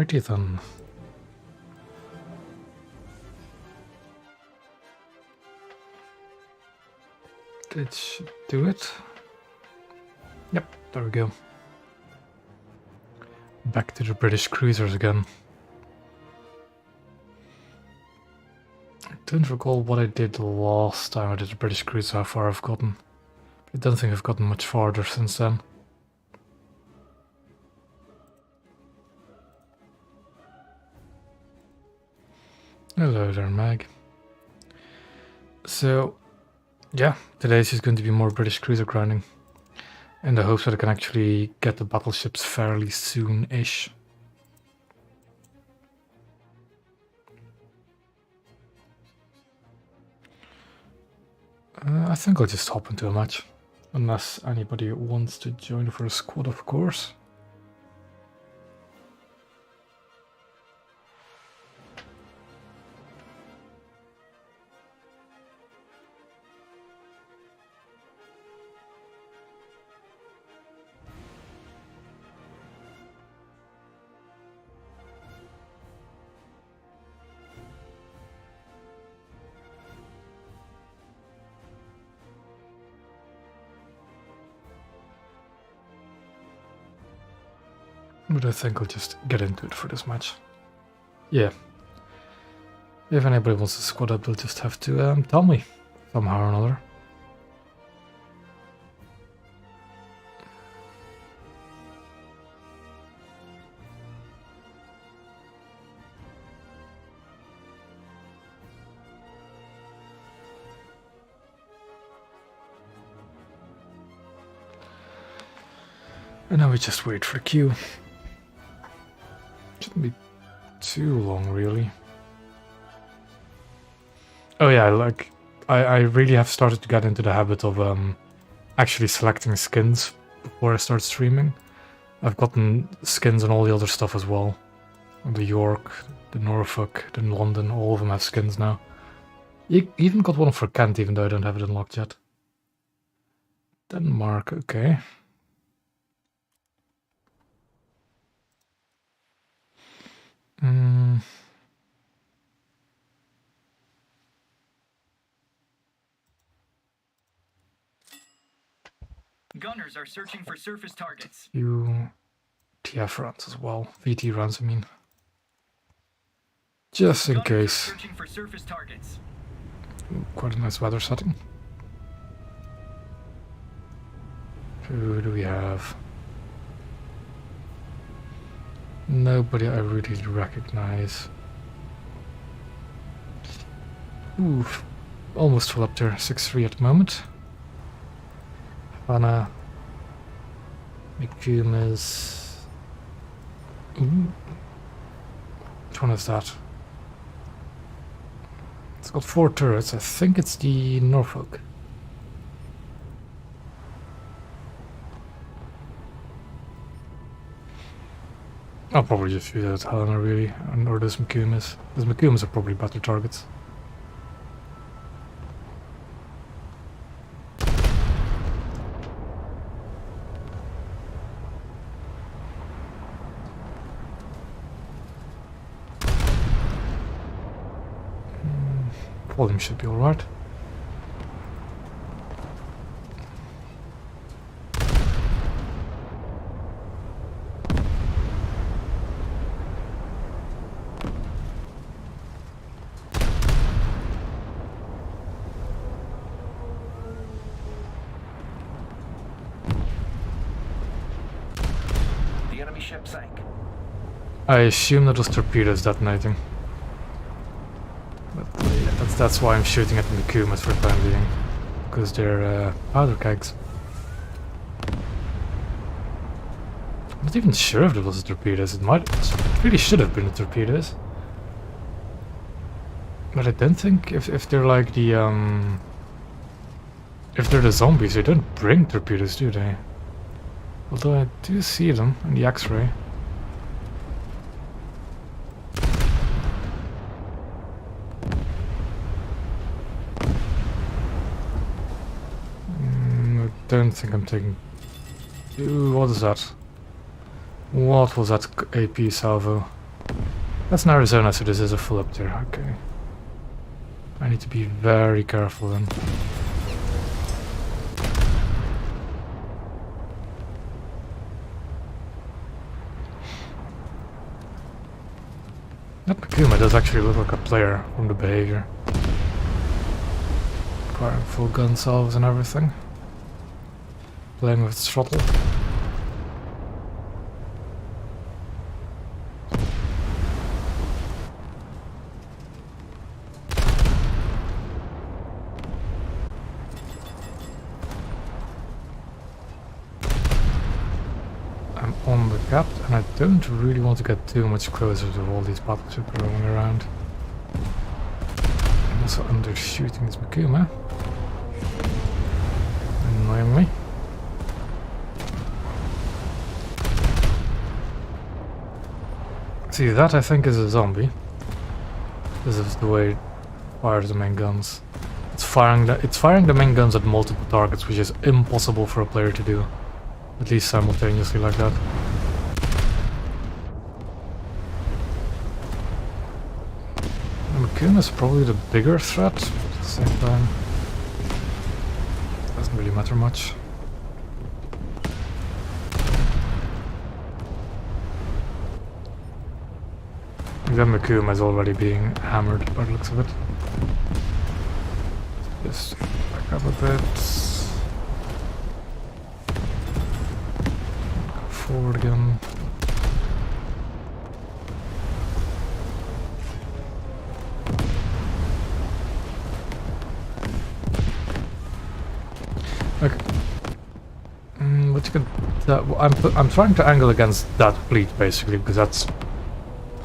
Alrighty then. It should do it. Yep, there we go. Back to the British cruisers again. I don't recall what I did last time I did a British cruiser, how far I've gotten. I don't think I've gotten much farther since then. Hello there, Mag. So, yeah, today's just going to be more British cruiser grinding. In the hopes that I can actually get the battleships fairly soon-ish. I think I'll just hop into a match. Unless anybody wants to join for a squad, of course. But I think I'll just get into it for this match. Yeah. If anybody wants to squad up, they'll just have to tell me, somehow or another. And now we just wait for queue. Shouldn't be too long, really. Oh yeah, like, I really have started to get into the habit of actually selecting skins before I start streaming. I've gotten skins on all the other stuff as well. The York, the Norfolk, the London, all of them have skins now. Even got one for Kent, even though I don't have it unlocked yet. Denmark, okay. Gunners are searching for surface targets. You TF runs as well. VT runs, I mean. Just in case. Searching for surface targets. Quite a nice weather setting. Who do we have? Nobody I really recognize. Oof. Almost full up there. 6-3 at the moment. Havana. McCumas. Ooh. Which one is that? It's got 4 turrets. I think it's the Norfolk. I'll probably just shoot at Helena, really, or those McCumas. Those McCumas are probably better targets. Volume should be alright. The enemy ship sank. I assume that was torpedoes detonating. But yeah, that's why I'm shooting at the McCumas for the time being. Because they're powder kegs. I'm not even sure if it was the torpedoes. It really should have been the torpedoes. But I don't think if they're like the if they're the zombies, they don't bring torpedoes, do they? Although I do see them in the X-ray. I don't think I'm taking... Ooh, what is that? What was that AP salvo? That's in Arizona, so this is a full up there. Okay. I need to be very careful then. That Makuma does actually look like a player from the behavior. Firing full gun salvos and everything. Playing with throttle. I'm on the gap and I don't really want to get too much closer to all these battleships roaming around. I'm also undershooting this Makuma. Annoyingly. See, that I think is a zombie. This is the way it fires the main guns. It's firing the main guns at multiple targets, which is impossible for a player to do. At least simultaneously like that. The Makuma is probably the bigger threat, but at the same time doesn't really matter much. The Makuma is already being hammered by the looks of it. Just back up a bit. Go forward again. Okay. What you could... I'm trying to angle against that fleet basically, because that's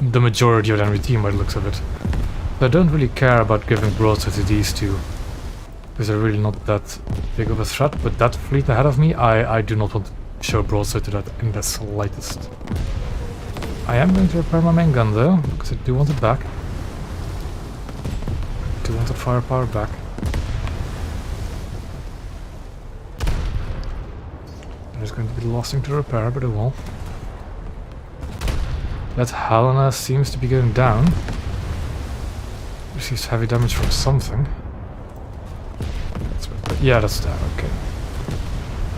the majority of the enemy team by the looks of it. So I don't really care about giving broadside to these two, because they're really not that big of a threat, but that fleet ahead of me, I do not want to show broadside to that in the slightest. I am going to repair my main gun though, because I do want it back. I do want the firepower back. There's going to be lost thing to repair, but it will. That Helena seems to be going down. Receives heavy damage from something. Yeah, that's that, okay.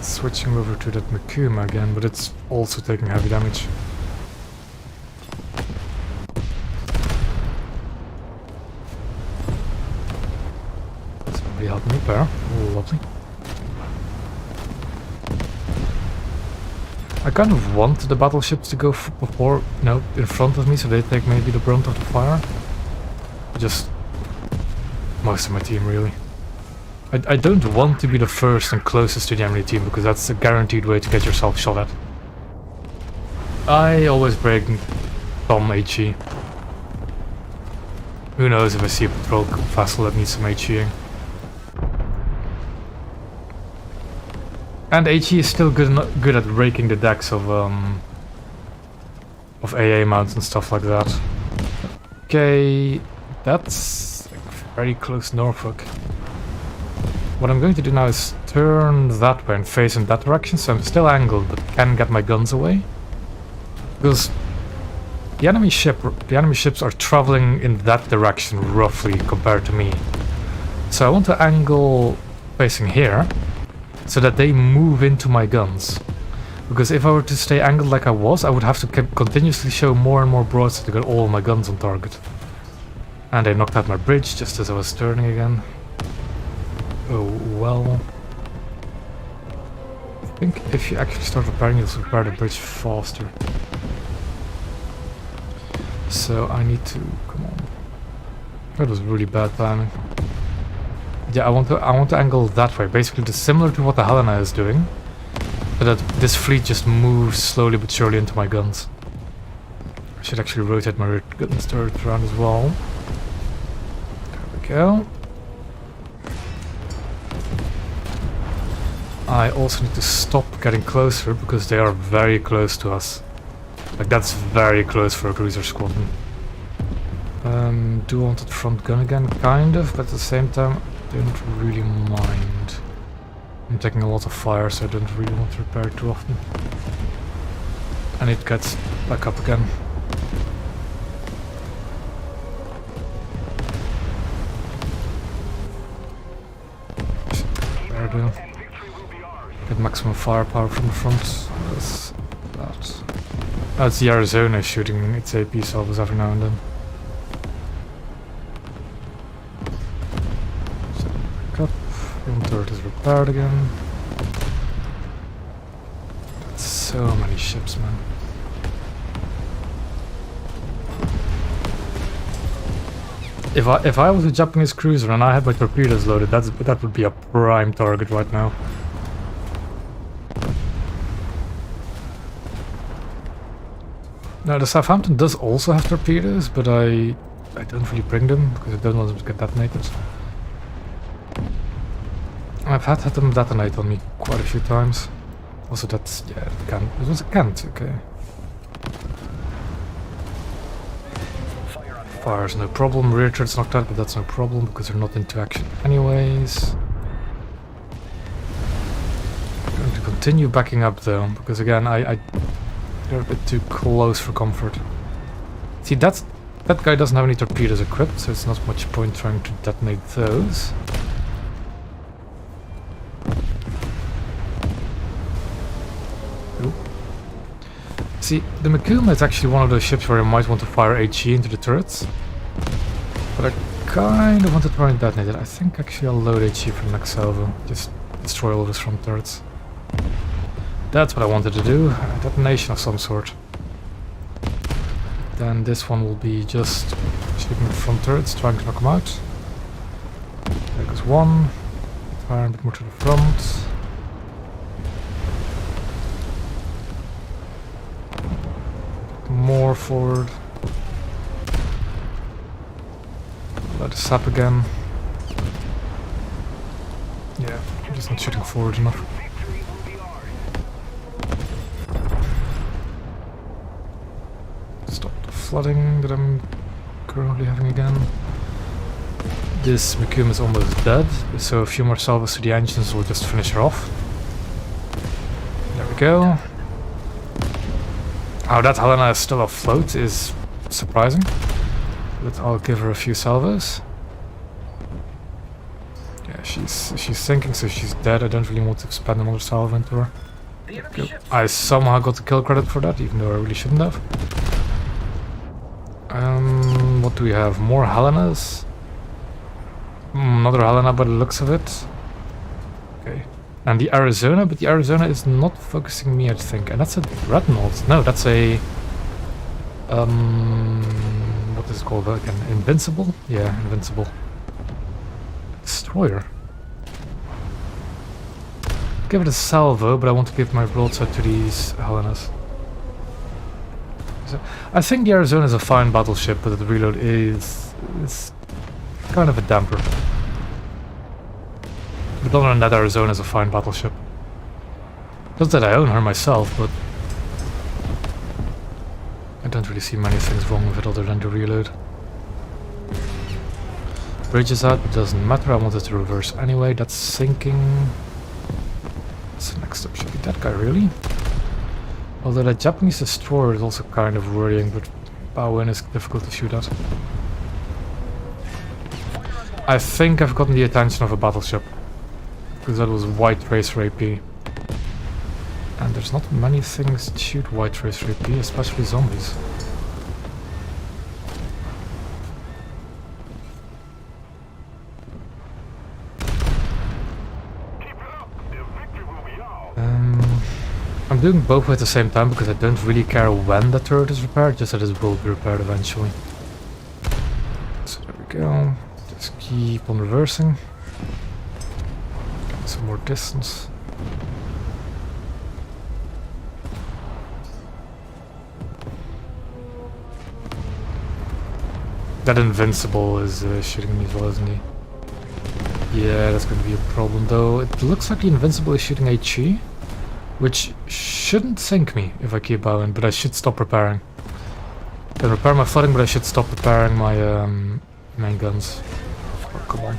Switching over to that Makuma again, but it's also taking heavy damage. Somebody help me repair. Oh, lovely. I kind of want the battleships to go before, no, in front of me, so they take maybe the brunt of the fire. Just most of my team, really. I don't want to be the first and closest to the enemy team, because that's a guaranteed way to get yourself shot at. I always break Tom HE. Who knows if I see a patrol vessel that needs some HEing. And HE is still good at raking the decks of AA mounts and stuff like that. Okay, that's like very close Norfolk. What I'm going to do now is turn that way and face in that direction, so I'm still angled but can get my guns away. Because the enemy ships are traveling in that direction roughly compared to me. So I want to angle facing here, so that they move into my guns. Because if I were to stay angled like I was, I would have to continuously show more and more broadside to get all my guns on target. And they knocked out my bridge just as I was turning again. Oh well. I think if you actually start repairing, you'll repair the bridge faster. So I need to... come on. That was really bad timing. Yeah, I want to angle that way, basically similar to what the Helena is doing, so that this fleet just moves slowly but surely into my guns. I should actually rotate my rear guns turret around as well. There we go. I also need to stop getting closer because they are very close to us. Like that's very close for a cruiser squadron. Do I want that front gun again? Kind of, but at the same time I don't really mind. I'm taking a lot of fire, so I don't really want to repair it too often. And it gets back up again. do. Get maximum firepower from the front. That's that. That's the Arizona shooting its AP salvos every now and then. So back up. Front turret is repaired again. That's so many ships, man. If I was a Japanese cruiser and I had my torpedoes loaded, that would be a prime target right now. Now the Southampton does also have torpedoes, but I don't really bring them because I don't want them to get detonated. I've had them detonate on me quite a few times. Also that's, yeah, it was a Kent, okay. Fire's no problem, rear turret's knocked out, but that's no problem because they're not into action anyways. I'm going to continue backing up though, because again, they're a bit too close for comfort. See, that guy doesn't have any torpedoes equipped, so it's not much point trying to detonate those. Ooh. See, the Makuma is actually one of those ships where you might want to fire HE into the turrets. But I kind of want to try and detonate it. I think actually I'll load HE for the next salvo. Just destroy all of his front turrets. That's what I wanted to do. A detonation of some sort. Then this one will be just shooting the front turrets, trying to knock them out. There goes one. Fire a bit more to the front. More forward. Let us sap again. Yeah, I'm just not shooting forward enough. Stop the flooding that I'm currently having again. This Makuma is almost dead, so a few more salvos to the engines will just finish her off. There we go. How that Helena is still afloat is surprising, but I'll give her a few salvos. Yeah, she's sinking, so she's dead. I don't really want to spend another salvo into her. I somehow got the kill credit for that, even though I really shouldn't have. What do we have? More Helenas? Another Helena by the looks of it. Okay. And the Arizona, but the Arizona is not focusing me, I think. And that's a Dreadnought. No, that's a... what is it called again? Invincible? Yeah, Invincible. Destroyer. Give it a salvo, but I want to give my broadside to these Helenas. So, I think the Arizona is a fine battleship, but the reload is kind of a damper. But other than that, Arizona is a fine battleship. Not that I own her myself, but I don't really see many things wrong with it other than the reload. Bridge is out, but it doesn't matter. I wanted to reverse anyway. That's sinking. So next up should be that guy, really. Although that Japanese destroyer is also kind of worrying, but Bowen is difficult to shoot at. I think I've gotten the attention of a battleship. Because that was White Racer AP. And there's not many things to shoot White Racer AP, especially zombies. I'm doing both at the same time because I don't really care when the turret is repaired, just that it will be repaired eventually. So there we go. Just keep on reversing. Get some more distance. That Invincible is shooting me as well, isn't he? Yeah, that's going to be a problem though. It looks like the Invincible is shooting HE, which shouldn't sink me if I keep bowing, but I should stop repairing. I can repair my flooding, but I should stop repairing my main guns. Oh, come on.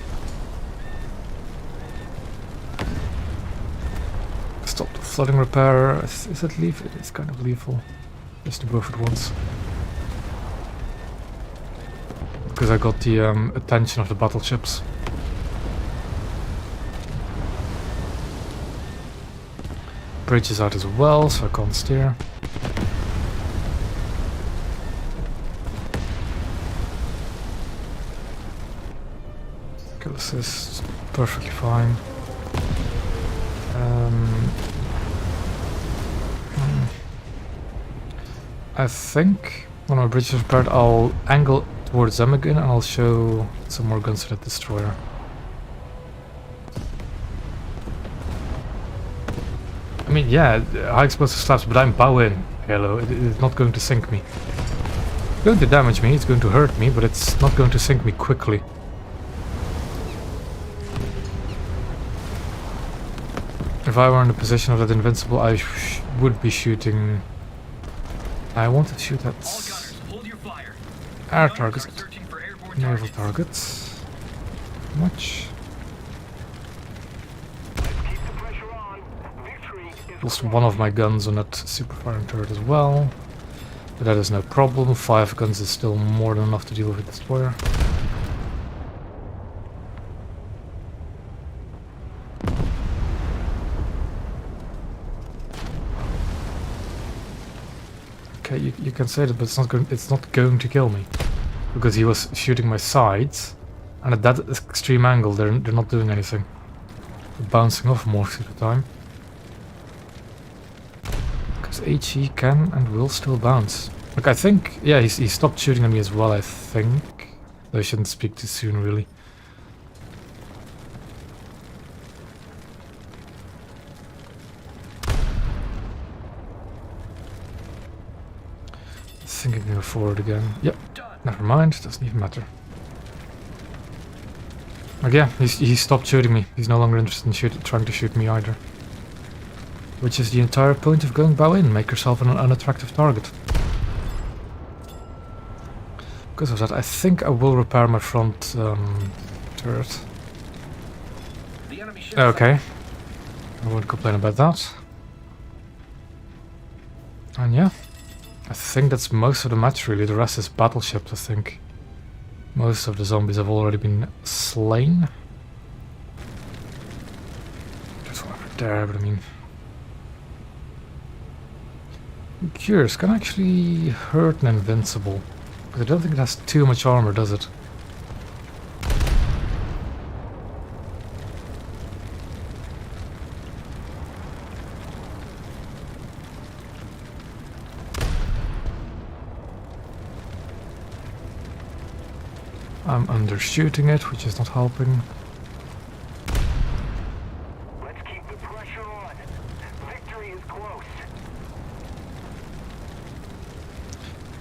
Stop the flooding repair. Is it lethal? It is kind of lethal. Just do both at once. Because I got the attention of the battleships. bridge is out as well, so I can't steer. Kill assist, perfectly fine. I think when my bridge is repaired, I'll angle towards them again and I'll show some more guns to that destroyer. I mean, yeah, high explosive slabs, but I'm bow in. Hello, it's not going to sink me. It's going to damage me, it's going to hurt me, but it's not going to sink me quickly. If I were in the position of that invincible, I would be shooting. I want to shoot at air targets, naval targets. Much. Lost one of my guns on that super firing turret as well, but that is no problem. 5 guns is still more than enough to deal with a destroyer. Okay, you can say that, but it's not going to kill me, because he was shooting my sides, and at that extreme angle, they're not doing anything. They're bouncing off most of the time. HE can and will still bounce. Look, I think, yeah, he stopped shooting at me as well, I think. Though I shouldn't speak too soon, really. I think I can go forward again. Yep, never mind, doesn't even matter. Like, yeah, he stopped shooting me. He's no longer interested in trying to shoot me either. Which is the entire point of going bow in, make yourself an unattractive target. Because of that, I think I will repair my front turret. Okay, I won't complain about that. And yeah, I think that's most of the match really, the rest is battleships I think. Most of the zombies have already been slain. There's one over there, but I mean... I'm curious, can I actually hurt an invincible? Because I don't think it has too much armor, does it? I'm undershooting it, which is not helping. Let's keep the pressure on. Victory is close.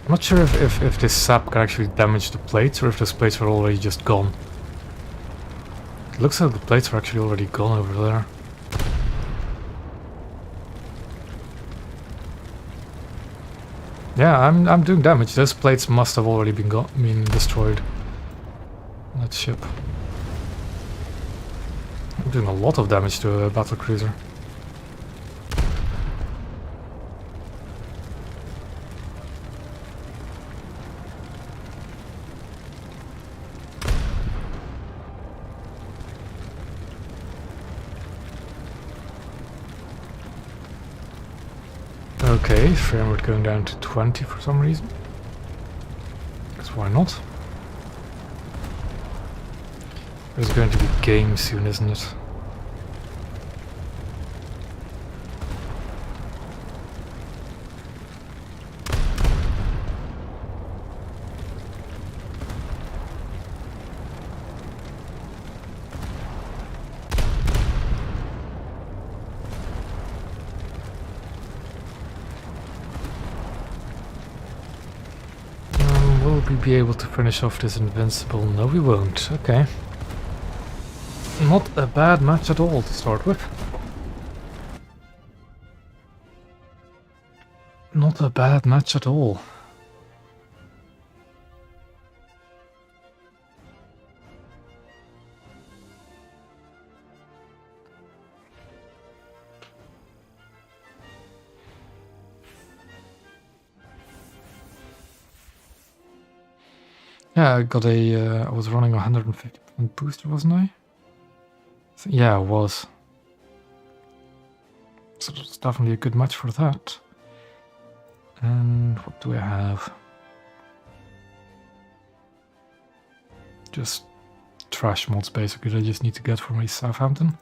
I'm not sure if this sap can actually damage the plates, or if those plates are already just gone. It looks like the plates are actually already gone over there. Yeah, I'm doing damage. Those plates must have already been destroyed. On that ship. I'm doing a lot of damage to a battle cruiser. Okay, frame rate going down to 20 for some reason. Guess why not? There's going to be game soon, isn't it? Will we be able to finish off this invincible? No, we won't. Okay. Not a bad match at all to start with. Not a bad match at all. Yeah, I got a, I was running a 150% booster, wasn't I? Yeah, I was. So it's definitely a good match for that. And what do I have? Just trash mods basically that I just need to get for my Southampton.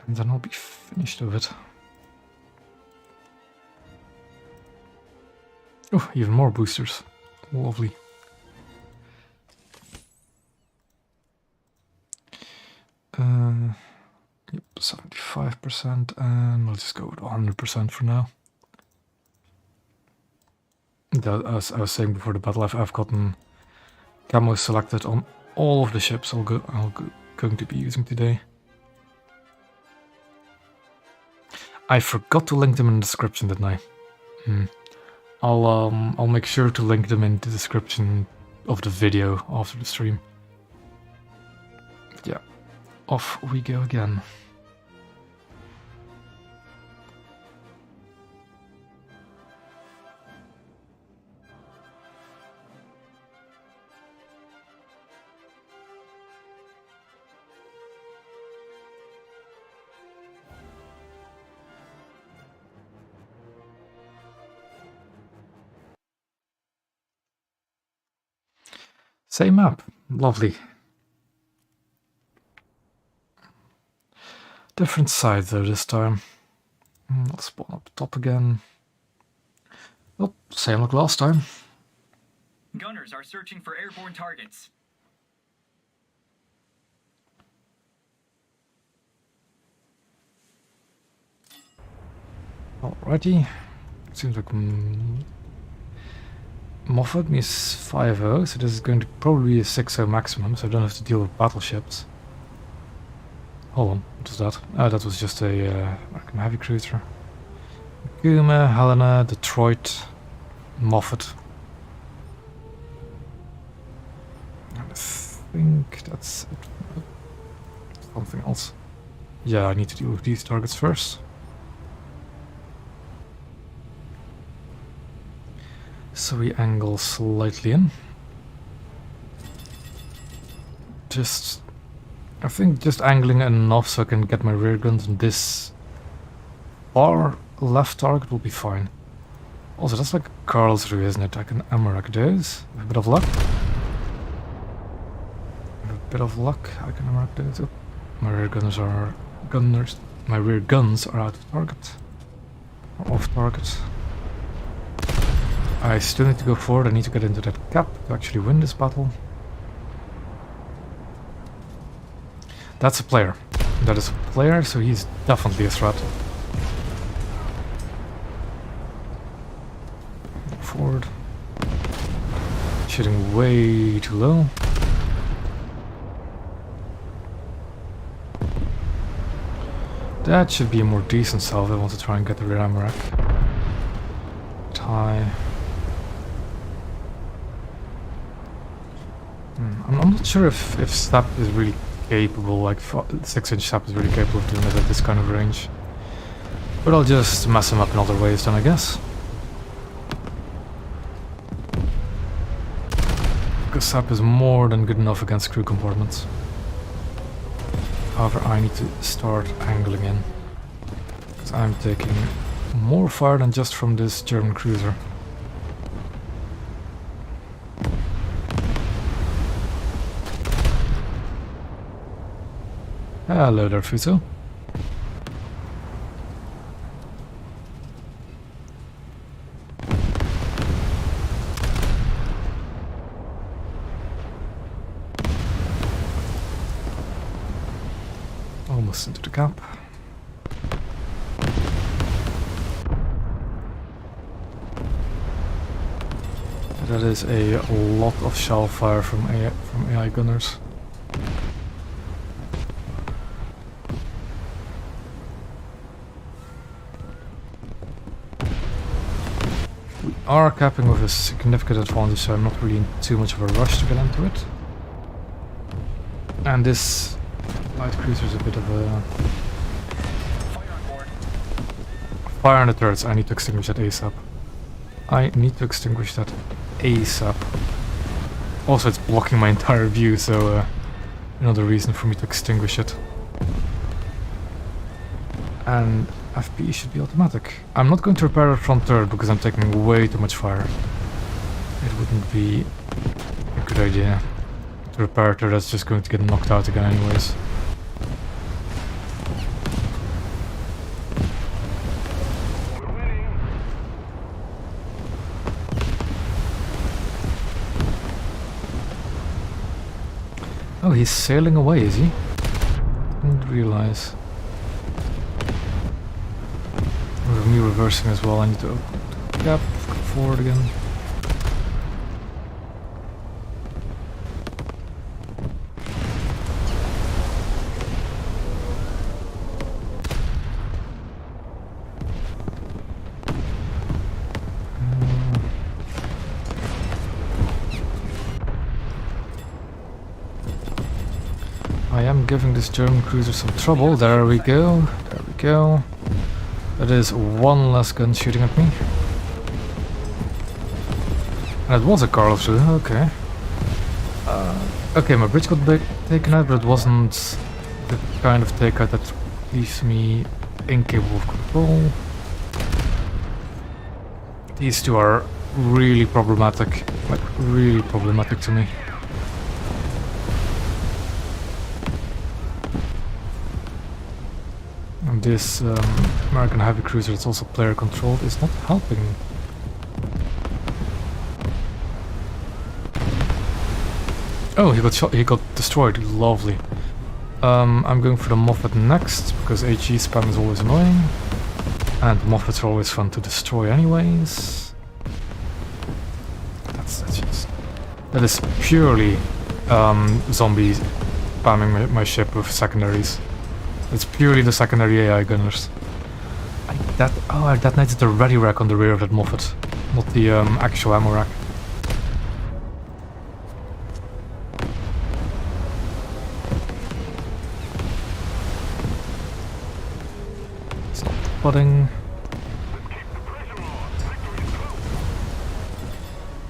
And then I'll be finished with it. Oh, even more boosters. Lovely. Yep, 75%, and I'll just go with 100% for now. As I was saying before the battle, I've gotten Camo selected on all of the ships going to be using today. I forgot to link them in the description, didn't I? I'll make sure to link them in the description of the video after the stream. But yeah, off we go again. Same map. Lovely. Different side though this time. I'll spawn up the top again. Oh, same like last time. Gunners are searching for airborne targets. Alrighty. Seems like Moffat means 5-0, so this is going to probably be a 6-0 maximum, so I don't have to deal with battleships. Hold on, what was that? Oh, that was just a American heavy cruiser. Camo, Helena, Detroit, Moffat. And I think that's it. Something else. Yeah, I need to deal with these targets first. So we angle slightly in. I think just angling enough so I can get my rear guns on this far left target will be fine. Also, that's like Karlsruhe, isn't it? I can Amarak those. With a bit of luck. With a bit of luck, I can Amarak those. Oh, my rear guns are my rear guns are out of target. Or off target. I still need to go forward. I need to get into that cap to actually win this battle. That's a player. That is a player, so he's definitely a threat. Forward. Shooting way too low. That should be a more decent salve. I want to try and get the rear ammo rack. Tie. I'm not sure if SAP is really capable, like 6-inch SAP is really capable of doing it at this kind of range. But I'll just mess him up in other ways then, I guess. Because SAP is more than good enough against crew compartments. However, I need to start angling in. Because I'm taking more fire than just from this German cruiser. Hello there, Fuso. Almost into the cap. That is a lot of shell fire from AI gunners. Are capping with a significant advantage, so I'm not really in too much of a rush to get into it. And this light cruiser is a bit of a... Fire on board. Fire on the turrets, I need to extinguish that ASAP. I need to extinguish that ASAP. Also, it's blocking my entire view, so another reason for me to extinguish it. And FP should be automatic. I'm not going to repair it from third because I'm taking way too much fire. It wouldn't be a good idea to repair it, or that's just going to get knocked out again anyways. Oh, he's sailing away, is he? Didn't realize. With me reversing as well, I need to yep, go forward again. I am giving this German cruiser some trouble. There we go. There we go. That is one less gun shooting at me. And it was a Carlos, okay. Okay, my bridge got taken out, but it wasn't the kind of takeout that leaves me incapable of control. These two are really problematic. Like, really problematic to me. And this American heavy cruiser that's also player controlled is not helping. Oh, he got shot. He got destroyed. Lovely. I'm going for the Moffat next because HE spam is always annoying, and Moffats are always fun to destroy, anyways. That is purely zombies spamming my ship with secondaries. It's purely the secondary AI gunners. I detonated the ready rack on the rear of that Moffat, not the actual ammo rack. Stop spotting.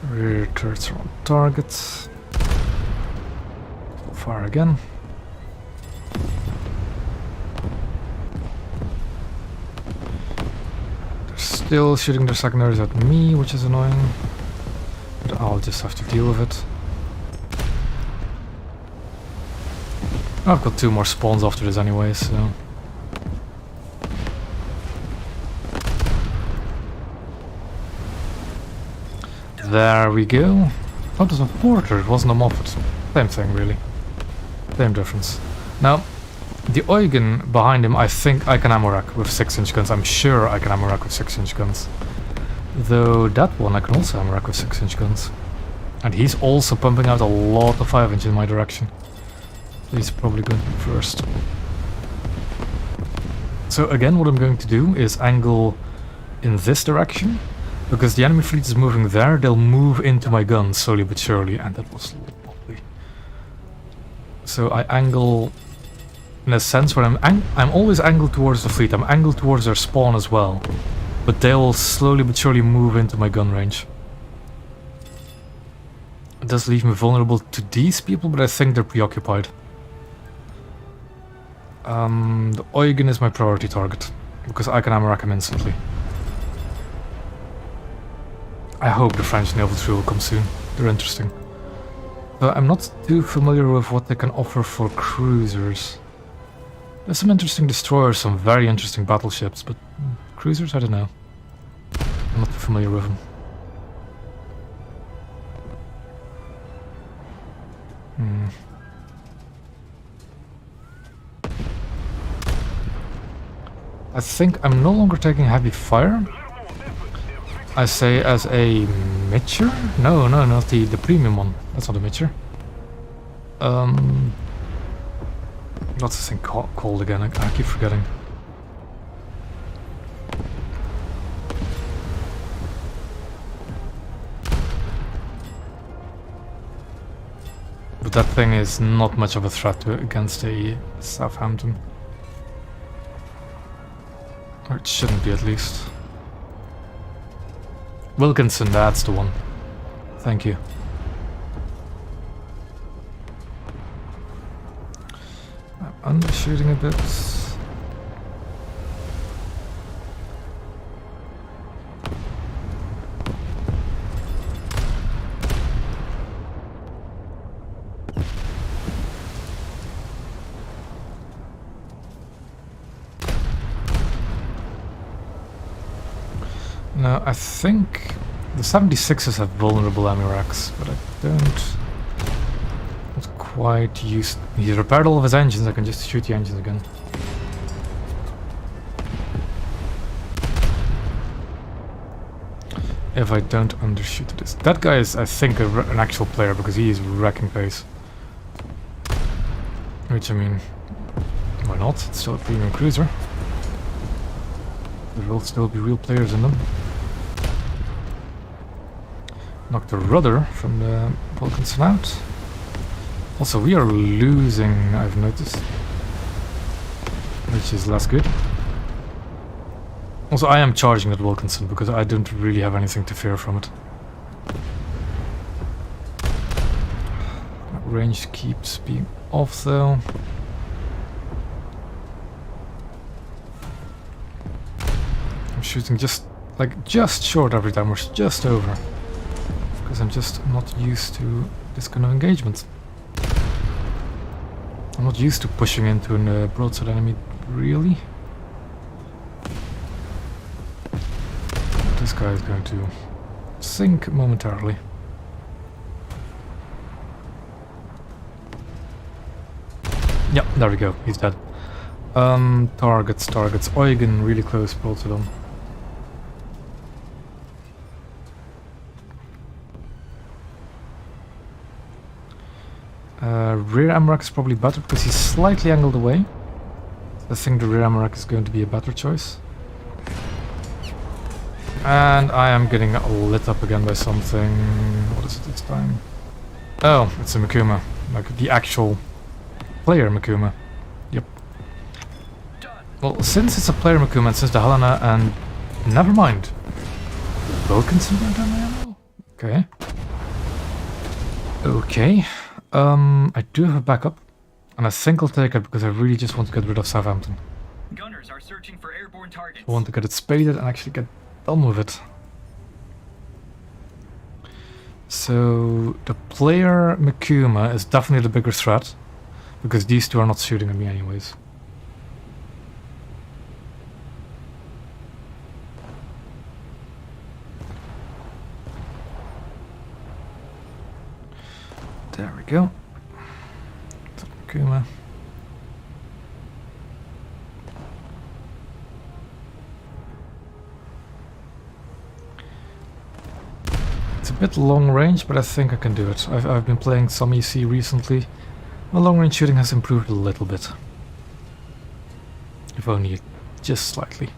Rear turrets are on target. Fire again. Still shooting their secondaries at me, which is annoying. But I'll just have to deal with it. I've got 2 more spawns after this anyway, so... There we go. Oh, it was a Porter, it wasn't a Moffat. Same thing, really. Same difference. Now, the Eugen behind him, I think I can ammo rack with 6-inch guns. I'm sure I can ammo rack with 6-inch guns. Though that one I can also ammo rack with 6-inch guns. And he's also pumping out a lot of 5-inch in my direction. So he's probably going to be first. So again, what I'm going to do is angle in this direction. Because the enemy fleet is moving there, they'll move into my guns slowly but surely. And that was lovely. So I angle... in a sense where I'm always angled towards the fleet, I'm angled towards their spawn as well. But they'll slowly but surely move into my gun range. It does leave me vulnerable to these people, but I think they're preoccupied. The Eugen is my priority target, because I can ammo rack him instantly. I hope the French naval trio will come soon, they're interesting. But I'm not too familiar with what they can offer for cruisers. There's some interesting destroyers, some very interesting battleships, but cruisers, I don't know. I'm not too familiar with them. I think I'm no longer taking heavy fire. I say as a Mitcher? No, not the premium one. That's not a Mitcher. What's this thing called again? I keep forgetting. But that thing is not much of a threat against a Southampton. Or it shouldn't be, at least. Wilkinson, that's the one. Thank you. I'm undershooting a bit. No, I think the 76s have vulnerable ammo racks, but I don't... Not quite used... He repaired all of his engines, I can just shoot the engines again. If I don't undershoot this. That guy is, I think, an actual player, because he is wrecking pace. Which, I mean, why not? It's still a premium cruiser. There will still be real players in them. Knock the rudder from the Wilkinson out. Also, we are losing, I've noticed. Which is less good. Also, I am charging that Wilkinson because I don't really have anything to fear from it. Range keeps being off though. I'm shooting just short every time, or just over. Because I'm just not used to this kind of engagement. I'm not used to pushing into a broadside enemy, really. This guy is going to sink momentarily. Yeah, there we go, he's dead. Targets. Eugen really close, broadside on. Rear ammo rack is probably better because he's slightly angled away. I think the rear ammo rack is going to be a better choice. And I am getting lit up again by something. What is it this time? Oh, it's a Makuma. Like the actual player Makuma. Yep. Well, since it's a player Makuma and since the Helena and... Never mind. Wilkinson went down my ammo? Okay. Okay. I do have a backup. And I think I'll take it because I really just want to get rid of Southampton. Gunners are searching for airborne targets. I want to get it spaded and actually get done with it. So the player Makuma is definitely the bigger threat, because these two are not shooting at me anyways. There we go. Makuma. It's a bit long range, but I think I can do it. I've been playing some EC recently. My long range shooting has improved a little bit. If only just slightly.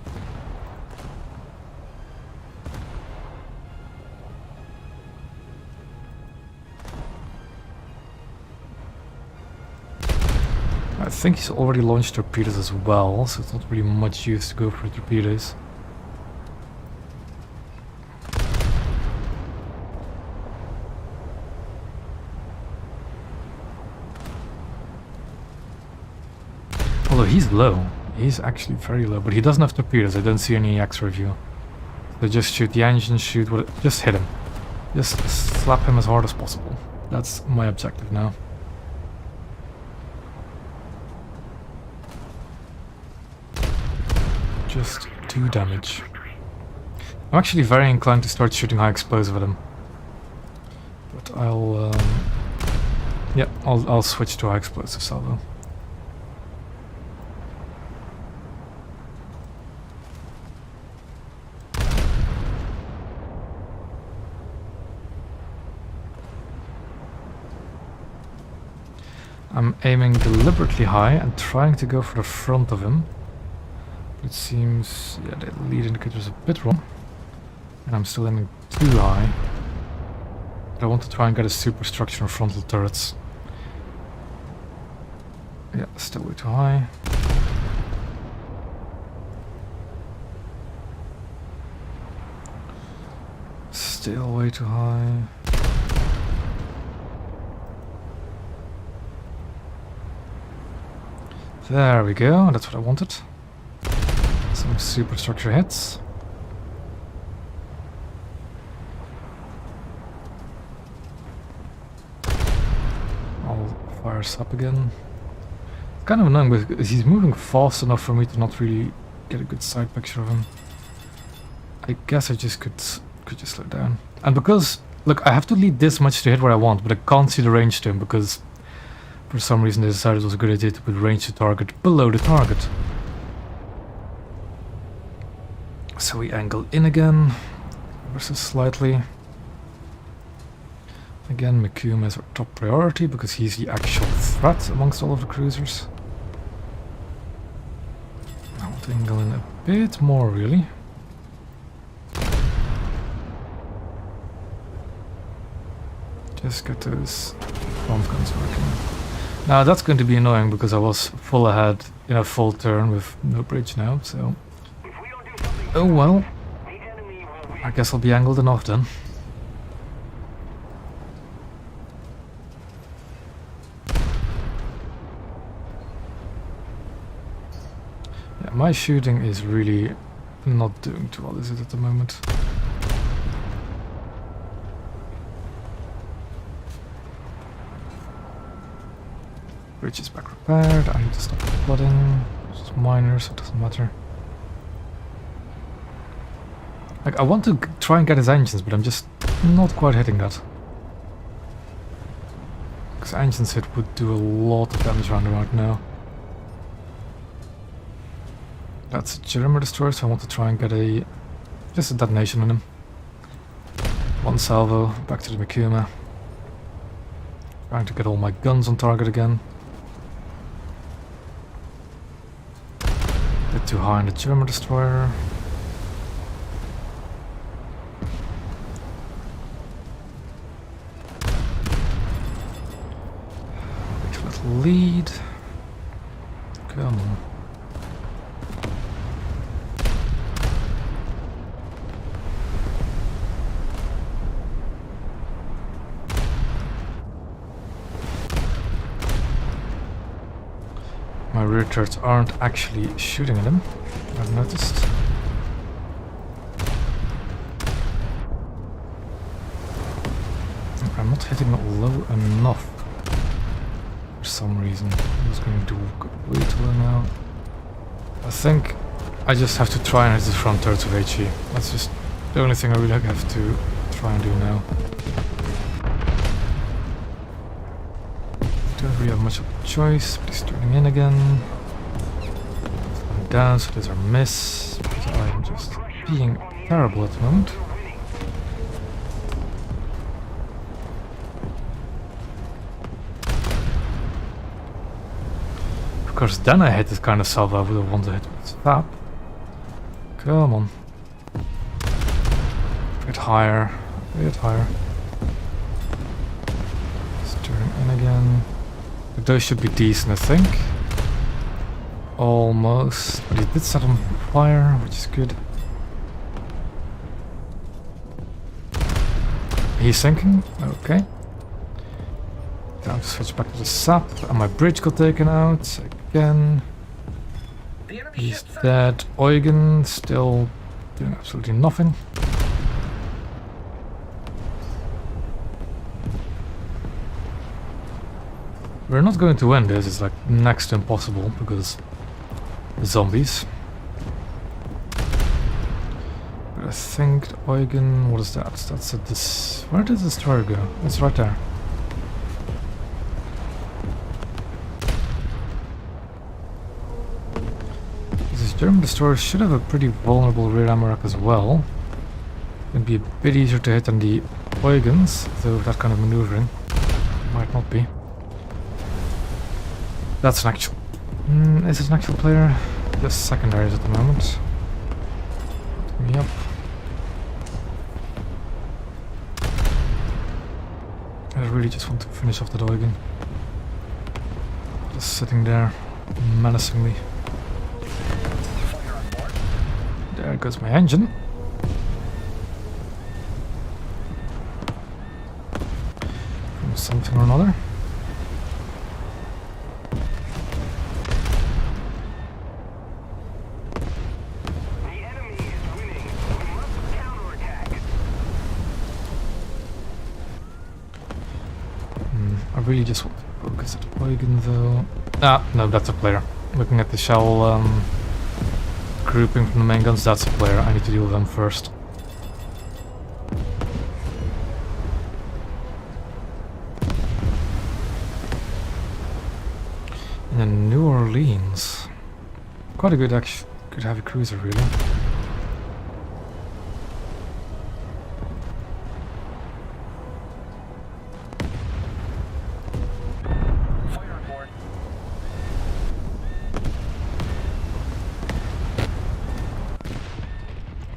I think he's already launched torpedoes as well, so it's not really much use to go for torpedoes. Although he's low. He's actually very low, but he doesn't have torpedoes. I don't see any X review. So just shoot the engine, shoot what... Just hit him. Just slap him as hard as possible. That's my objective now. Just 2 damage. I'm actually very inclined to start shooting high explosive at him. But I'll... yeah, I'll switch to high explosive salvo. I'm aiming deliberately high and trying to go for the front of him. It seems, yeah, the lead indicator is a bit wrong. And I'm still aiming too high. But I want to try and get a superstructure on frontal turrets. Yeah, still way too high. Still way too high. There we go, that's what I wanted. Some superstructure hits. I'll fire us up again. It's kind of annoying because he's moving fast enough for me to not really get a good side picture of him. I guess I just could just slow down. And because, look, I have to lead this much to hit where I want, but I can't see the range to him because for some reason they decided it was a good idea to put range to target below the target. So we angle in again, versus slightly. Again, Mikuma is our top priority because he's the actual threat amongst all of the cruisers. I want to angle in a bit more, really. Just get those bomb guns working. Now that's going to be annoying because I was full ahead in a full turn with no bridge now, so... Oh well. I guess I'll be angled enough then. Yeah, my shooting is really not doing too well, is it, at the moment? Bridge is back repaired. I need to stop the flooding. It's just minor, so it doesn't matter. Like, I want to try and get his engines, but I'm just not quite hitting that. Because engines hit would do a lot of damage round about now. That's a German destroyer, so I want to try and get just a detonation on him. One salvo, back to the Mikuma. Trying to get all my guns on target again. Bit too high on the German destroyer. Big little lead. Come on. My rear turrets aren't actually shooting at him, I've noticed. I'm not hitting it low enough for some reason. I'm just going to do way too low now. I think I just have to try and hit the front turrets with HE. That's just the only thing I really have to try and do now. Don't really have much of a choice, but he's turning in again. I'm down, so there's our miss. Because I am just being terrible at the moment. Of course, then I hit this kind of salvo I would have wanted to hit with Stab. Come on. A bit higher. A bit higher. Just turning in again. Those should be decent, I think. Almost. But he did set on fire, which is good. He's sinking. Okay. Time to switch back to the sap. And my bridge got taken out again. He's dead. Eugen still doing absolutely nothing. We're not going to win this, it's like next to impossible because the zombies. But I think Eugen, what is that? That's a where did the destroyer go? It's right there. This German destroyer should have a pretty vulnerable rear ammo rack as well. It'd be a bit easier to hit than the Eugens, though with that kind of maneuvering. It might not be. That's an actual... is it an actual player? Just secondaries at the moment. Yep. I really just want to finish off the Eugen. Just sitting there, menacingly. There goes my engine. From something or another. I really just want to focus at Eugen though. Ah, no, that's a player. Looking at the shell grouping from the main guns, that's a player. I need to deal with them first. And then New Orleans. Quite a good heavy cruiser, really. Fire report.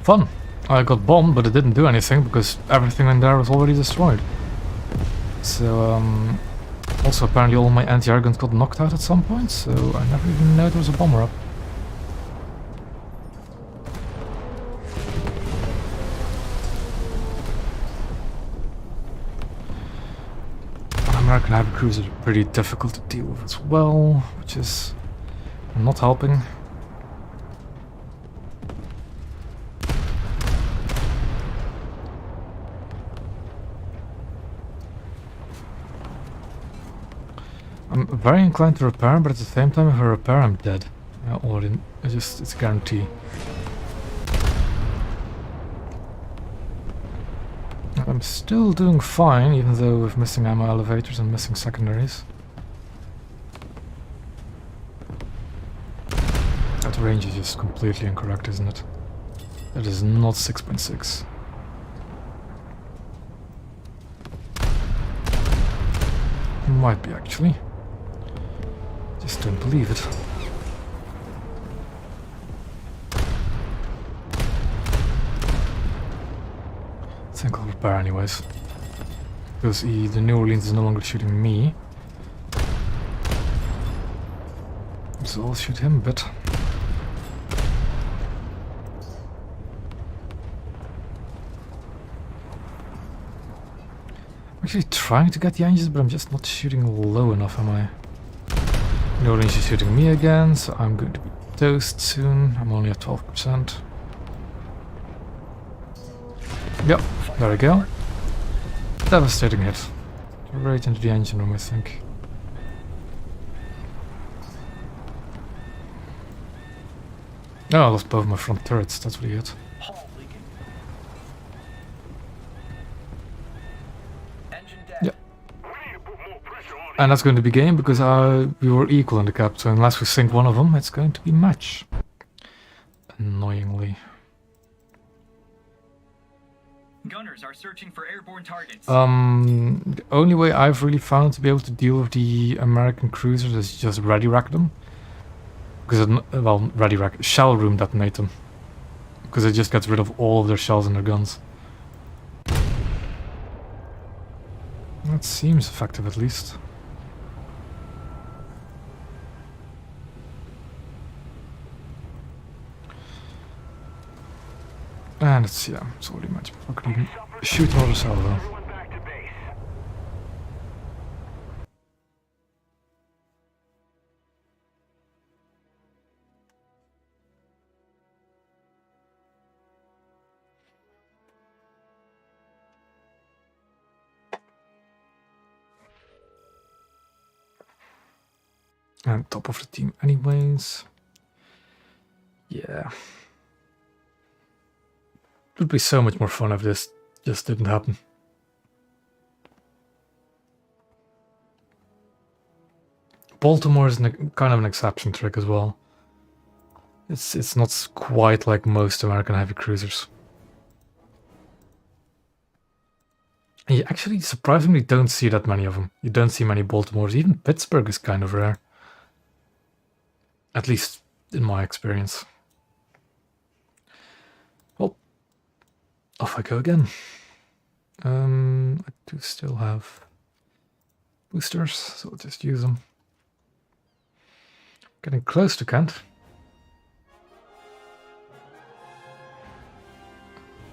Fun! I got bombed, but it didn't do anything because everything in there was already destroyed. So, also apparently all my anti-air guns got knocked out at some point, so I never even knew there was a bomber up. American heavy cruisers are pretty difficult to deal with as well, which is not helping. I'm very inclined to repair, but at the same time, if I repair, I'm dead. It's a guarantee. I'm still doing fine, even though with missing ammo elevators and missing secondaries. That range is just completely incorrect, isn't it? That is not 6.6. Might be, actually. Just don't believe it. I think I'll repair anyways. Because the New Orleans is no longer shooting me. So I'll shoot him a bit. I'm actually trying to get the engines, but I'm just not shooting low enough, am I? New Orleans is shooting me again, so I'm going to be toast soon. I'm only at 12%. Yep, there we go. Devastating hit. Right into the engine room, I think. Oh, I lost both my front turrets, that's what he hit. Hull leaking. Engine dead. Yep. We need to put more pressure on it. And that's going to be game because we were equal in the cap, so unless we sink one of them, it's going to be match. Annoyingly. Gunners are searching for airborne targets. The only way I've really found to be able to deal with the American cruisers is just ready rack them. Because, well, ready rack, shell room detonate them. Because it just gets rid of all of their shells and their guns. That seems effective at least. And it's, yeah, it's already much. I could even shoot another cell though. Everyone back to base. And top of the team anyways. Yeah. It would be so much more fun if this just didn't happen. Baltimore is kind of an exception trick as well. It's not quite like most American heavy cruisers. And you actually surprisingly don't see that many of them. You don't see many Baltimores. Even Pittsburgh is kind of rare. At least in my experience. Well, off I go again. I do still have boosters, so I'll just use them. Getting close to Kent.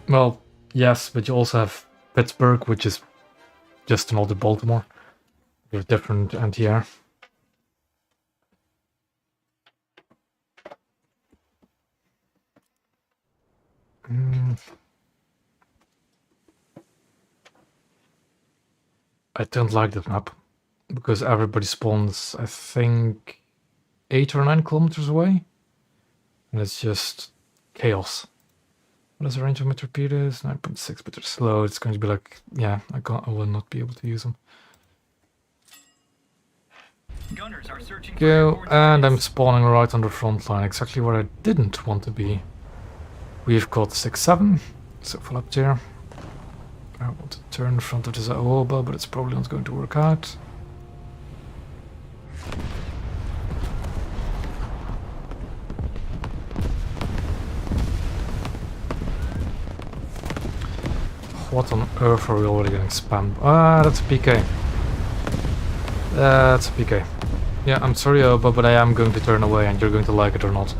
Well, yes, but you also have Pittsburgh, which is just an older Baltimore with different anti-air. I don't like that map because everybody spawns, I think, 8 or 9 kilometers away. and it's just chaos. What is the range of my torpedoes? 9.6, but they're slow. It's going to be like, yeah, I will not be able to use them. Gunners are searching for Go, airborne and I'm targets. spawning right on the front line, exactly where I didn't want to be. We've got 6-7, so full up there. I want to turn in front of this Aoba, but it's probably not going to work out. What on earth are we already getting spammed? Ah, that's a PK. That's a PK. Yeah, I'm sorry, Aoba, but I am going to turn away and you're going to like it or not.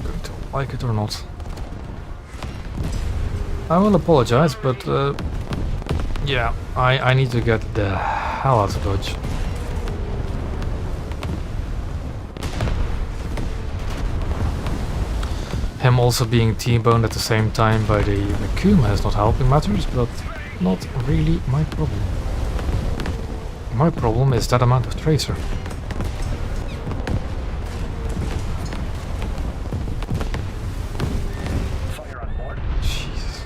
Going to like it or not. I will apologize, but yeah, I need to get the hell out of Dodge. Him also being T-boned at the same time by the Kuma is not helping matters, but not really my problem. My problem is that amount of tracer. Fire on board. Jesus.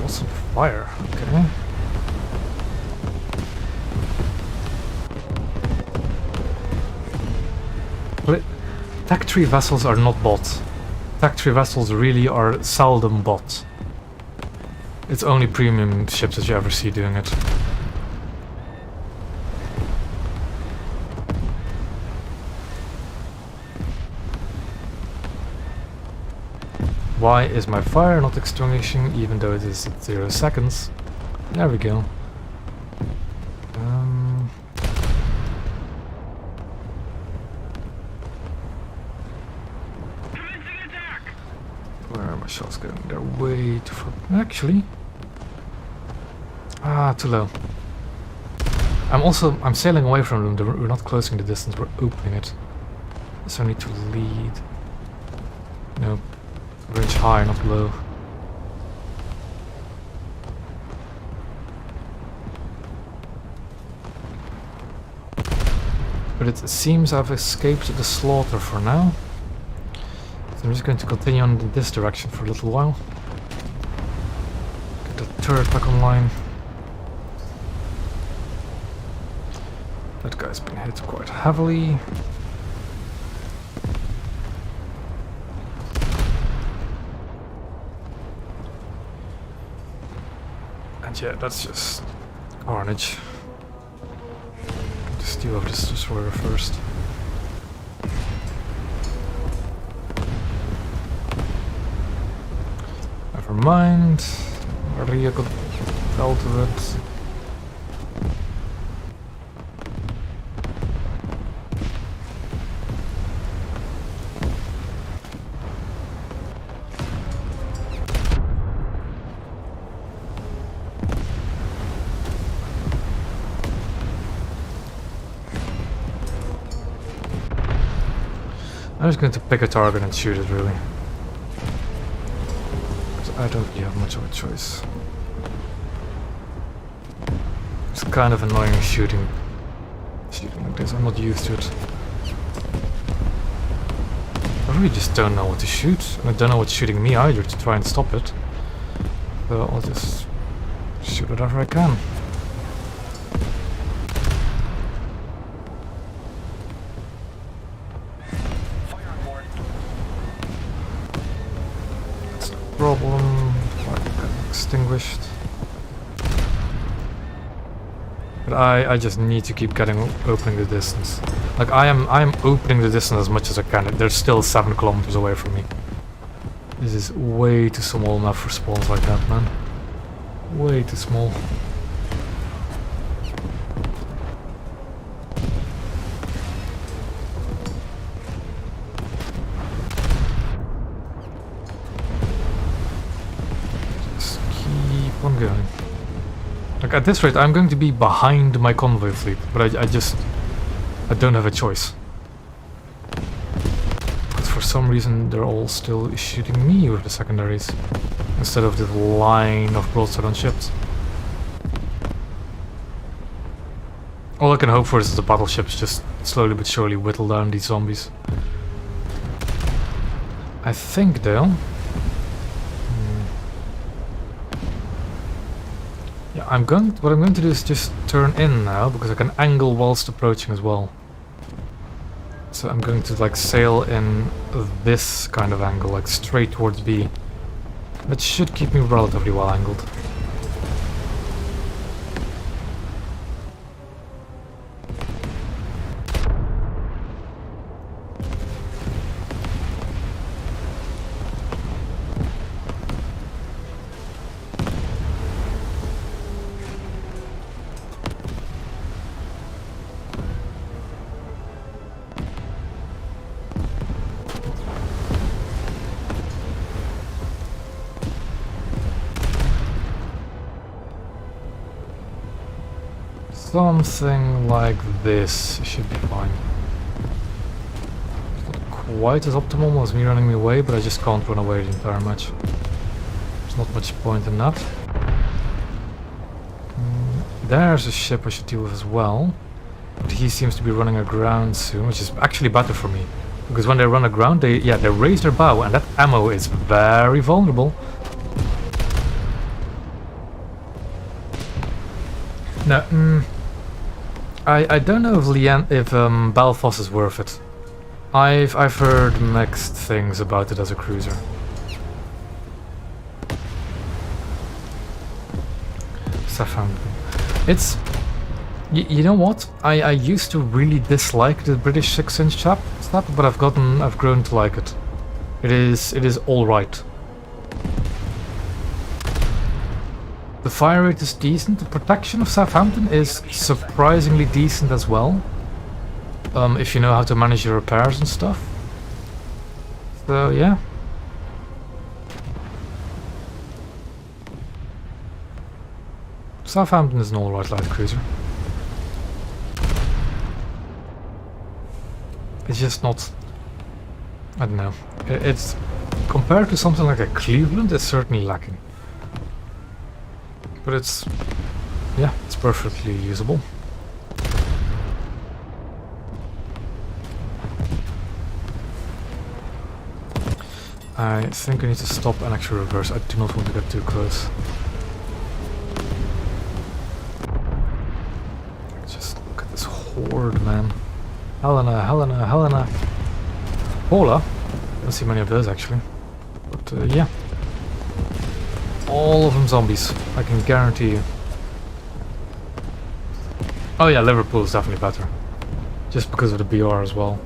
What's on fire? Okay. Tech 3 vessels are not bots. Tech 3 vessels really are seldom bots. It's only premium ships that you ever see doing it. Why is my fire not extinguishing even though it is at 0 seconds? There we go. Where are my shots going? They're way too far. Actually. Ah, too low. I'm sailing away from them. We're not closing the distance, we're opening it. So I need to lead. No. Range high, not low. But it seems I've escaped the slaughter for now. So I'm just going to continue in this direction for a little while. Get the turret back online. That guy's been hit quite heavily. And yeah, that's just carnage. Just deal with this destroyer first. Never mind. Maria got out of it. I'm just going to pick a target and shoot it, really. Because I don't really have much of a choice. It's kind of annoying shooting like this. I'm not used to it. I really just don't know what to shoot. And I don't know what's shooting me either to try and stop it. So I'll just shoot whatever I can. Problem, fire got extinguished. But I just need to keep opening the distance. Like I am opening the distance as much as I can. They're still 7 kilometers away from me. This is way too small enough for spawns like that, man. Way too small. Going. Like at this rate I'm going to be behind my convoy fleet, but I don't have a choice. Because for some reason they're all still shooting me with the secondaries instead of this line of broadside on ships. All I can hope for is that the battleships just slowly but surely whittle down these zombies. I think though... Yeah, what I'm going to do is just turn in now, because I can angle whilst approaching as well. So I'm going to like sail in this kind of angle, like straight towards B. That should keep me relatively well angled. Something like this should be fine. Not quite as optimal as me running away, but I just can't run away the entire match. There's not much point in that. There's a ship I should deal with as well. But he seems to be running aground soon, which is actually better for me. Because when they run aground, they raise their bow, and that ammo is very vulnerable. No, I don't know if Balfoss is worth it. I've heard mixed things about it as a cruiser. Southampton. It's... you know what? I used to really dislike the British 6-inch snap, but I've grown to like it. It is alright. The fire rate is decent. The protection of Southampton is surprisingly decent as well. If you know how to manage your repairs and stuff. So yeah. Southampton is an alright light cruiser. It's just not... I don't know. It's... compared to something like a Cleveland, it's certainly lacking. But it's... yeah, it's perfectly usable. I think I need to stop and actually reverse. I do not want to get too close. Just look at this horde, man. Helena, Helena, Helena. Paula. Don't see many of those actually. But yeah. All of them zombies, I can guarantee you. Oh yeah, Liverpool is definitely better. Just because of the BR as well.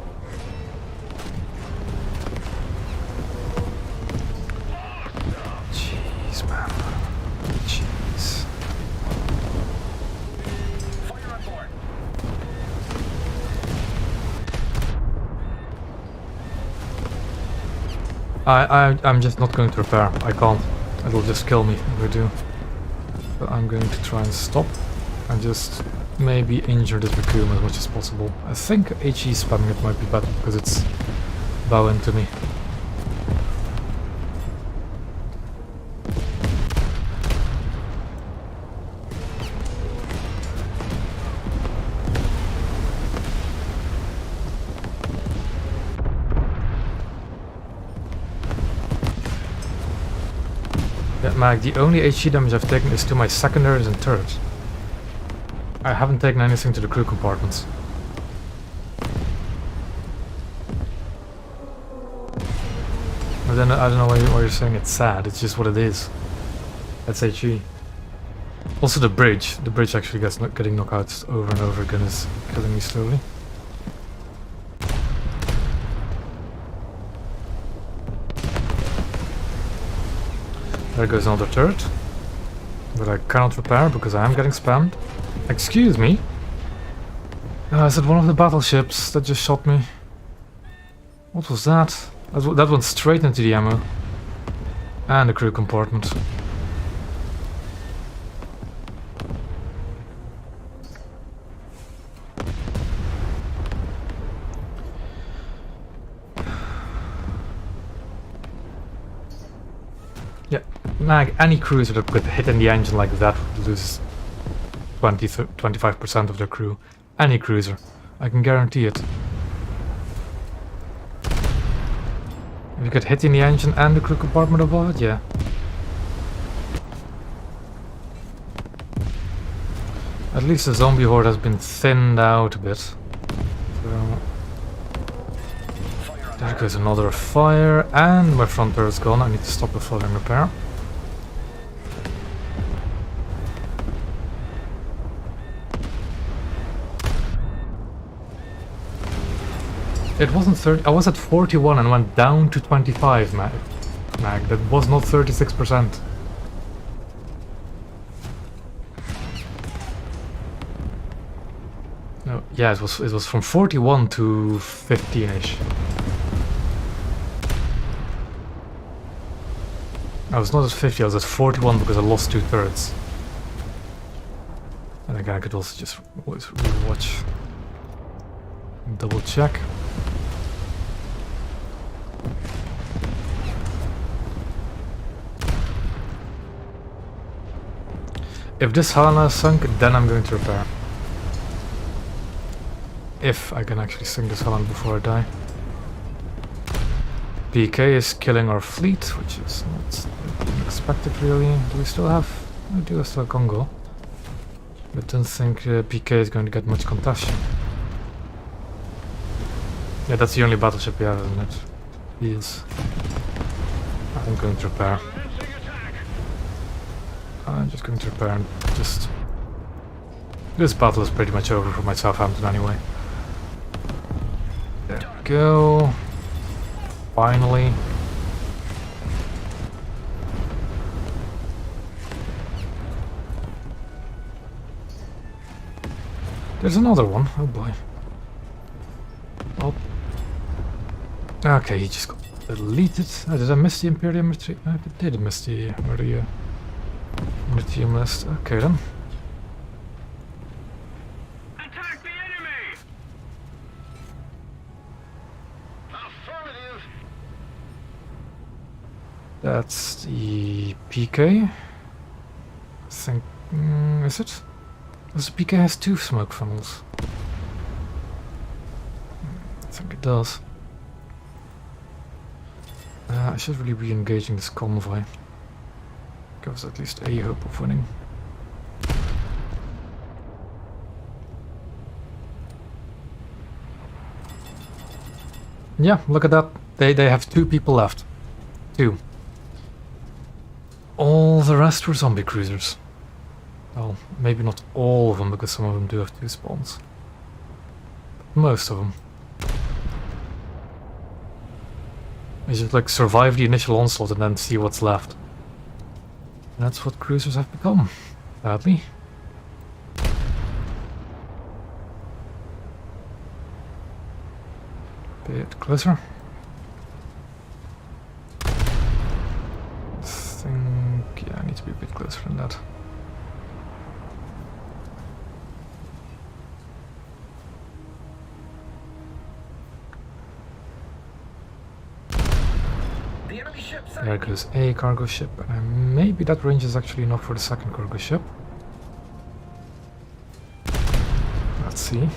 Jeez, man. Jeez. Fire on board. I'm just not going to repair. I can't. It'll just kill me if I do. But I'm going to try and stop and just maybe injure this vacuum as much as possible. I think HE spamming it might be better because it's bowing to me. Yeah, Mag, the only HE damage I've taken is to my secondaries and turrets. I haven't taken anything to the crew compartments. But then I don't know why you're saying it's sad, it's just what it is. That's HE. Also the bridge actually getting knocked out over and over again is killing me slowly. There goes another turret, but I cannot repair because I am getting spammed. Excuse me? Is it one of the battleships that just shot me? What was that? That went straight into the ammo. And the crew compartment. Yeah, Mag, any cruiser that could hit in the engine like that would lose 25% of their crew any cruiser. I can guarantee it. If you get hit in the engine and the crew compartment above it, yeah. At least the zombie horde has been thinned out a bit. So there goes another fire, and my front turret's gone. I need to stop the following repair. It wasn't 30. I was at 41 and went down to 25 mag. That was not 36%. No, yeah, it was from 41 to 15ish. I was not at 50, I was at 41 because I lost 2 turrets. And again, I could also just always rewatch. Double check. If this Helena is sunk, then I'm going to repair. If I can actually sink this Helena before I die. PK is killing our fleet, which is not unexpected really. Do we still have... I do still have Congo. But don't think PK is going to get much contaction. Yeah, that's the only battleship we have, isn't it? He is. I'm going to repair. I'm just going to repair and just... This battle is pretty much over for my Southampton anyway. There we go. Finally. There's another one. Oh boy. Oh. Okay, he just got deleted. Oh, did I miss the Imperium Military? I did miss the Military list. Okay then. Attack the enemy! Affirmative! That's the PK. I think... is it? Does the PK has 2 smoke funnels? I think it does. I should really be engaging this convoy. Gives at least a hope of winning. Yeah, look at that. They have 2 people left. 2. All the rest were zombie cruisers. Well, maybe not all of them, because some of them do have 2 spawns. But most of them. You just like survive the initial onslaught and then see what's left. And that's what cruisers have become, sadly. Bit closer. I think, yeah, I need to be a bit closer than that. There goes a cargo ship, and maybe that range is actually enough for the second cargo ship. Let's see.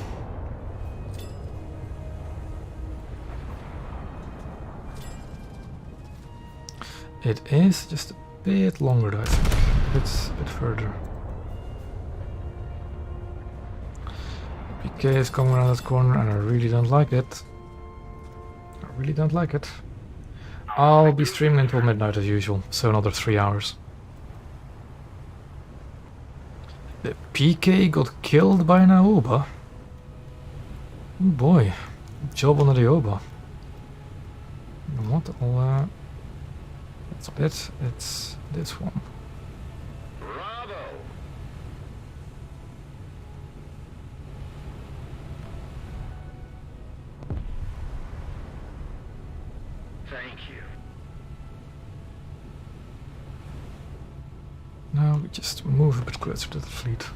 It is just a bit longer though, I think. It's a bit further. PK is coming around that corner and I really don't like it. I really don't like it. I'll be streaming until midnight as usual, so another 3 hours. The PK got killed by an Aoba? Oh boy, good job on the Aoba. You know what, it's a bit, it's this one. Bravo! Thank you. Now we just move a bit closer to the fleet.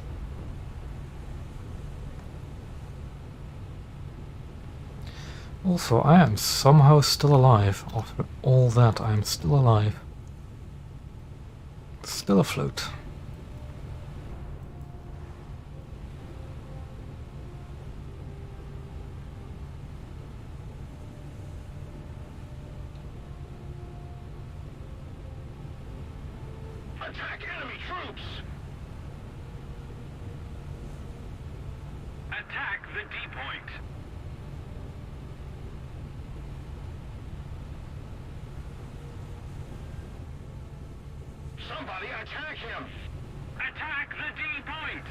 Also, I am somehow still alive. After all that, I am still alive. Still afloat. Attack enemy troops! Attack the D point. Somebody attack him! Attack the D point.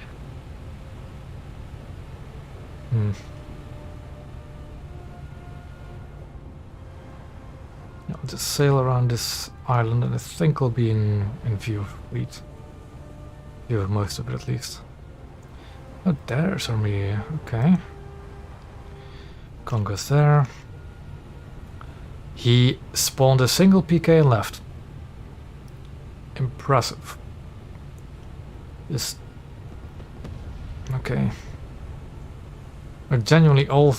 I'll just sail around this island and I think I'll be in view of fleet. View of most of it at least. Oh, there's army. Okay. Congo's there. He spawned a single PK and left. Impressive. Just... Okay. Like genuinely all...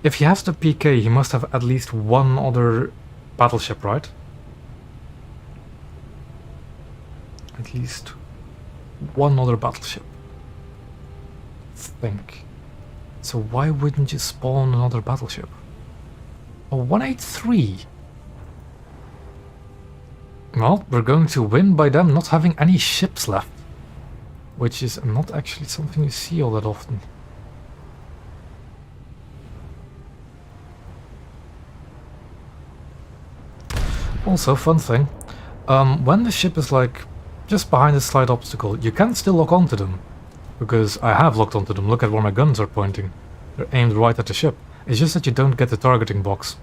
If he has the PK, he must have at least one other battleship, right? At least one other battleship. Think. So why wouldn't you spawn another battleship? A 183? Well, we're going to win by them not having any ships left. Which is not actually something you see all that often. Also, fun thing. When the ship is like just behind a slight obstacle, you can still lock onto them. Because I have locked onto them. Look at where my guns are pointing. They're aimed right at the ship. It's just that you don't get the targeting box.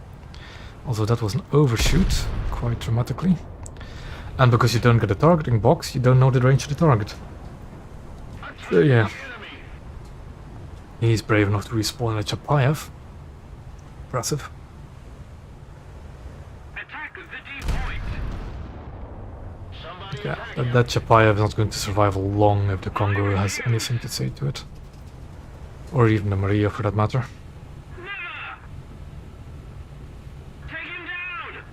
Also, that was an overshoot, quite dramatically. And because you don't get the targeting box, you don't know the range of the target. So yeah. He's brave enough to respawn at Chapayev. Impressive. Attack the D point. Somebody Yeah, attack that, him! that Chapayev is not going to survive long if the Congo has anything to say to it. Or even the Maria for that matter. Never. Take him down.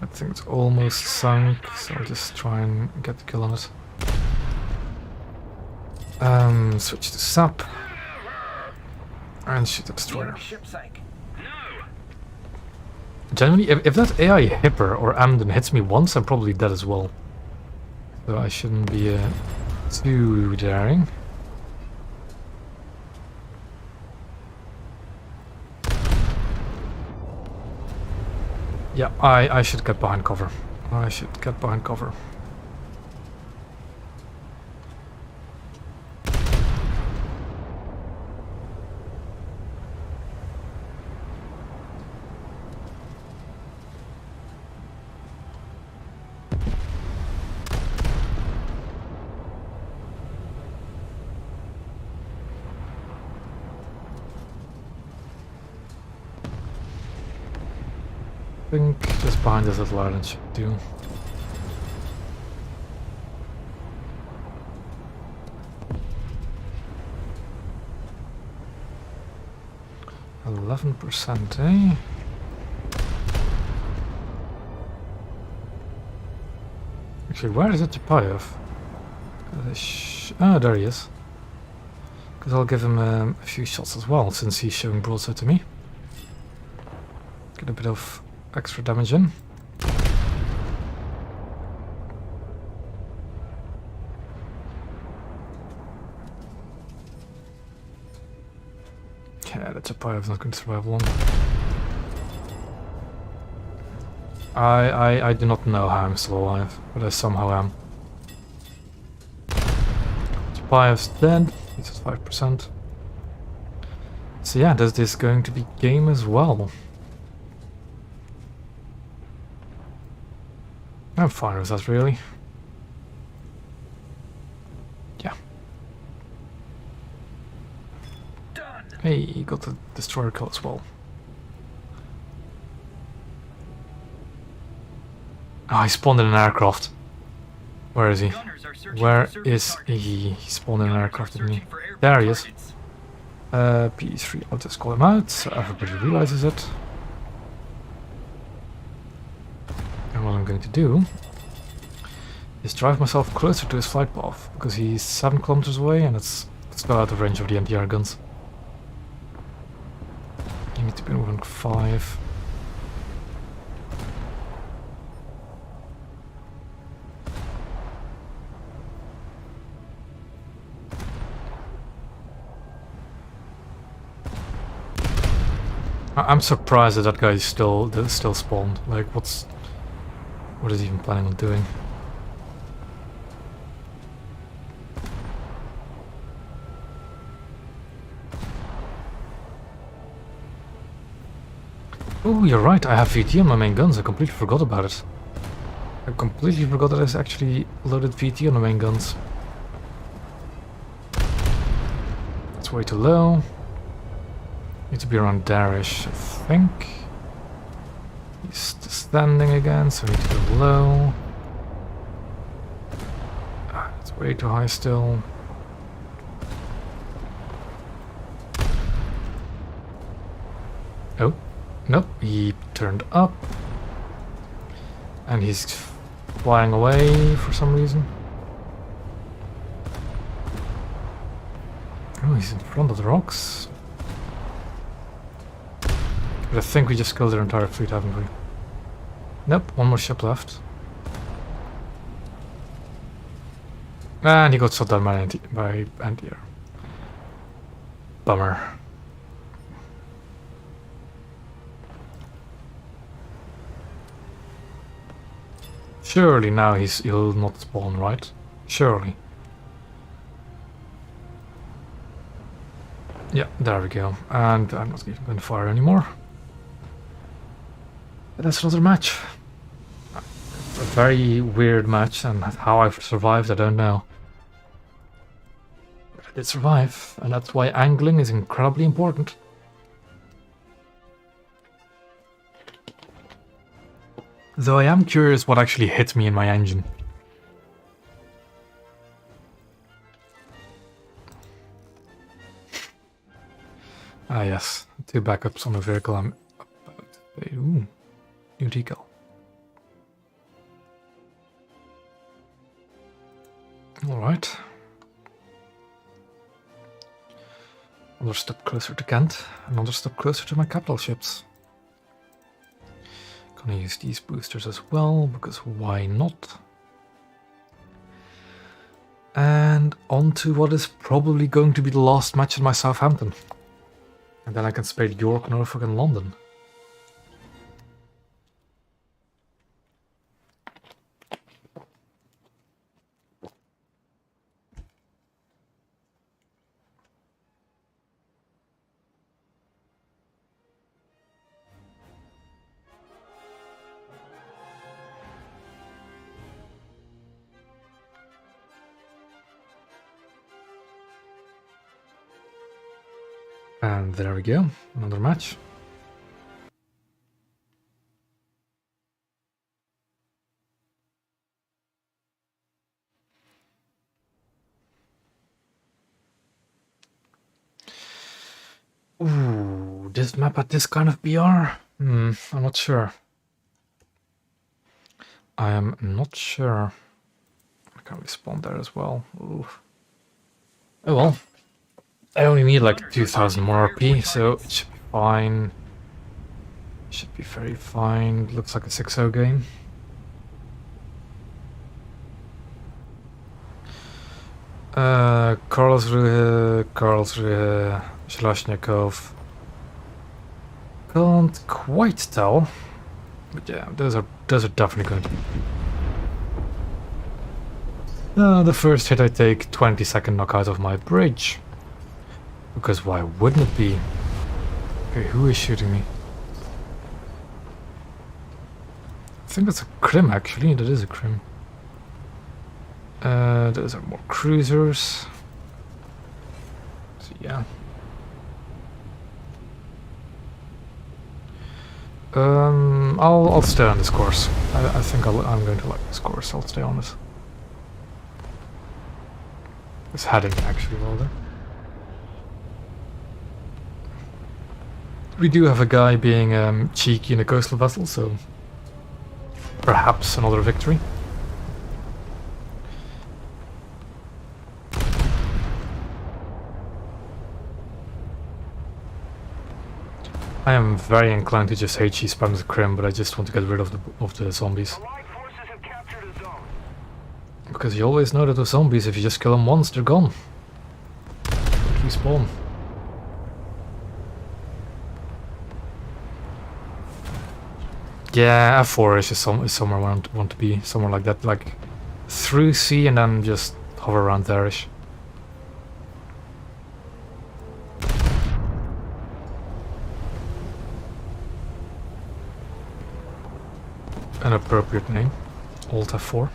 I think it's almost sunk, so I'll just try and get the kill on it. Switch to SAP. And shoot the destroyer. Ship sank. No. Generally, if that AI Hipper or Amden hits me once, I'm probably dead as well. So I shouldn't be too daring. Yeah, I should get behind cover. I should get behind cover. I think just behind this little island should do. %, eh? Actually, where is it Chapayev? Ah, there he is. Because I'll give him a few shots as well, since he's showing broadside to me. Get a bit of extra damage in. Yeah, the Chapayev's not going to survive long. I do not know how I'm still alive, but I somehow am. Chapayev's dead, he's at 5%. So yeah, there's this going to be game as well. I'm fine with that, really. Yeah. Done. Hey, he got the destroyer kill as well. Oh, he spawned in an aircraft. Where is he? Gunners are searching Where for surface is targets. he? He spawned in an Gunners are aircraft, didn't he? searching for airborne There he is. targets. P3, I'll just call him out so everybody realizes it. And what I'm going to do is drive myself closer to his flight path, because he's 7 kilometers away and it's still out of range of the NPR guns. You need to be moving 5. I'm surprised that that guy is still spawned. Like, what is he even planning on doing? Oh, you're right. I have VT on my main guns. I completely forgot about it. I completely forgot that I actually loaded VT on the main guns. It's way too low. Need to be around Darish, I think. He's standing again, so I need to go low. Ah, it's way too high still. Oh, nope, he turned up. And he's flying away for some reason. Oh, he's in front of the rocks. But I think we just killed their entire fleet, haven't we? Nope, one more ship left. And he got shot down by anti-air. Bummer. Surely now he'll not spawn, right? Surely. Yeah, there we go. And I'm not even going to fire anymore. But that's another match. A very weird match, and how I've survived, I don't know. But I did survive, and that's why angling is incredibly important. Though I am curious what actually hit me in my engine. Ah yes, 2 backups on the vehicle I'm about to pay. Ooh, new decal. Alright. Another step closer to Kent, another step closer to my capital ships. Gonna use these boosters as well, because why not? And on to what is probably going to be the last match in my Southampton. And then I can spade York, Norfolk and London. And there we go, another match. Ooh, this map at this kind of BR? I'm not sure. I am not sure. I can't respawn there as well. Ooh. Oh well. I only need like 2000 more RP, so it should be fine. Should be very fine. Looks like a 6-0 game. Karlsruhe, Zhlashnikov. Can't quite tell. But yeah, those are definitely going to be. The first hit I take 20-second knockout of my bridge. Because why wouldn't it be? Okay, who is shooting me? I think that's a Krim actually, that is a Krim. Those are more cruisers. So yeah. I'll stay on this course. I think I'm going to like this course. I'll stay on it. It's heading actually rather. We do have a guy being cheeky in a coastal vessel, so perhaps another victory. I am very inclined to just HE spam the Krim, but I just want to get rid of the zombies. Allied forces have captured a zone. Because you always know that the zombies, if you just kill them once, they're gone. They respawn. Yeah, F4 is just somewhere I want to be, somewhere like that, like through C and then just hover around there-ish. An appropriate name, Alt F4.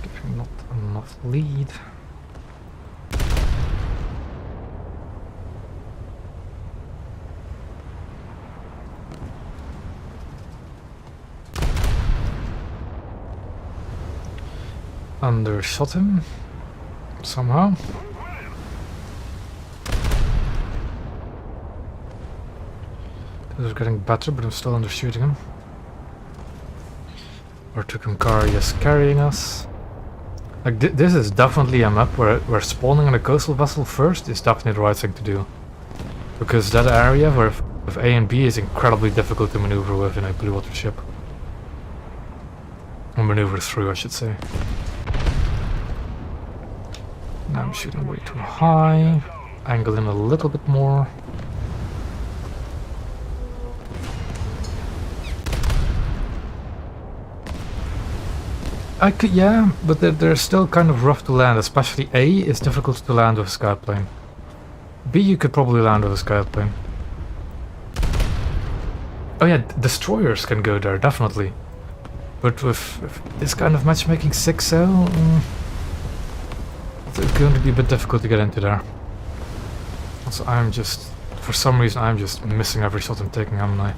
Giving not enough lead. Undershot him somehow. This is getting better, but I'm still undershooting him. Or Tucumcari is carrying us. Like this is definitely a map where spawning on a coastal vessel first is definitely the right thing to do, because that area where with A and B is incredibly difficult to maneuver with in a blue water ship. Or maneuver through, I should say. Now I'm shooting way too high. Angle in a little bit more. I could, yeah, but they're still kind of rough to land, especially A is difficult to land with a scout plane. B you could probably land with a scout plane. Oh yeah, destroyers can go there, definitely. But with this kind of matchmaking 6-0, it's going to be a bit difficult to get into there. Also, I'm just, for some reason, I'm just missing every shot I'm taking, haven't I?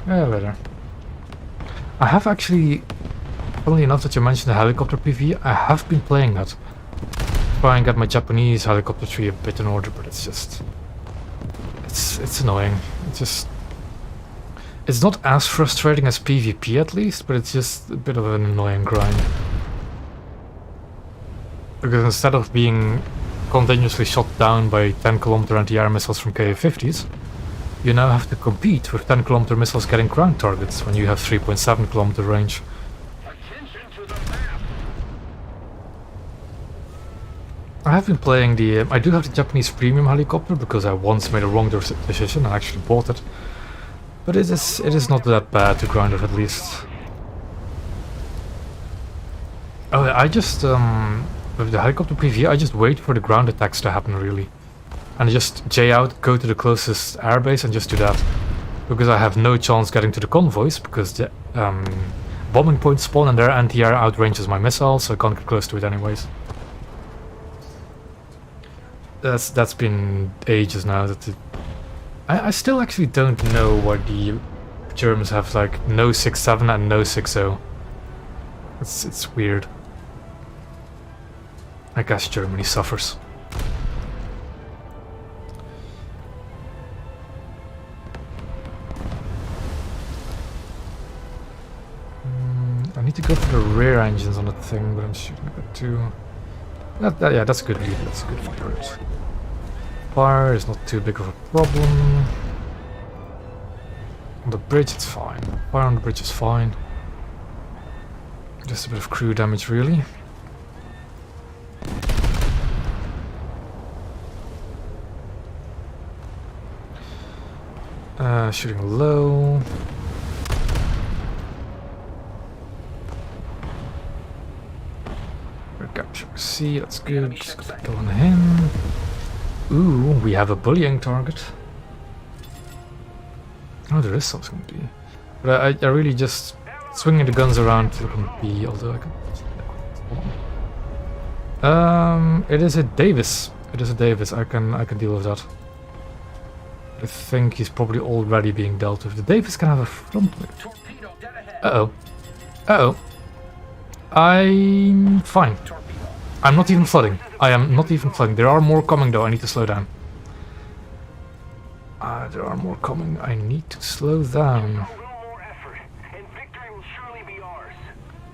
Yeah, later. I have actually, funnily enough that you mentioned the helicopter PV, I have been playing that. Try and get my Japanese helicopter tree a bit in order, but it's just... It's annoying. It's not as frustrating as PvP at least, but it's just a bit of an annoying grind. Because instead of being continuously shot down by 10km anti-air missiles from Ka-50s, you now have to compete with 10km missiles getting ground targets when you have 3.7km range. I have been playing the... I do have the Japanese premium helicopter because I once made a wrong decision and actually bought it. But it is not that bad to grind it at least. Oh, I just... with the helicopter PV, I just wait for the ground attacks to happen really. And just J out, go to the closest airbase and just do that. Because I have no chance getting to the convoys, because the bombing points spawn and their anti-air outranges my missiles, so I can't get close to it anyways. That's been ages now. I still actually don't know why the Germans have like no 6.7 and no 6.0. It's weird. I guess Germany suffers. I need to go for the rear engines on the thing, but I'm shooting a bit too... yeah, that's a good lead. That's a good lead. Fire is not too big of a problem. On the bridge it's fine. Fire on the bridge is fine. Just a bit of crew damage really. Shooting low. Capture C, that's good. Just go on him. Ooh, we have a bullying target. Oh, there is something to be. But I really just swinging the guns around looking B, although I can. It is a Davis. It is a Davis. I can deal with that. I think he's probably already being dealt with. The Davis can have a front wing. Uh-oh. Uh-oh. I'm fine. I'm not even flooding. I am not even flooding. There are more coming though. I need to slow down. There are more coming. I need to slow down.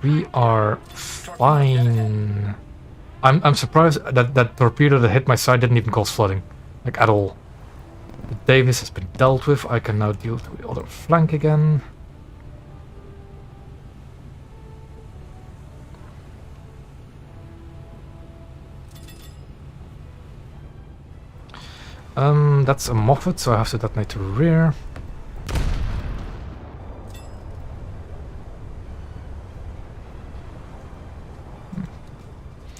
We are fine. I'm surprised that that torpedo that hit my side didn't even cause flooding, like at all. The Davis has been dealt with. I can now deal with the other flank again. That's a Moffat, so I have to detonate the rear.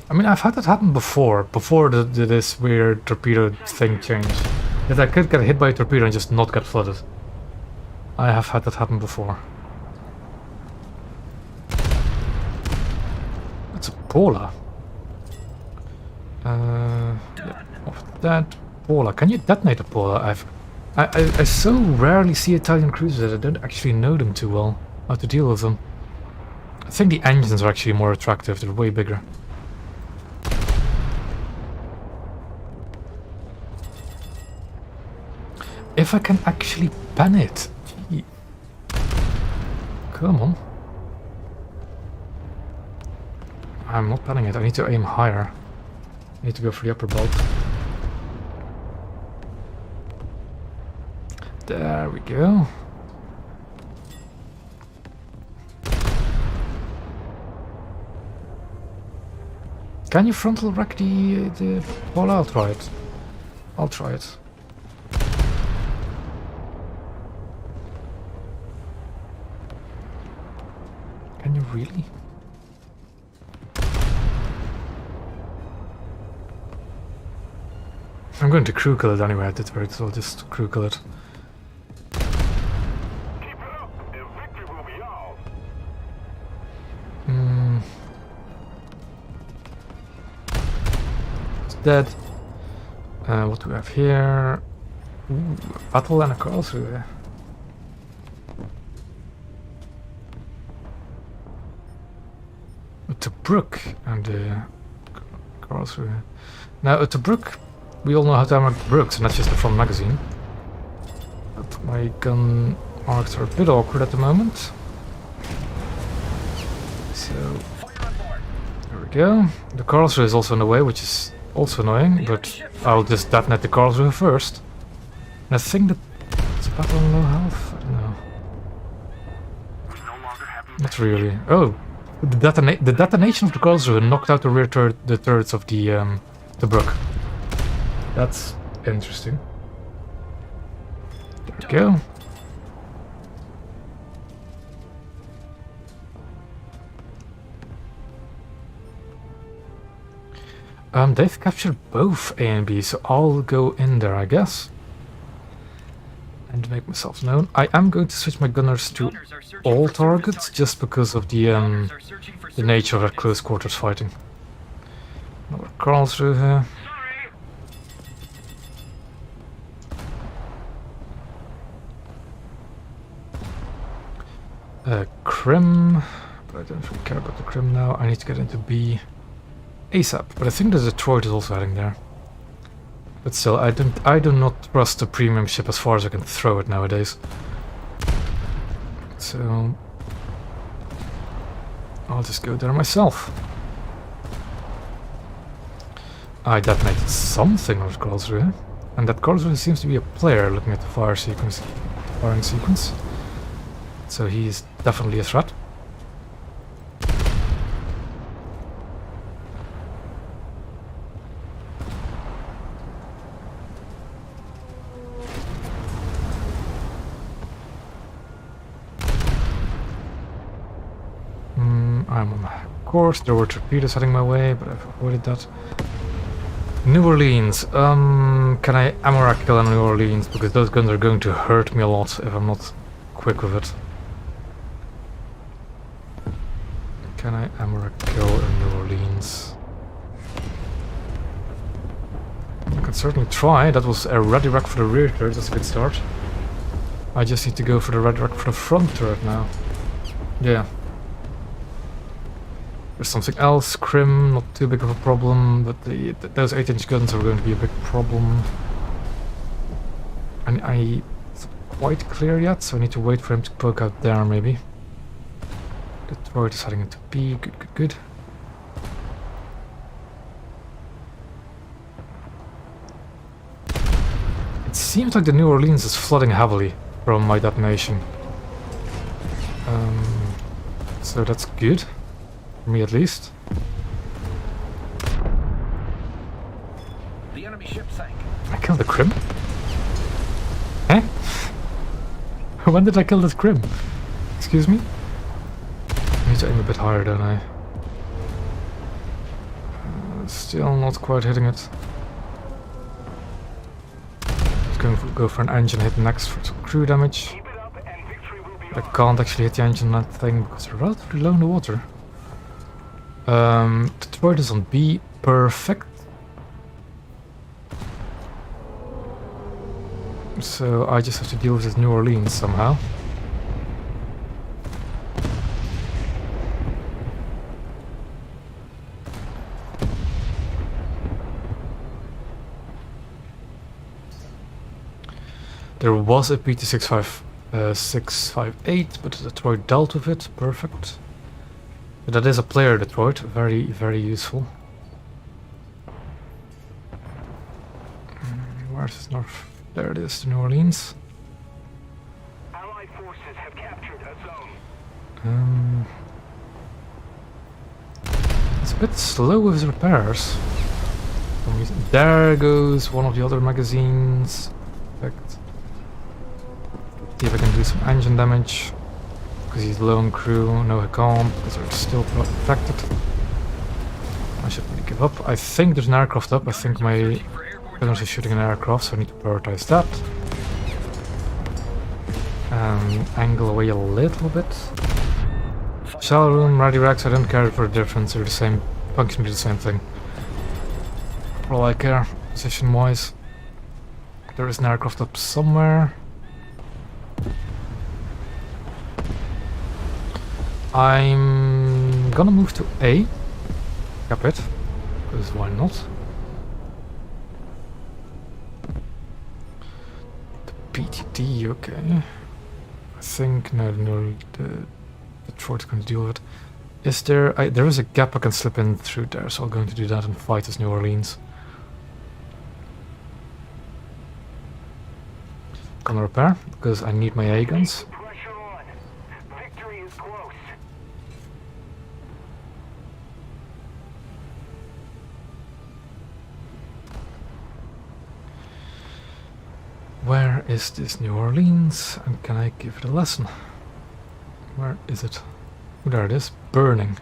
I mean, I've had that happen before this weird torpedo thing changed. That I could get hit by a torpedo and just not get flooded. I have had that happen before. That's a Pola. Yeah, off that. Pola. Can you detonate a Pola? I so rarely see Italian cruisers that I don't actually know them too well. How to deal with them. I think the engines are actually more attractive. They're way bigger. If I can actually pen it. Gee. Come on. I'm not penning it. I need to aim higher. I need to go for the upper bulk. There we go. Can you frontal wreck the ball? I'll try it. I'll try it. Can you really? I'm going to crew kill it anyway at the turret, so I'll just crew kill it. Keep it up, and victory will be ours. It's dead. What do we have here? Ooh, a battle and a Karlsruhe. Tobruk and Karlsruhe. Now, Tobruk, we all know how to hammer Brooks, and that's just the front magazine. But my gun marks are a bit awkward at the moment. So, there we go. The Karlsruhe is also in the way, which is also annoying, but I'll just detonate the Karlsruhe first. And I think that it's a battle on low health? I don't know. Not really. Oh! The detonation of the Karlsruhe knocked out the rear the turrets of the Brook. That's interesting. There we go. They've captured both A and B, so I'll go in there, I guess. And make myself known. I am going to switch my gunners to all targets, just because of the nature of that close quarters fighting. Another Karlsruhe here. Krim, but I don't really care about the Krim now. I need to get into B ASAP, but I think the Detroit is also heading there. But still, I do not trust the premium ship as far as I can throw it nowadays. So I'll just go there myself. I detonated something with Karlsruhe, and that Karlsruhe seems to be a player looking at the firing sequence. So he is definitely a threat. I'm on my course. There were torpedoes heading my way, but I've avoided that. New Orleans. Can I ammo kill in New Orleans? Because those guns are going to hurt me a lot if I'm not quick with it. Can I ammo kill in New Orleans? I can certainly try. That was a ready rack for the rear turret. That's a good start. I just need to go for the ready rack for the front turret now. Yeah. There's something else. Krim, not too big of a problem, but those 8-inch guns are going to be a big problem. And it's not quite clear yet, so I need to wait for him to poke out there, maybe. Detroit is heading into B. Good, good, good. seems like the New Orleans is flooding heavily from my detonation. So that's good. For me at least. The enemy ship sank. I killed the Crim? Eh? When did I kill this Crim? Excuse me? I need to aim a bit higher, don't I? Still not quite hitting it. Just going to go for an engine hit next for some crew damage. Keep it up and victory will be I can't actually hit the engine on that thing because they're relatively low in the water. Detroit is on B. Perfect. So I just have to deal with this New Orleans somehow. There was a PT-658, but Detroit dealt with it. Perfect. But that is a player, Detroit. Very, very useful. Where's this north? There it is, the New Orleans. Allied forces have captured a zone. It's a bit slow with his repairs. There goes one of the other magazines. Perfect. See if I can do some engine damage. Because he's low on crew, no he can't, because they're still protected. I should really give up. I think there's an aircraft up. I think my gunners are shooting an aircraft, so I need to prioritize that. And angle away a little bit. Shell room, ready racks, I don't care for the difference, they're the same, function be the same thing. For all I care, position wise. There is an aircraft up somewhere. I'm gonna move to A. Cap it. Because why not? The PTT, okay. I think no, the Detroit's going to deal with it. Is there? There is a gap I can slip in through there, so I'm going to do that and fight this New Orleans. Gonna repair because I need my A guns. Pressure on. Victory is close. Where is this New Orleans? And can I give it a lesson? Where is it? Oh, there it is. Burning.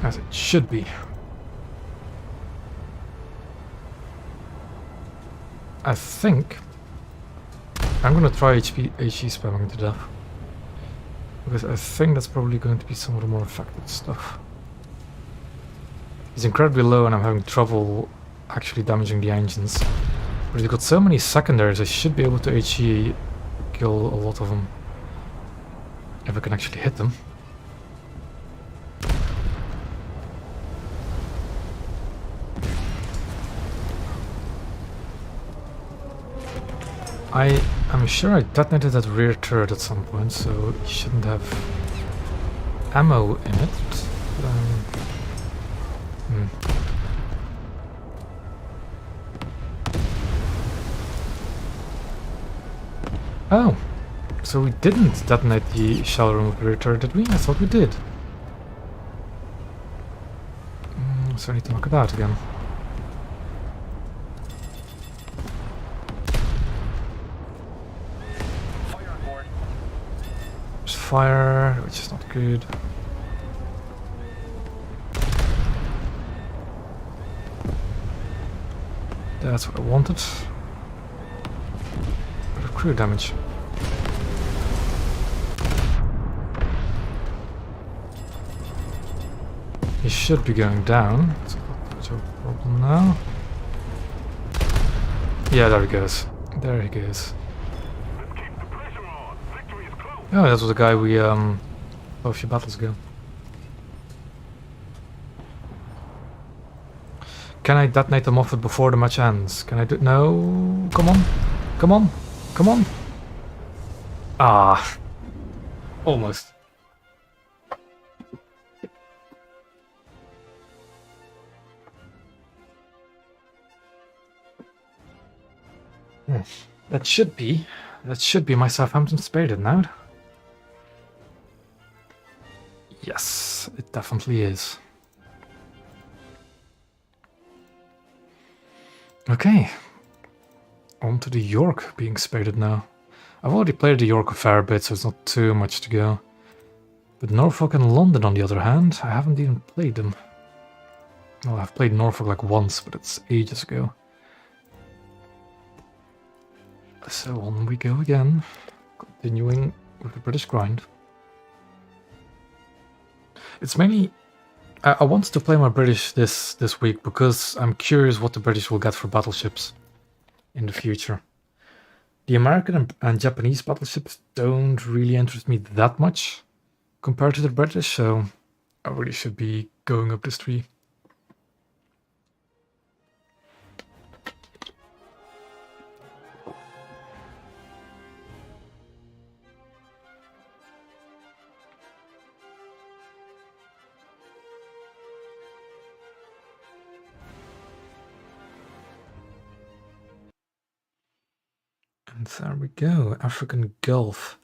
As it should be. I think I'm gonna try HE spamming to death. Because I think that's probably going to be some of the more effective stuff. He's incredibly low and I'm having trouble actually damaging the engines. But he's got so many secondaries, I should be able to HE kill a lot of them. If I can actually hit them. I'm sure I detonated that rear turret at some point, so he shouldn't have ammo in it. Oh, so we didn't detonate the shell room with the rear turret, did we? I thought we did. So I need to knock it out again. Fire on board. There's fire, which is not good. That's what I wanted. Bit of crew damage. He should be going down. So that's no problem now. Yeah, there he goes. There he goes. Let's keep the pressure on. Victory is close. Oh, that was the guy we fought a few battles ago. Can I detonate the Moffat before the match ends? Can I do? No. Come on. Come on. Come on. Ah. Almost. That should be my Southampton Spaded now. Yes, it definitely is. Okay, on to the York being spaded now. I've already played the York a fair bit, so it's not too much to go. But Norfolk and London, on the other hand, I haven't even played them. Well, I've played Norfolk like once, but it's ages ago. So on we go again, continuing with the British grind. It's mainly... I wanted to play my British this week because I'm curious what the British will get for battleships in the future. The American and Japanese battleships don't really interest me that much compared to the British, so I really should be going up this tree. And there we go, African Gulf.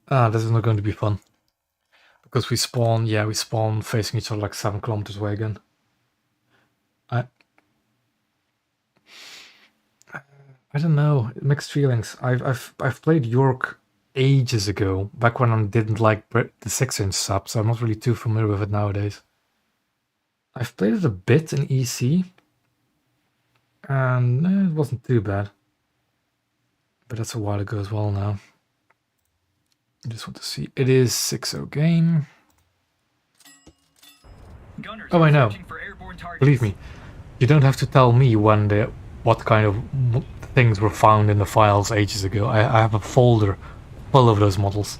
Ah, this is not going to be fun. Because we spawn facing each other like 7 kilometers away again. I don't know, mixed feelings. I've played York ages ago, back when I didn't like the 6-inch sub, so I'm not really too familiar with it nowadays. I've played it a bit in EC, and it wasn't too bad. But that's a while ago as well now. I just want to see. It is 6-0 game. Gunners Oh, I know. searching for airborne targets. Believe me, you don't have to tell me what kind of things were found in the files ages ago. I have a folder full of those models.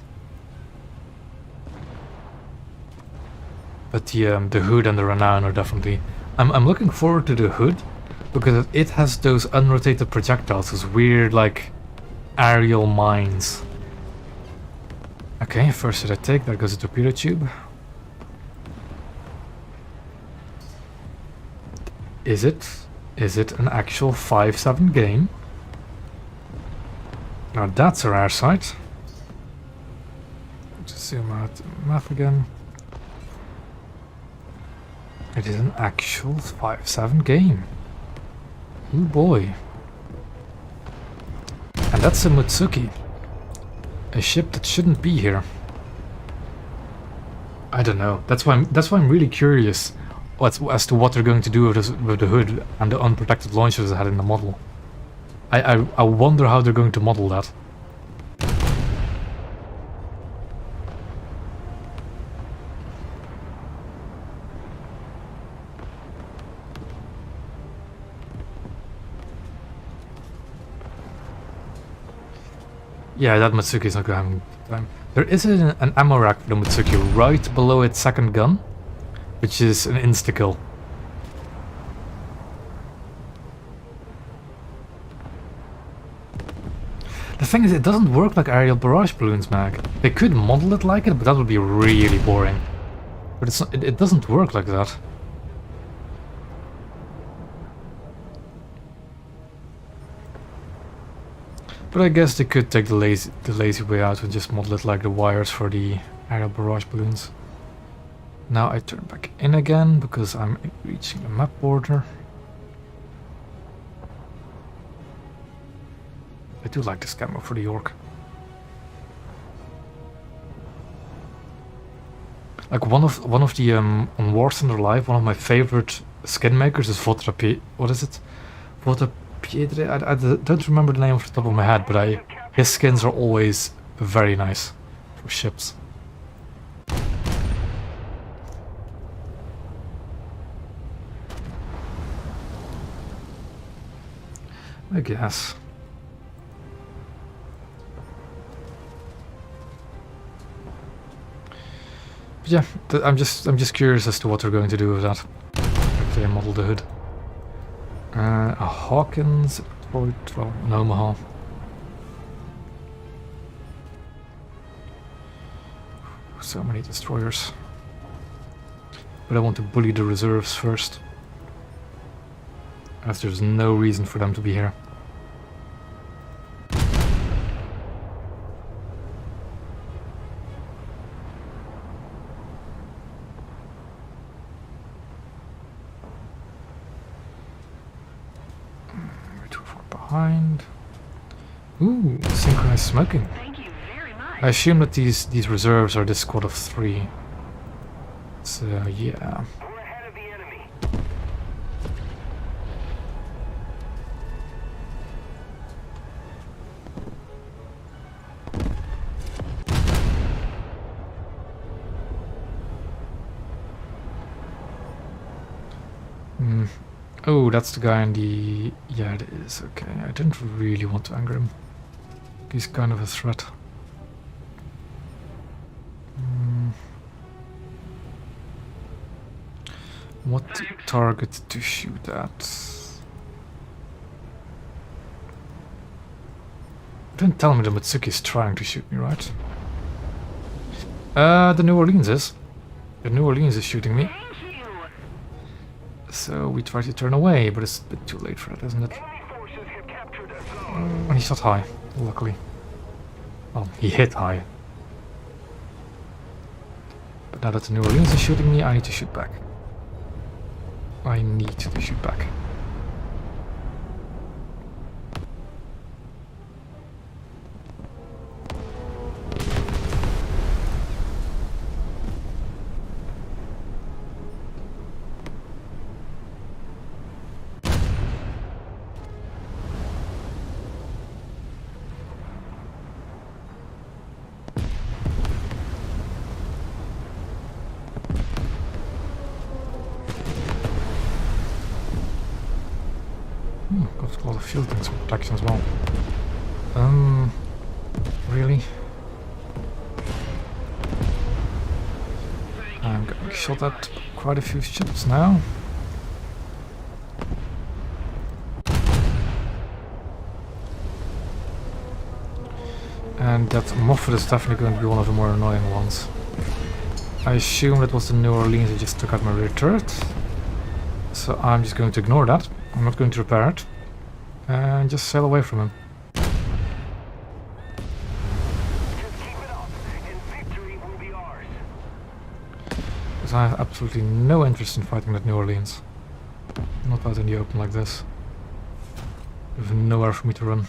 But the Hood and the Renown are definitely... I'm looking forward to the Hood, because it has those unrotated projectiles, those weird, like, aerial mines. Okay, first hit I take, there goes a torpedo tube. Is it an actual 5-7 game? Now that's a rare sight. Just zoom out the map again. It is an actual 5-7 game. Oh boy. And that's a Mutsuki. A ship that shouldn't be here. I don't know. That's why I'm really curious as to what they're going to do with the Hood and the unprotected launchers I had in the model. I wonder how they're going to model that. Yeah, that Matsuki is not going to have time. There is an ammo rack for the Matsuki right below its second gun, which is an insta-kill. The thing is, it doesn't work like aerial barrage balloons, Mag. They could model it like it, but that would be really boring. But it's not, it doesn't work like that. But I guess they could take the lazy way out and just model it like the wires for the aerial barrage balloons. Now I turn back in again because I'm reaching the map border. I do like this camo for the York. Like one of the on War Thunder Live, one of my favorite skin makers is what is it? Piedre? I don't remember the name off the top of my head, but his skins are always very nice for ships. I guess. But yeah, I'm just curious as to what they're going to do with that. If they model the Hood. A Hawkins, well, an Omaha. So many destroyers. But I want to bully the reserves first. As there's no reason for them to be here. behind. Ooh, synchronized smoking. Thank you very much. I assume that these reserves are this squad of 3. So yeah. We're ahead of the enemy. Oh, that's the guy in the... Yeah, it is. Okay, I didn't really want to anger him. He's kind of a threat. What target to shoot at? Don't tell me the Mitsuki is trying to shoot me, right? The New Orleans is. The New Orleans is shooting me. Thank you. So we try to turn away, but it's a bit too late for that, isn't it? Enemy forces have captured a zone. And he shot high, luckily. Well, he hit high. But now that the New Orleans is shooting me, I need to shoot back. I need to shoot back. Got a lot of field and some protection as well. Really? I'm getting shot at quite a few ships now. And that Moffat is definitely going to be one of the more annoying ones. I assume that was the New Orleans that just took out my rear turret. So I'm just going to ignore that. I'm not going to repair it. And just sail away from him. Just keep it up, and victory will be ours. Because I have absolutely no interest in fighting that New Orleans. Not out in the open like this. There's nowhere for me to run.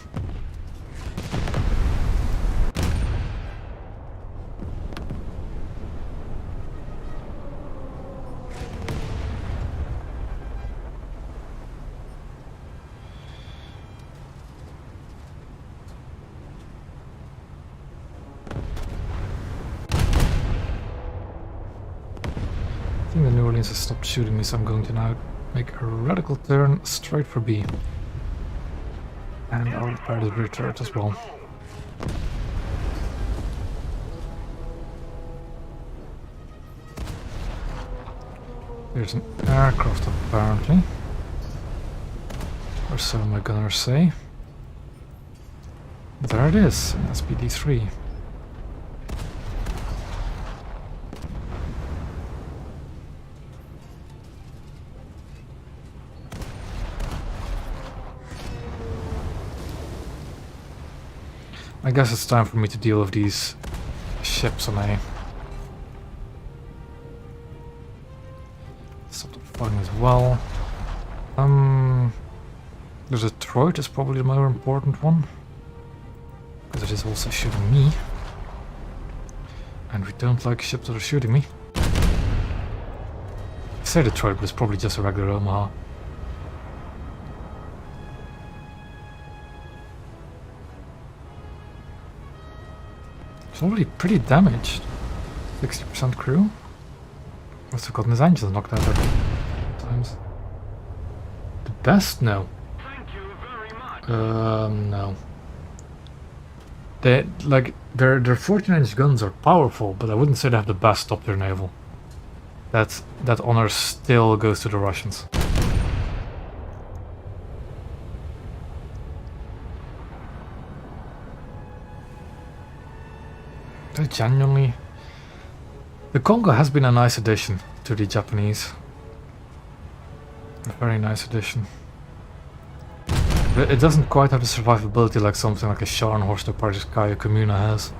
I think the New Orleans has stopped shooting me, so I'm going to now make a radical turn straight for B. And I'll repair the rear turret as well. There's an aircraft apparently. Or so my gunners say. There it is, an SPD-3. I guess it's time for me to deal with these ships on A. Stop the fighting as well. There's a Detroit is probably the more important one. Because it is also shooting me. And we don't like ships that are shooting me. I say Detroit, but it's probably just a regular Omaha. It's already pretty damaged. 60% crew. Must have gotten his engines knocked out every times. The best? No. Thank you very much. No. They like their 14-inch guns are powerful, but I wouldn't say they have the best top tier naval. That honor still goes to the Russians. They genuinely. The Congo has been a nice addition to the Japanese. A very nice addition. But it doesn't quite have the survivability like something like a Scharnhorst or Parjiskaya Kommuna has.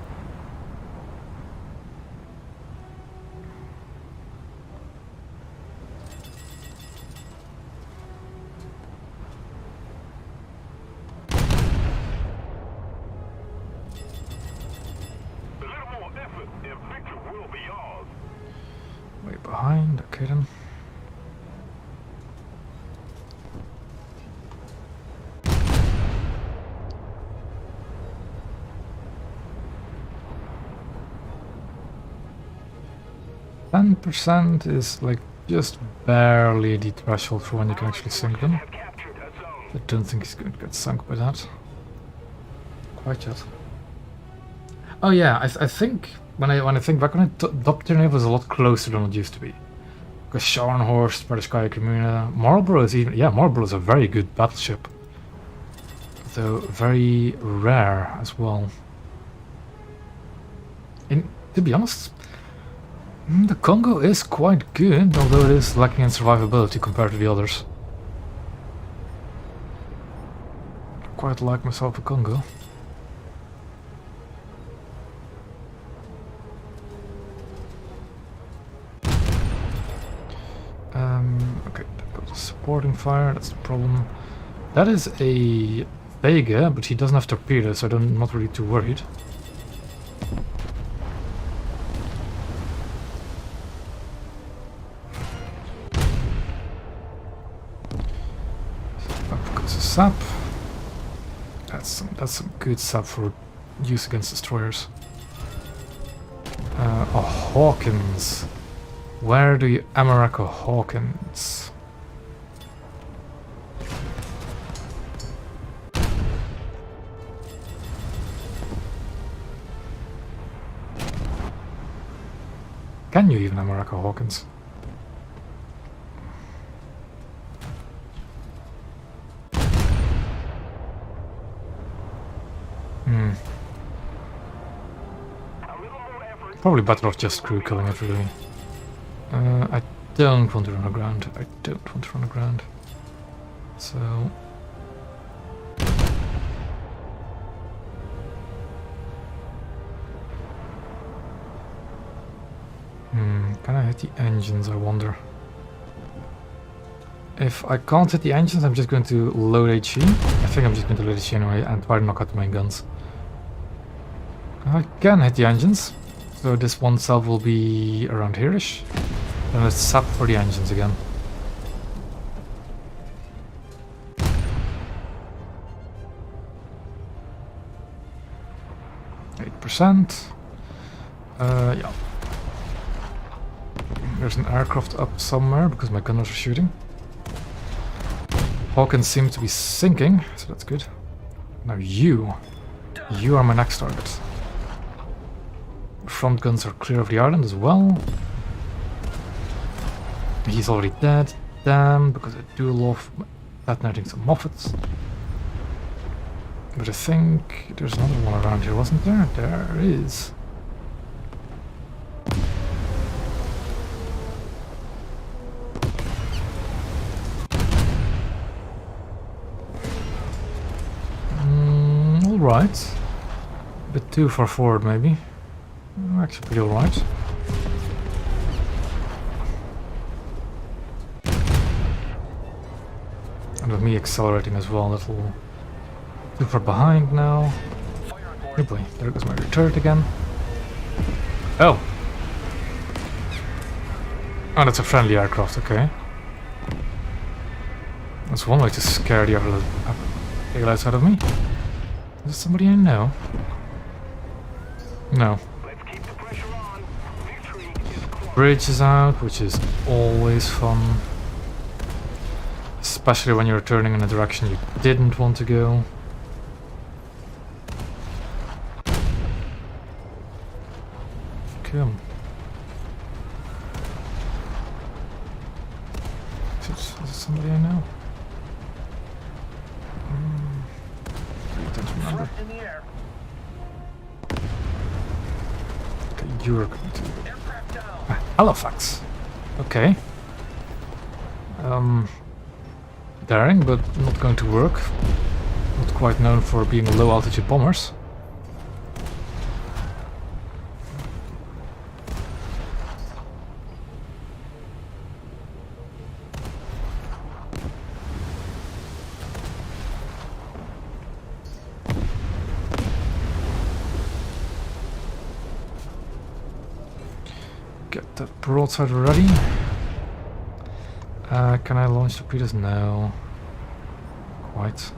Way behind, okay then. %, is like just barely the threshold for when you can actually sink them. Have captured a zone. I don't think he's going to get sunk by that. Quite yet. Oh yeah, I think when I think back on it, Dopterne was a lot closer than it used to be. Because Scharnhorst, Berdiskaya Kommune, Marlborough is even, yeah, Marlborough is a very good battleship. Though very rare as well. And to be honest, the Congo is quite good, although it is lacking in survivability compared to the others. Quite like myself a Congo. Okay, that goes supporting fire, that's the problem. That is a Vega, but he doesn't have torpedoes, so I'm not really too worried. Up goes the sap. That's some good sap for use against destroyers. Oh, Hawkins. Where do you America Hawkins? Can you even America Hawkins? Probably better off just crew killing it, really. I don't want to run aground. I don't want to run aground. So... can I hit the engines, I wonder? If I can't hit the engines, I'm just going to load HE. I think I'm just going to load HE anyway and try to knock out the main guns. I can hit the engines. So this one cell will be around here-ish. Then let's sap for the engines again. %. Yeah. There's an aircraft up somewhere because my gunners are shooting. Hawkins seems to be sinking, so that's good. Now you are my next target. Front guns are clear of the island as well. He's already dead. Damn, because I do love detonating some Moffats. But I think there's another one around here, wasn't there? There is. Alright. A bit too far forward, maybe. Actually pretty alright. And with me accelerating as well, a little too far behind now. Oh boy, there goes my turret again. Oh! Oh, that's a friendly aircraft, okay. That's one way to scare the daylights out of me. Is this somebody I know? No. Bridge is out, which is always fun. Especially when you're turning in a direction you didn't want to go. Cool. Is it somebody I know? I don't remember. In the air. Okay, you're going to... Aircraft down. Halifax. Okay. Daring, but not going to work. Not quite known for being low altitude bombers. broadside ready. Can I launch torpedoes? No. Quite.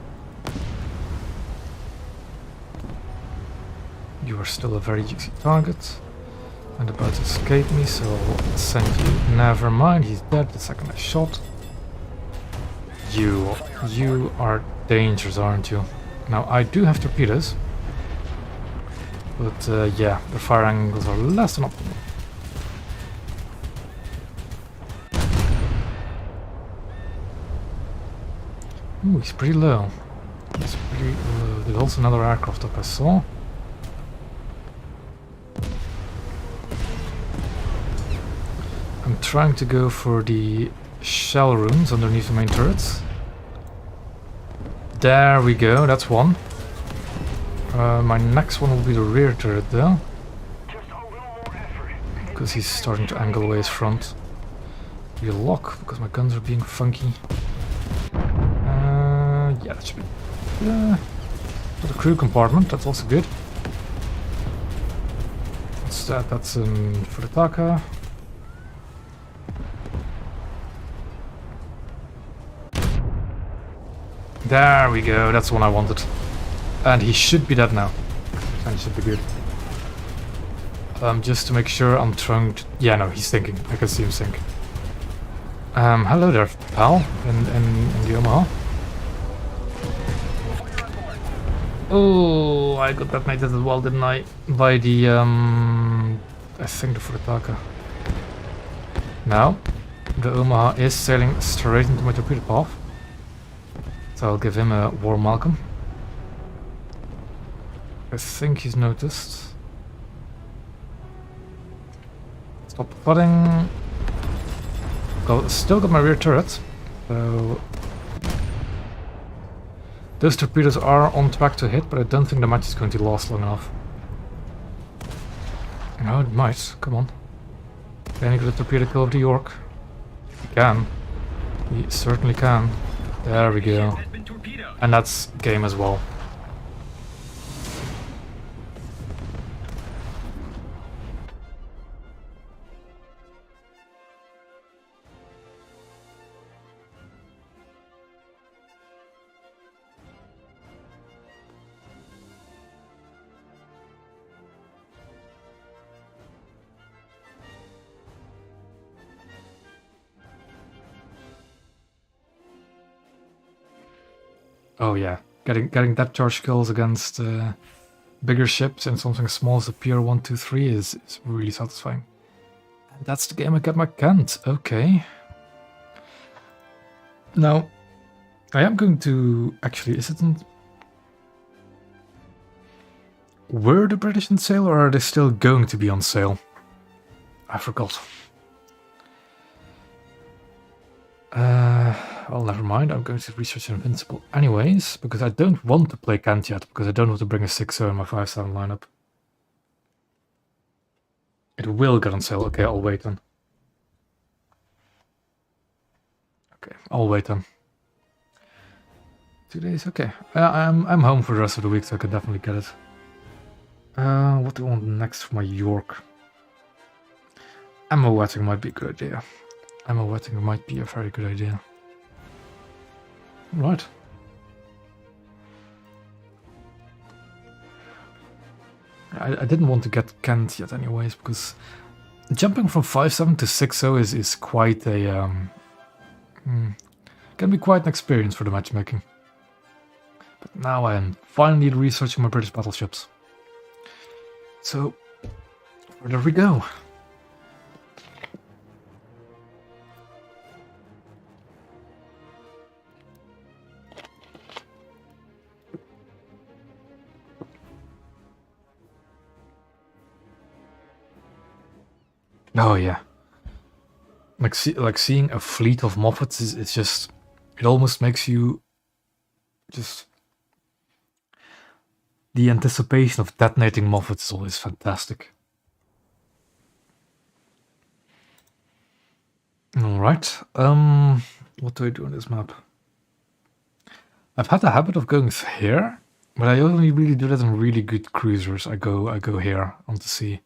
You are still a very juicy target. And about to escape me, so I'll send you. Never mind, he's dead the second I shot. You are dangerous, aren't you? Now, I do have torpedoes. But yeah, the fire angles are less than optimal. Ooh, he's pretty low. He's pretty low. There's also another aircraft up I saw. I'm trying to go for the shell rooms underneath the main turrets. There we go, that's one. My next one will be the rear turret though. Because he's starting to angle away his front. Be a lock, because my guns are being funky. Yeah, that should be... for the crew compartment, that's also good. What's that? That's for the Taka. There we go, that's the one I wanted. And he should be dead now. And should be good. Just to make sure I'm trying to... Yeah, no, he's thinking. I can see him think. Hello there, pal, in the Omaha. Oh, I got detonated as well, didn't I? By the, I think the Furitaka. Now, the Omaha is sailing straight into my torpedo path. So I'll give him a warm welcome. I think he's noticed. Stop putting. Still got my rear turret. So those torpedoes are on track to hit, but I don't think the match is going to last long enough. No, it might. Come on. Can you get a torpedo kill of the York? He can. He certainly can. There we go. And that's game as well. Oh yeah, getting that charge kills against bigger ships and something small as a Pier 1, 2, 3 is really satisfying. And that's the game I get my Kent. Okay. Now, I am going to... Actually, is it... Were the British on sale or are they still going to be on sale? I forgot. Well, never mind. I'm going to research Invincible anyways, because I don't want to play Kent yet, because I don't want to bring a 6-0 in my 5-7 lineup. It will get on sale. Okay, I'll wait then. Okay, I'll wait then. 2 days, okay. I'm home for the rest of the week, so I can definitely get it. What do I want next for my York? Ammo wetting might be a good idea. Ammo wetting might be a very good idea. Right. I didn't want to get Kent yet anyways, because jumping from 5-7 to 6-0 is quite a... can be quite an experience for the matchmaking. But now I am finally researching my British battleships. So, there we go. Oh yeah, like seeing a fleet of Moffats is just, it almost makes you just, the anticipation of detonating Moffats is always fantastic. All right, what do I do on this map? I've had the habit of going here, but I only really do that in really good cruisers. I go here on the sea.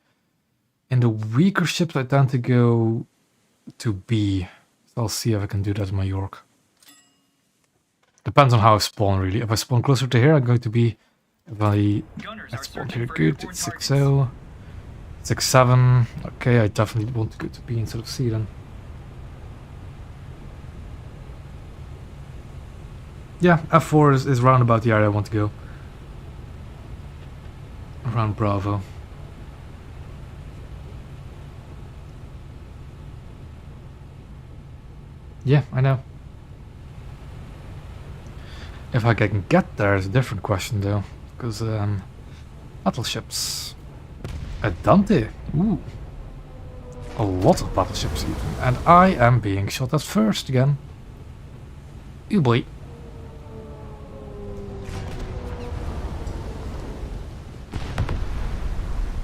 In the weaker ships, I tend to go to B. So I'll see if I can do that in my York. Depends on how I spawn, really. If I spawn closer to here, I'm going to be... If I Gunners are spawn searching here, for good. airborne It's targets. 6-0. 6-7. Okay, I definitely want to go to B instead of C then. Yeah, F4 is round about the area I want to go. Around Bravo. Yeah, I know. If I can get there is a different question though. Because, battleships. A Dante. Ooh. A lot of battleships even. And I am being shot at first again. Ooh boy.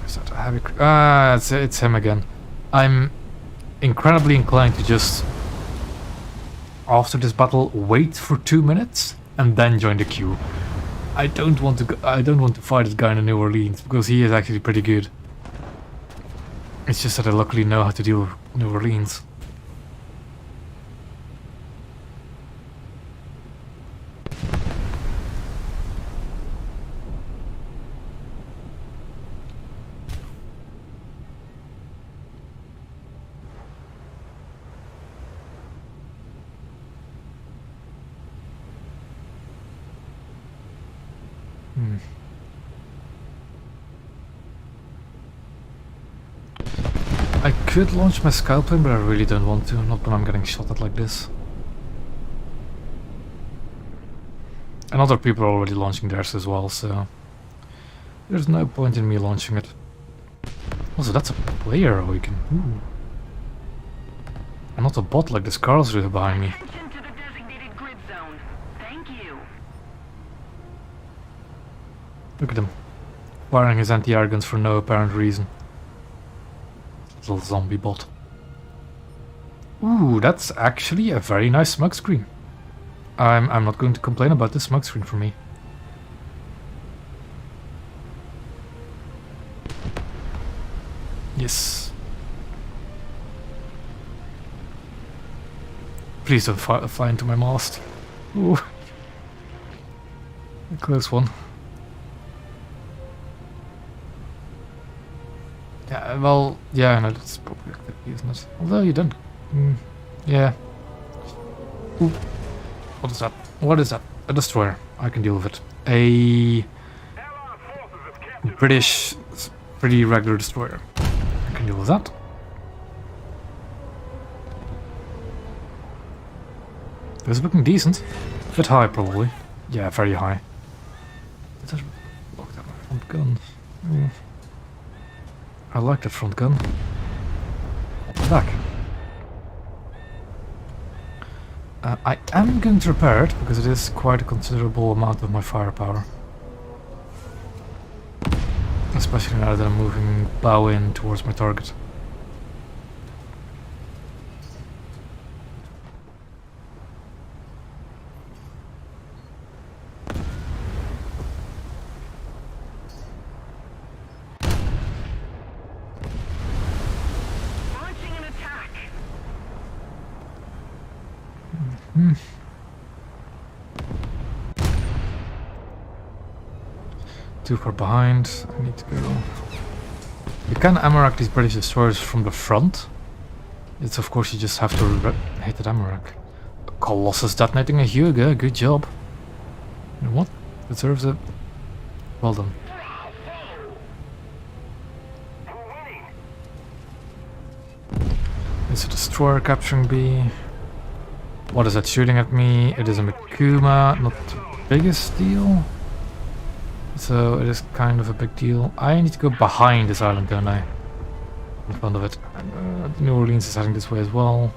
Is that a heavy... it's him again. I'm incredibly inclined to just... After this battle, wait for 2 minutes and then join the queue. I don't want to fight this guy in New Orleans because he is actually pretty good. It's just that I luckily know how to deal with New Orleans. I could launch my scout plane, but I really don't want to, not when I'm getting shot at like this. And other people are already launching theirs as well, so... There's no point in me launching it. Also, that's a player awaken. Ooh. And not a bot like this Karlsruhe behind me. Attention to the designated grid zone. Thank you. Look at him. Firing his anti-air guns for no apparent reason. Little zombie bot. Ooh, that's actually a very nice smokescreen. I'm not going to complain about this smokescreen for me. Yes. Please don't fly into my mast. Ooh. A close one. Yeah, well, yeah, no, that's probably activity, isn't it? Although you don't. Yeah. Ooh. What is that? What is that? A destroyer. I can deal with it. A Allied forces have captured British, pretty regular destroyer. I can deal with that. This is looking decent. Bit high, probably. Yeah, very high. Did I lock that front gun? I like that front gun. Back. I am going to repair it because it is quite a considerable amount of my firepower. Especially now that I'm moving bow in towards my target. Launching an attack. Too far behind. I need to go. You can Amarak these British destroyers from the front. It's of course you just have to hit the Amarak. Colossus detonating a Hugo. Good job. You know what? Deserves it. Well done. Is a destroyer capturing B? What is that shooting at me? It is a Mikuma, not the biggest deal. So it is kind of a big deal. I need to go behind this island, don't I? In front of it. New Orleans is heading this way as well.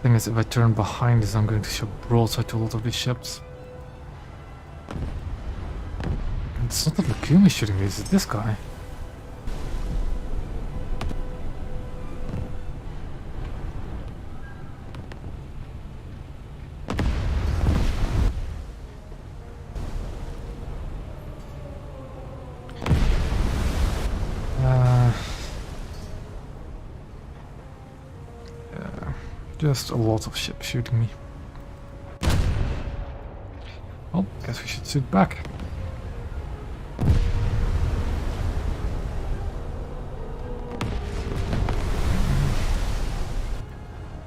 Thing is, if I turn behind this, I'm going to shoot broadside to a lot of these ships. And it's not that Mikuma shooting these, it's this guy. Just a lot of ships shooting me. Well, guess we should shoot back.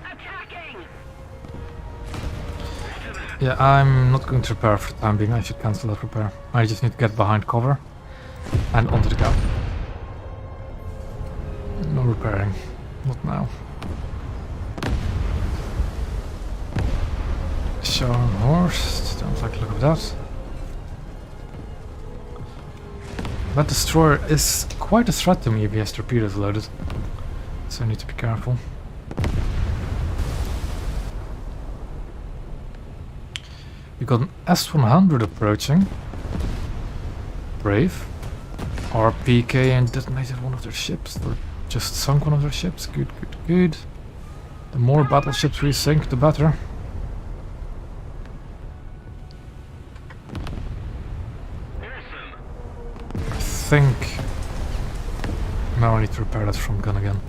Attacking! Yeah, I'm not going to repair for the time being. I should cancel that repair. I just need to get behind cover and onto the gap. No repairing. Not now. Sharn horse. Don't like the look of that. That destroyer is quite a threat to me if he has torpedoes loaded. So I need to be careful. We got an S-100 approaching. Brave. RPK and detonated one of their ships. Or just sunk one of their ships. Good, good, good. The more battleships we sink, the better. I think... Now I need to repair that from gun again.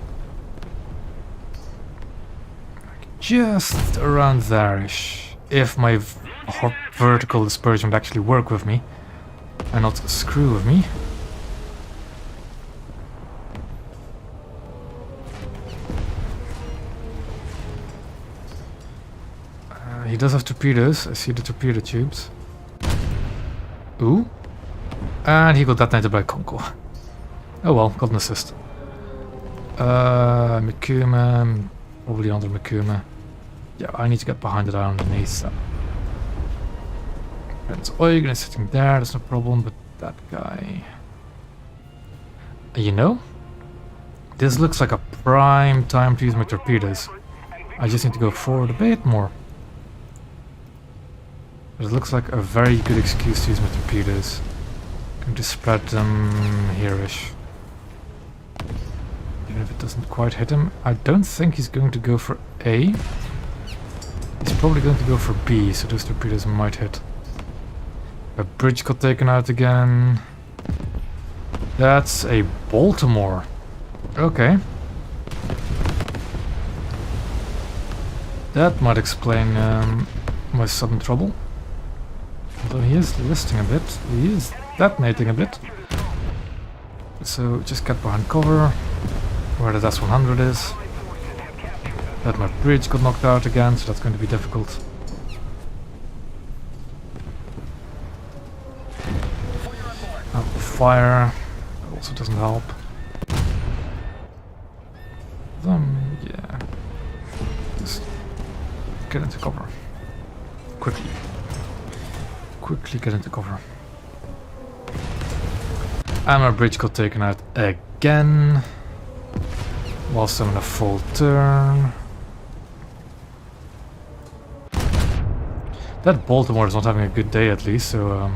Just around there-ish. If my vertical dispersion would actually work with me and not screw with me. He does have torpedoes. I see the torpedo tubes. Ooh. And he got detonated by Conco. Oh well, got an assist. Mikuma. Probably under Mikuma. Yeah, I need to get behind it underneath. Prince Eugen is sitting there, that's no problem, but that guy... You know? This looks like a prime time to use my torpedoes. I just need to go forward a bit more. But it looks like a very good excuse to use my torpedoes. I'm going to spread them here-ish. Even if it doesn't quite hit him. I don't think he's going to go for A. He's probably going to go for B, so those torpedoes might hit. A bridge got taken out again. That's a Baltimore. Okay. That might explain my sudden trouble. Although he is listing a bit. He is detonating a bit. So just get behind cover. Where the S-100 is. That my bridge got knocked out again, so that's going to be difficult. Fire. That also doesn't help. Yeah. Just get into cover. Quickly. Quickly get into cover. And my bridge got taken out again. Whilst I'm in a full turn. That Baltimore is not having a good day at least, so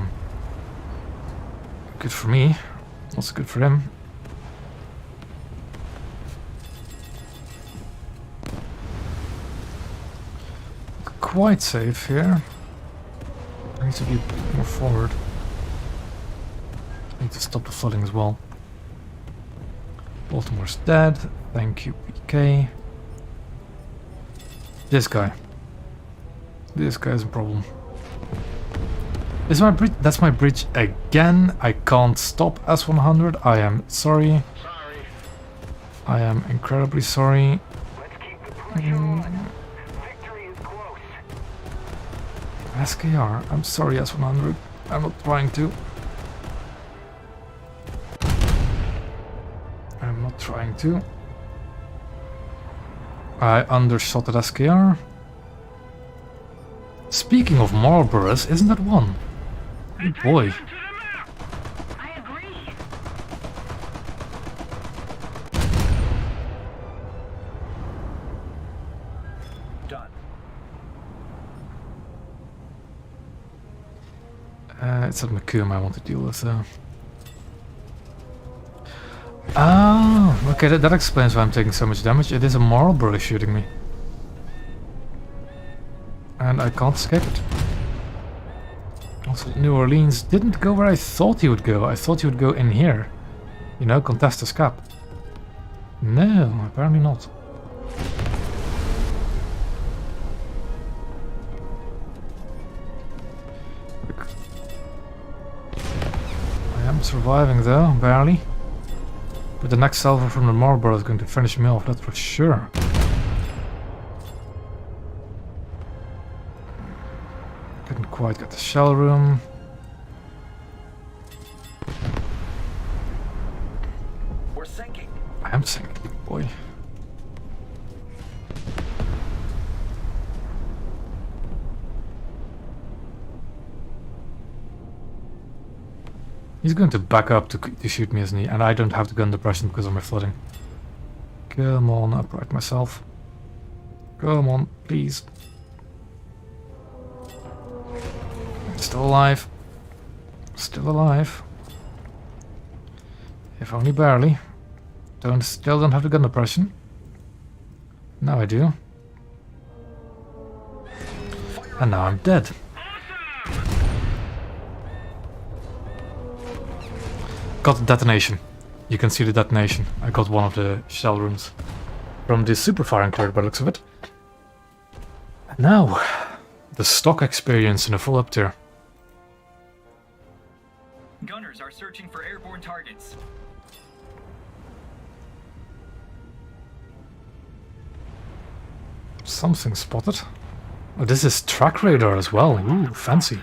good for me. Also good for him. Quite safe here. I need to be a bit more forward. I need to stop the flooding as well. Baltimore's dead. Thank you, PK. This guy. This guy is a problem. Is my bridge? That's my bridge again. I can't stop S-100. I am sorry. I am incredibly sorry. SKR. I'm sorry, S-100. I'm not trying to. I'm not trying to. I undershot at SKR. Speaking of Marlboroughs, isn't that one? Good boy. I agree. Done. It's at Mikuma I want to deal with. Ah, okay, that explains why I'm taking so much damage. It is a Marlborough shooting me. And I can't escape it. Also, New Orleans didn't go where I thought he would go. I thought he would go in here. You know, contest his cap. No, apparently not. I'm surviving though, barely. But the next salvo from the Marlboro is going to finish me off, that's for sure. Couldn't quite get the shell room. We're sinking. I am sinking, boy. He's going to back up to shoot me, isn't he? And I don't have the gun depression because of my flooding. Come on, upright myself. Come on, please. Still alive. Still alive. If only barely. Still don't have the gun depression. Now I do. And now I'm dead. Got the detonation. You can see the detonation. I got one of the shell rooms from the super firing turret by the looks of it. And now, the stock experience in a full up tier. Gunners are searching for airborne targets. Something spotted. Oh, this is track radar as well. Ooh, fancy.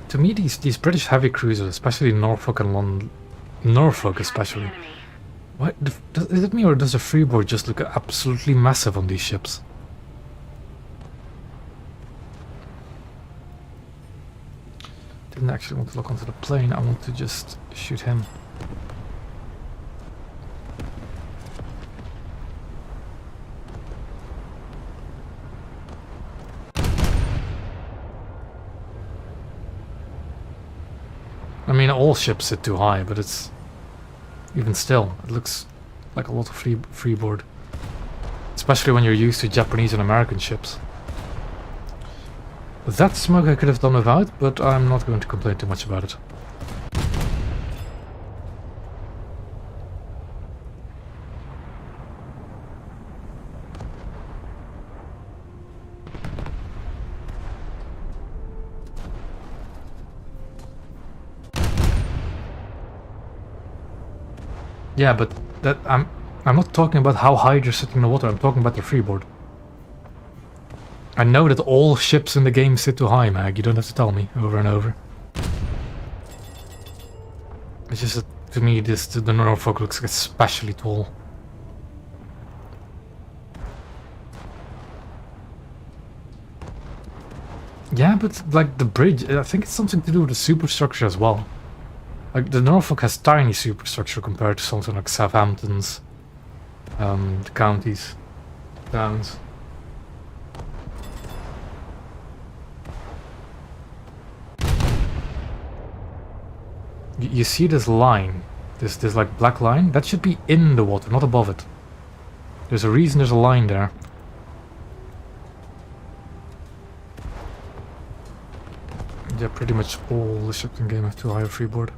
To me, these British heavy cruisers, especially Norfolk and London, Norfolk especially. Why, is it me or does the freeboard just look absolutely massive on these ships? Didn't actually want to look onto the plane. I want to just shoot him. I mean, all ships sit too high, but it's... even still, it looks like a lot of freeboard. Especially when you're used to Japanese and American ships. That smoke I could have done without, but I'm not going to complain too much about it. Yeah, but that I'm not talking about how high you're sitting in the water, I'm talking about the freeboard. I know that all ships in the game sit too high, Mag, you don't have to tell me over and over. It's just that, to me, the Norfolk looks especially tall. Yeah, but like the bridge, I think it's something to do with the superstructure as well. Like, the Norfolk has tiny superstructure compared to something like Southampton's, the counties, towns. You see this line, this like black line? That should be in the water, not above it. There's a reason there's a line there. Yeah, pretty much all the ships in game have too high a freeboard.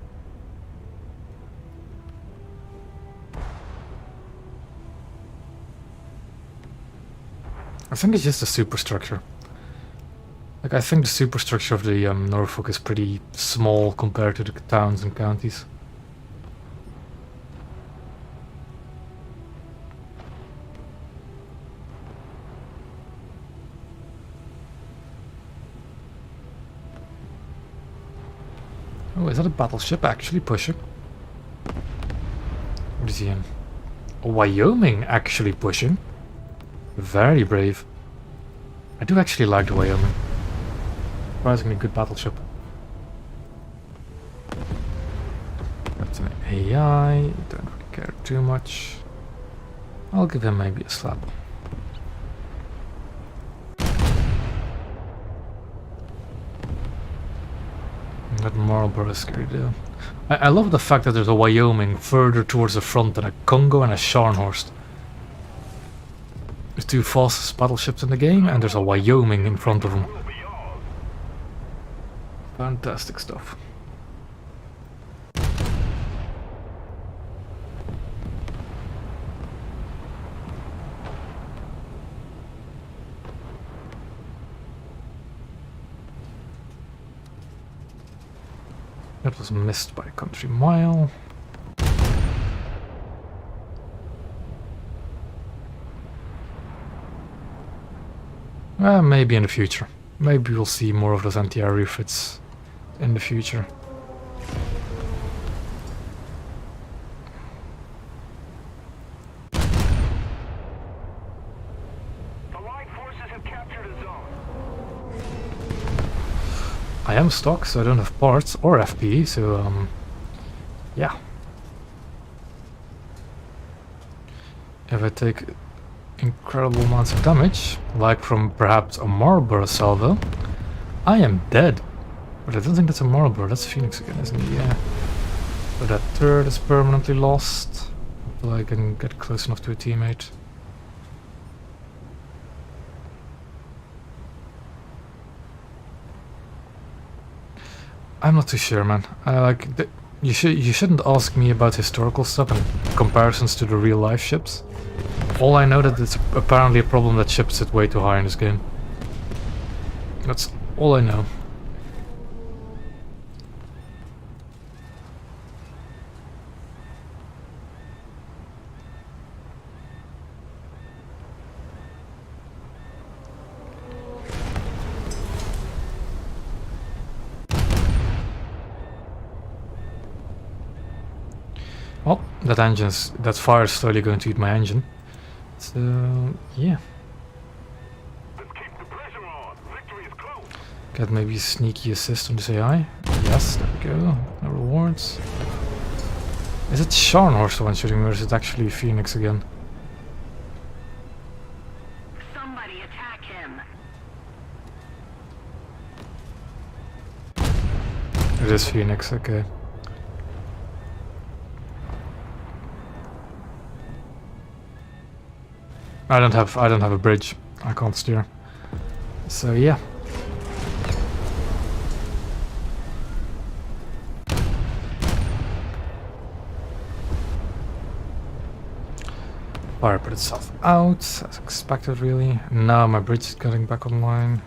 I think it's just the superstructure. Like, I think the superstructure of the Norfolk is pretty small compared to the towns and counties. Oh, is that a battleship actually pushing? What is he in? A Wyoming actually pushing? Very brave. I do actually like the Wyoming. Surprisingly good battleship. That's an AI, don't really care too much. I'll give him maybe a slap. That Marlboro is scary though. I love the fact that there's a Wyoming further towards the front than a Congo and a Scharnhorst. the 2 fastest battleships in the game, and there's a Wyoming in front of them. Will be ours. Fantastic stuff. That was missed by a country mile. Maybe in the future. Maybe we'll see more of those anti-air refits in the future. Allied forces have captured a zone. I am stuck, so I don't have parts or FP, so yeah. If I take incredible amounts of damage, like from perhaps a Marlborough salvo, I am dead. But I don't think that's a Marlborough, that's Phoenix again, isn't it? Yeah. But that turret is permanently lost. Hopefully I can get close enough to a teammate. I'm not too sure, man. You shouldn't ask me about historical stuff and comparisons to the real life ships. All I know that it's apparently a problem that ships sit way too high in this game. That's all I know. Well, that fire is slowly going to eat my engine. So, yeah. Let's keep the pressure on. Victory is close. Get maybe a sneaky assist on this AI. Yes, there we go. No rewards. Is it Scharnhorst the one shooting me, or is it actually Phoenix again? Somebody attack him. It is Phoenix, okay. I don't have a bridge. I can't steer. So yeah. Fire put itself out, as expected really. Now my bridge is getting back online.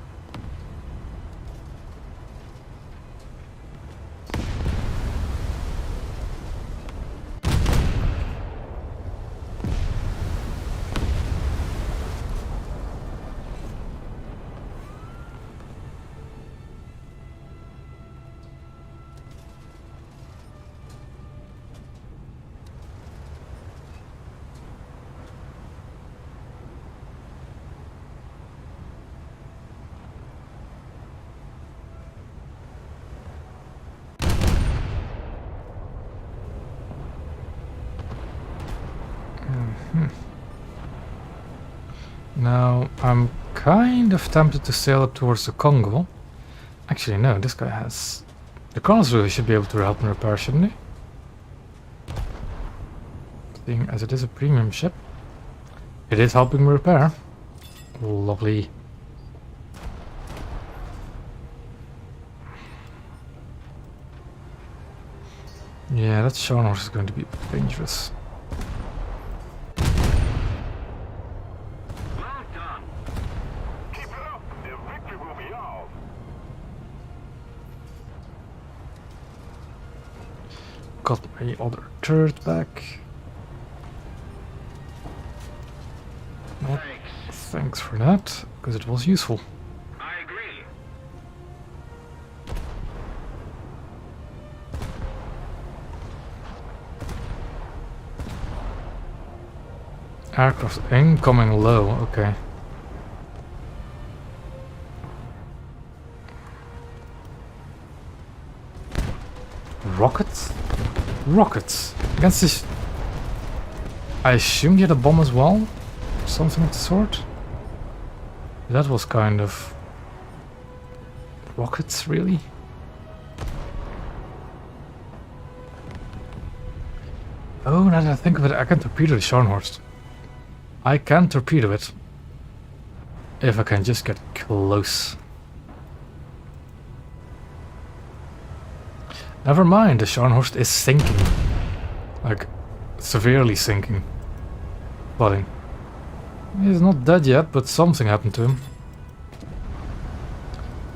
Now, I'm kind of tempted to sail up towards the Congo. Actually, no, this guy has... The Karlsruhe should be able to help me repair, shouldn't he? Seeing as it is a premium ship. It is helping me repair. Lovely. Yeah, that Scharnhorst is going to be dangerous. Keep it up. The victory will be ours. Got my other turret back. Well, thanks for that, because it was useful. I agree. Aircraft incoming low, okay. Rockets? Rockets! Against this... I assume you had a bomb as well? Something of the sort? That was kind of... Rockets, really? Oh, now that I think of it, I can torpedo the Scharnhorst. I can torpedo it. If I can just get close. Never mind, the Scharnhorst is sinking. Like, severely sinking. Flooding. He's not dead yet, but something happened to him.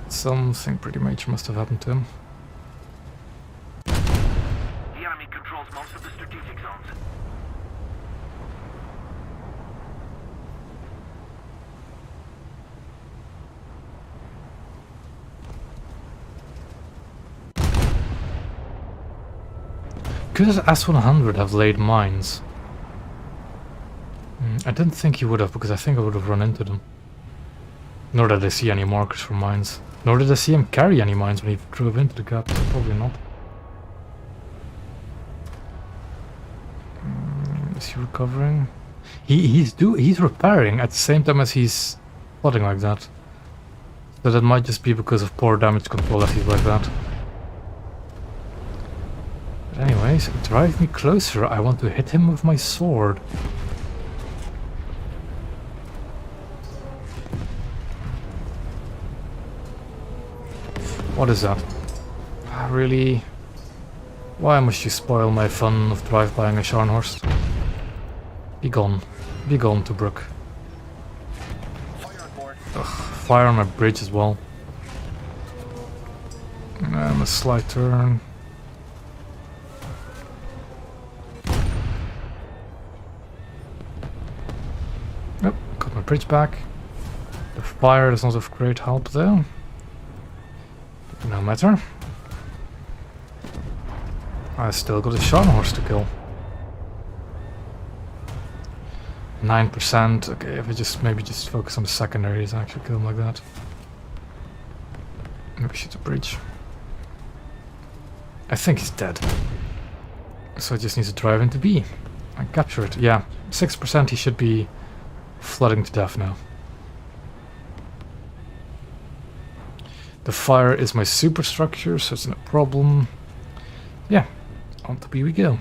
Something pretty major must have happened to him. The enemy controls most of the strategic zones. Could his S-100 have laid mines? I didn't think he would have, because I think I would have run into them. Nor did I see any markers for mines. Nor did I see him carry any mines when he drove into the gap, so probably not. Is he recovering? He's repairing at the same time as he's flooding like that. So that might just be because of poor damage control that he's like that. But anyways, drive me closer. I want to hit him with my sword. What is that? Really? Why must you spoil my fun of drive-bying a Scharnhorst? Be gone. Be gone, Tobruk. Fire on board. Ugh, fire on my bridge as well. And a slight turn. Yep, got my bridge back. The fire is not of great help though. No matter. I still got a Scharnhorst to kill. 9%. Okay, if I just maybe just focus on the secondaries and actually kill him like that. Maybe shoot the bridge. I think he's dead. So I just need to drive into B and capture it. Yeah, 6% he should be flooding to death now. The fire is my superstructure, so it's no problem. Yeah, on to B we go.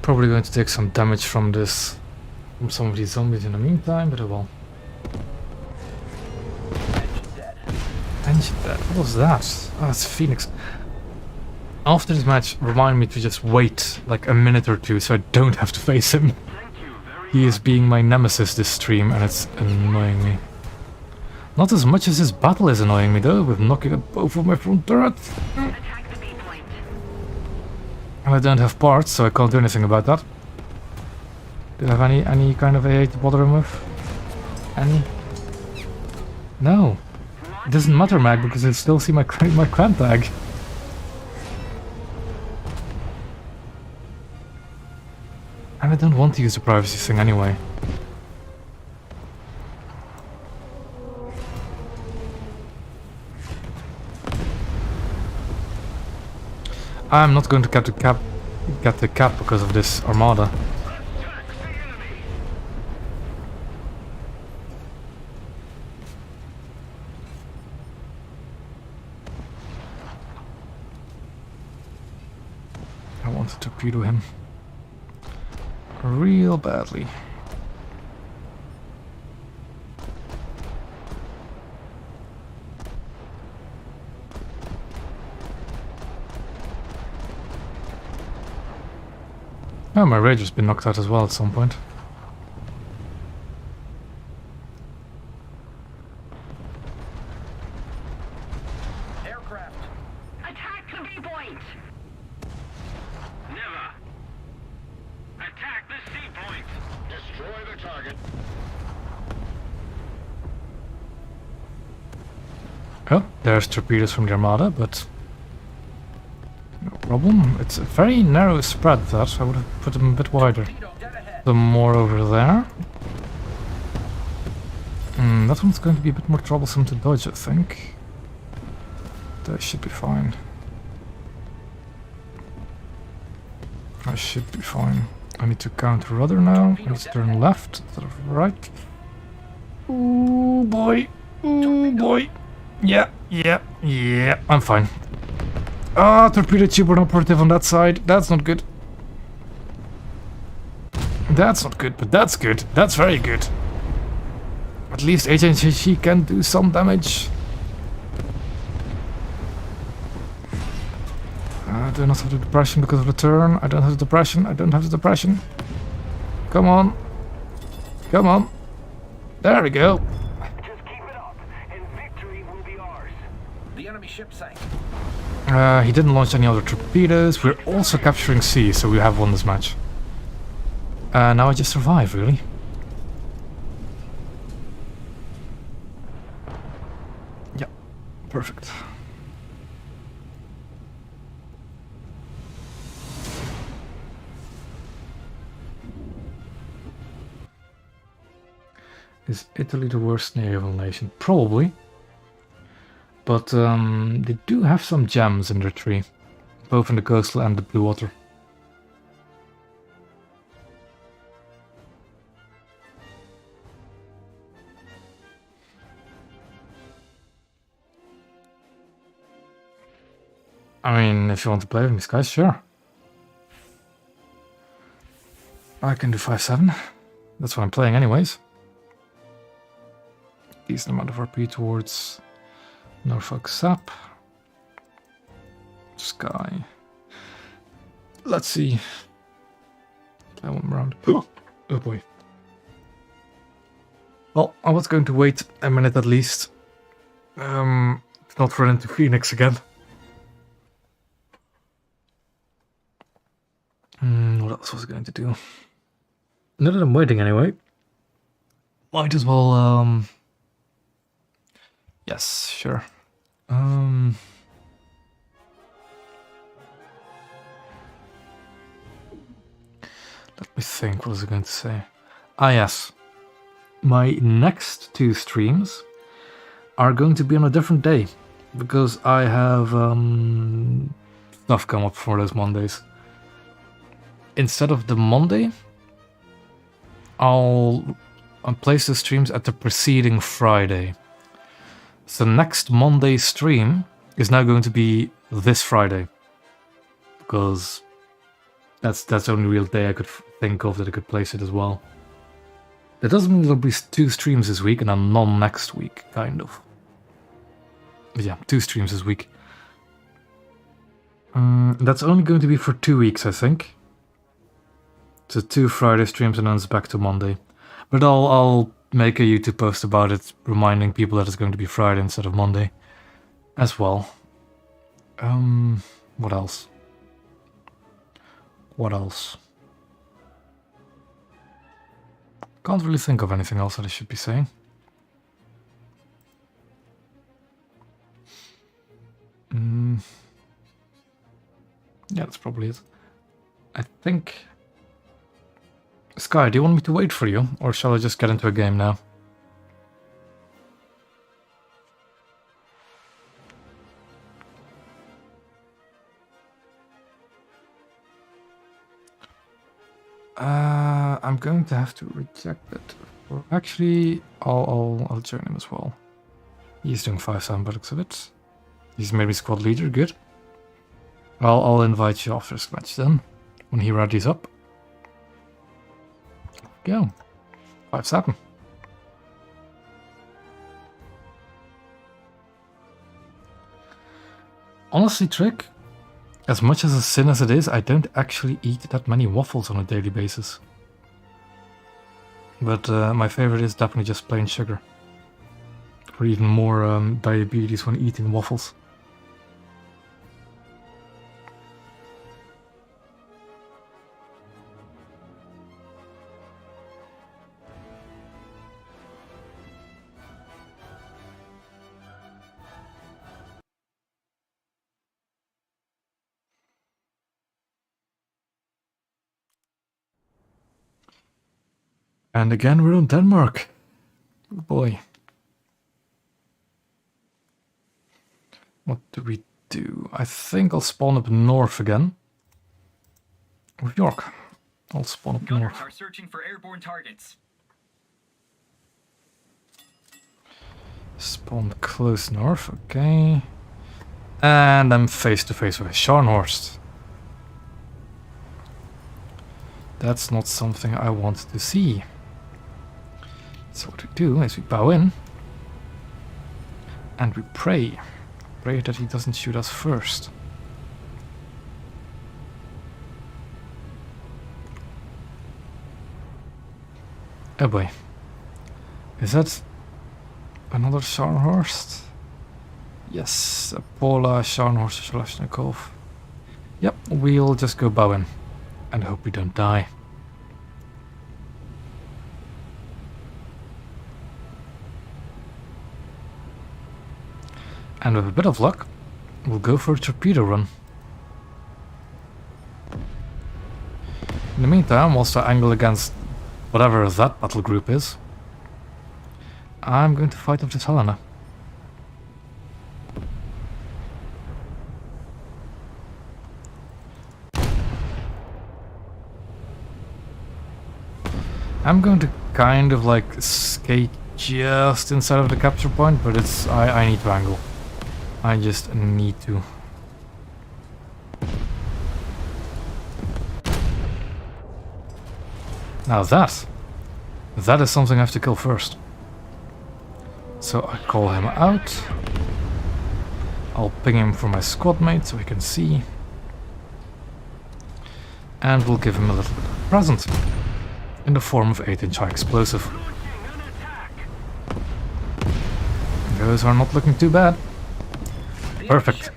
Probably going to take some damage from some of these zombies in the meantime, but oh well. Engine dead. Engine dead. What was that? Oh, it's Phoenix. After this match, remind me to just wait like a minute or two so I don't have to face him. Thank you very He is being my nemesis this stream and it's annoying me. Not as much as this battle is annoying me though, with knocking at both of my front turrets. Attack the B point. And I don't have parts, so I can't do anything about that. Do you have any kind of AA to bother him with? Any? No. It doesn't matter, Mag, because I still see my clan tag. And I don't want to use the privacy thing anyway. I'm not going to get the cap because of this armada. I want to torpedo him real badly. Oh, my radar's been knocked out as well at some point. aircraft. Attack the B point. Never. Attack the C point. Destroy the target. Oh, there's torpedoes from the armada, but no problem. It's a very narrow spread that. I would have put them a bit wider. Torpedo dead ahead. Some more over there. That one's going to be a bit more troublesome to dodge, I think. That should be fine. I should be fine. I need to counter rudder now. I need to turn left instead of right. Ooh boy. Ooh boy. Yeah. I'm fine. Ah, torpedo tube were operative on that side. That's not good. That's not good, but that's good. That's very good. At least HHC can do some damage. I do not have the depression because of the turn. I don't have the depression. I don't have the depression. Come on. Come on. There we go. Just keep it up, and victory will be ours. The enemy ship sank. He didn't launch any other torpedoes. We're also capturing C, so we have won this match. Now I just survive, really. Yeah, perfect. Is Italy the worst naval nation? Probably. But they do have some gems in their tree. Both in the coastal and the blue water. I mean, if you want to play with me, guys, sure. I can do 5-7. That's what I'm playing anyways. Decent amount of RP towards Norfolk Sap. Sky. Let's see. Play one round. Oh boy. Well, I was going to wait a minute at least. Not run into Phoenix again. What else was I going to do? Now that I'm waiting anyway, might as well, yes, sure. Let me think, what was I going to say? Ah, yes. My next 2 streams are going to be on a different day, because I have, stuff come up for those Mondays. Instead of the Monday, I'll place the streams at the preceding Friday. So next Monday's stream is now going to be this Friday. Because that's the only real day I could think of that I could place it as well. That doesn't mean there'll be 2 streams this week and then none next week, kind of. But yeah, 2 streams this week. That's only going to be for 2 weeks, I think. So 2 Friday streams and then it's back to Monday. But I'll make a YouTube post about it, reminding people that it's going to be Friday instead of Monday as well. What else? What else? Can't really think of anything else that I should be saying. Yeah, that's probably it. I think... Sky, do you want me to wait for you, or shall I just get into a game now? I'm going to have to reject it. Or actually, I'll join him as well. He's doing 5-7 by the looks of it. He's maybe squad leader, good. I'll invite you after this match then, when he readies up. Go. 5-7. Honestly, Trick, as much as a sin as it is, I don't actually eat that many waffles on a daily basis. But my favorite is definitely just plain sugar. Or even more diabetes when eating waffles. And again, we're on Denmark. Oh boy. What do we do? I think I'll spawn up north again. With York. I'll spawn up Gunners north. are searching for airborne targets. Spawn close north, okay. And I'm face to face with Scharnhorst. That's not something I want to see. So what we do is we bow in. And we pray. Pray that he doesn't shoot us first. Oh boy. Is that another Scharnhorst? Yes, a Pola Scharnhorst Kalashnikov. Yep, we'll just go bow in and hope we don't die. And with a bit of luck, we'll go for a torpedo run. In the meantime, whilst I angle against whatever that battle group is, I'm going to fight off this Helena. I'm going to kind of like skate just inside of the capture point, but it's I need to angle. I just need to. Now that is something I have to kill first. So I call him out. I'll ping him for my squad mate so he can see. And we'll give him a little bit of a present. In the form of 8-inch high explosive. Those are not looking too bad. Perfect.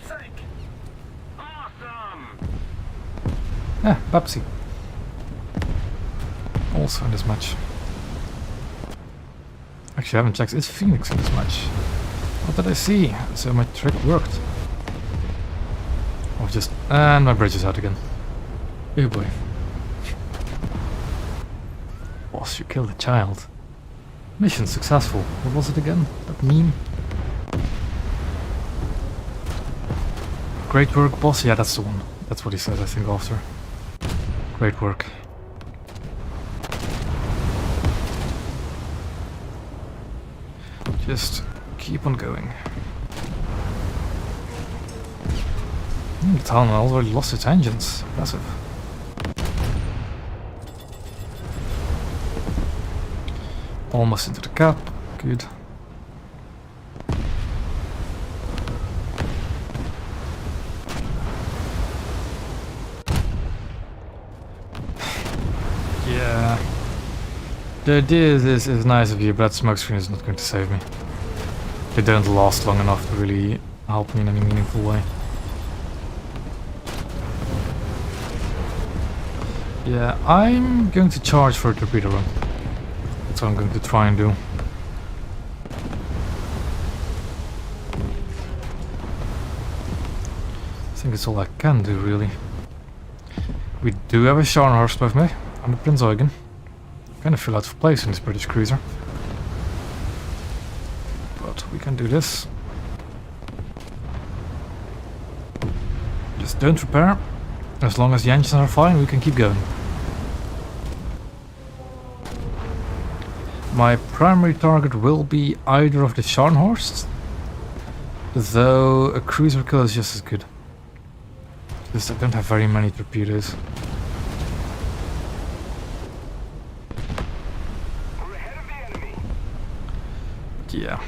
Yeah, Pepsi. Also in this match. Actually, I haven't checked. Is Phoenix in this match? What did I see? So my trick worked. Or just... And my bridge is out again. Oh boy. Boss, you killed a child. Mission successful. What was it again? That meme? Great work, boss. Yeah, that's the one. That's what he said, I think, after. Great work. Just keep on going. The Talon already lost its engines. Impressive. Almost into the cap. Good. Yeah. The idea is nice of you, but that smoke screen is not going to save me. They don't last long enough to really help me in any meaningful way. Yeah, I'm going to charge for a torpedo run. That's what I'm going to try and do. I think it's all I can do, really. We do have a Scharnhorst with me, and a Prinz Eugen. Kind of feel out of place in this British cruiser. But we can do this. Just don't repair. As long as the engines are fine, we can keep going. My primary target will be either of the Scharnhorsts, though a cruiser kill is just as good. Just I don't have very many torpedoes. Yeah.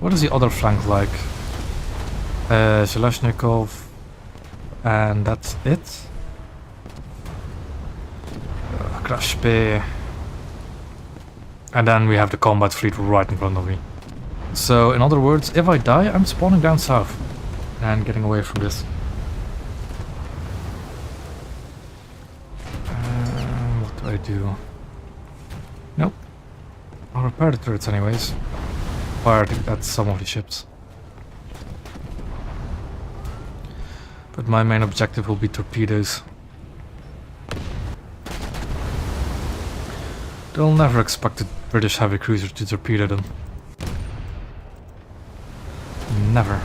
What is the other flank like? Kalashnikov, and that's it. Crash Bay. And then we have the combat fleet right in front of me. So, in other words, if I die, I'm spawning down south and getting away from this. What do I do? Nope. I'll repair the turrets anyways. Fire at some of the ships. But my main objective will be torpedoes. They'll never expect a British heavy cruiser to torpedo them. Never.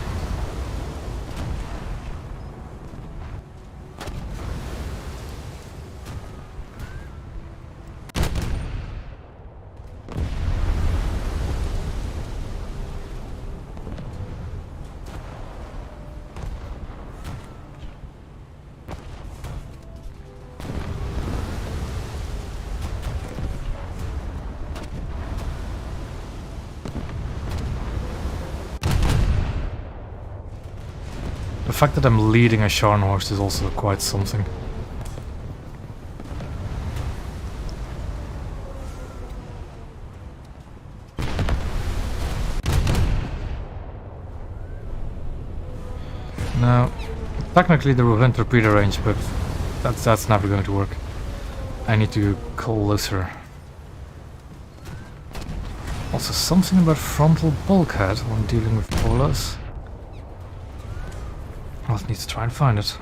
The fact that I'm leading a Scharnhorst is also quite something. Now, technically they're within torpedo range, but that's never going to work. I need to go closer. Also, something about frontal bulkhead when dealing with polas. I'll need to try and find it.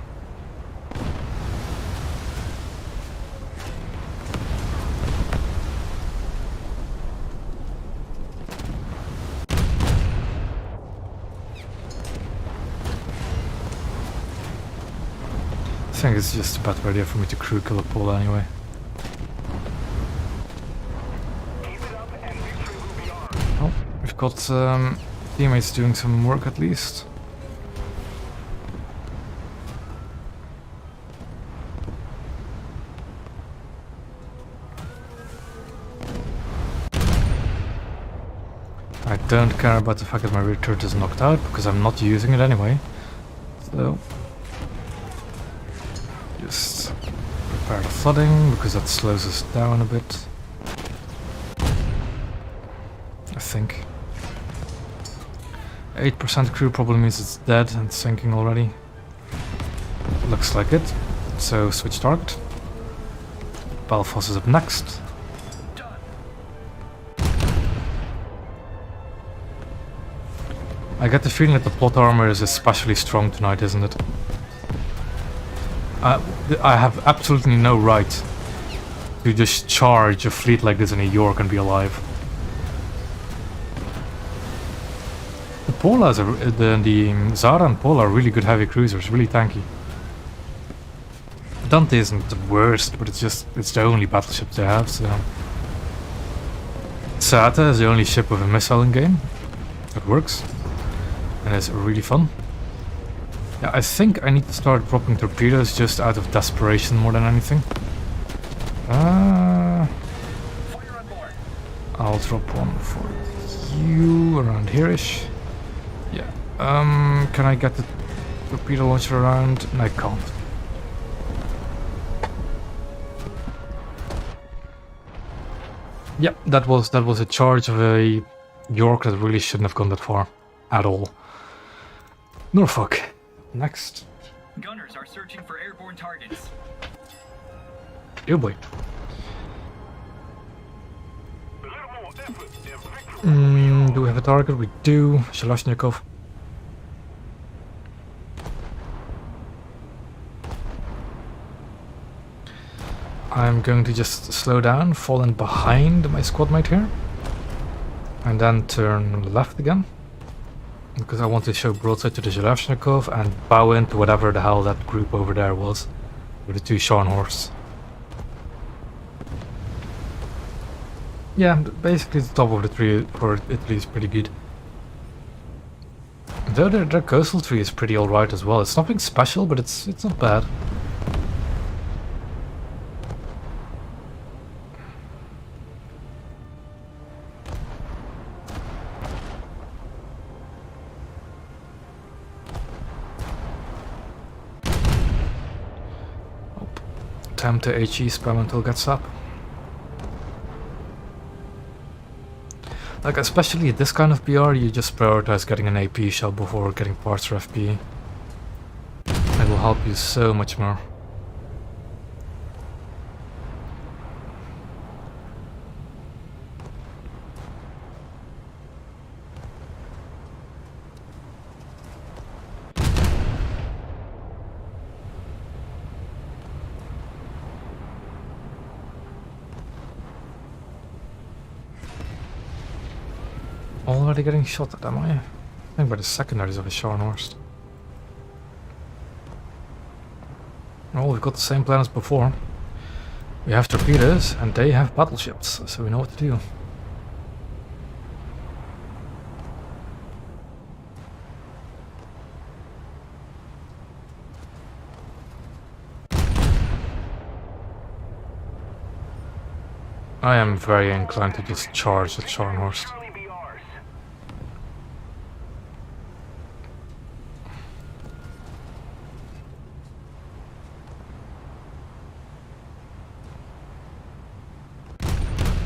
I think it's just a bad idea for me to crew kill a pola anyway. Oh, we've got teammates doing some work at least. I don't care about the fact that my rear turret is knocked out because I'm not using it anyway. So just prepare the flooding because that slows us down a bit. I think 8% crew probably means it's dead and sinking already. Looks like it. So switch target. Balfoss is up next. I get the feeling that the plot armor is especially strong tonight, isn't it? I have absolutely no right to just charge a fleet like this in a York and be alive. The Polas are, the Zara and Pola are really good heavy cruisers, really tanky. Dante isn't the worst, but it's the only battleship they have, so... Sata is the only ship with a missile in game. That works. And it's really fun. Yeah, I think I need to start dropping torpedoes just out of desperation more than anything. Fire on board. I'll drop one for you around here-ish. Yeah. Can I get the torpedo launcher around? No, I can't. Yep, that was a charge of a York that really shouldn't have gone that far at all. Norfolk, next. Gunners are searching for airborne targets. Oh boy. A little more effort and victory. Do we have a target? We do. Shalashnikov. I'm going to just slow down, fall in behind my squad mate here, and then turn left again, because I want to show broadside to the Zhelezhnikov and bow into whatever the hell that group over there was, with the two Scharnhorsts. Yeah, basically the top of the tree for Italy is pretty good. Though their coastal tree is pretty alright as well. It's nothing special, but it's not bad. Time to HE spam until it gets up. Like, especially at this kind of BR, you just prioritize getting an AP shell before getting parts for FPE. It will help you so much more. Already getting shot at, am I? I think by the secondaries of a Scharnhorst. Well, we've got the same plan as before. We have torpedoes, and they have battleships, so we know what to do. I am very inclined to just charge the Scharnhorst. Charlie be ours.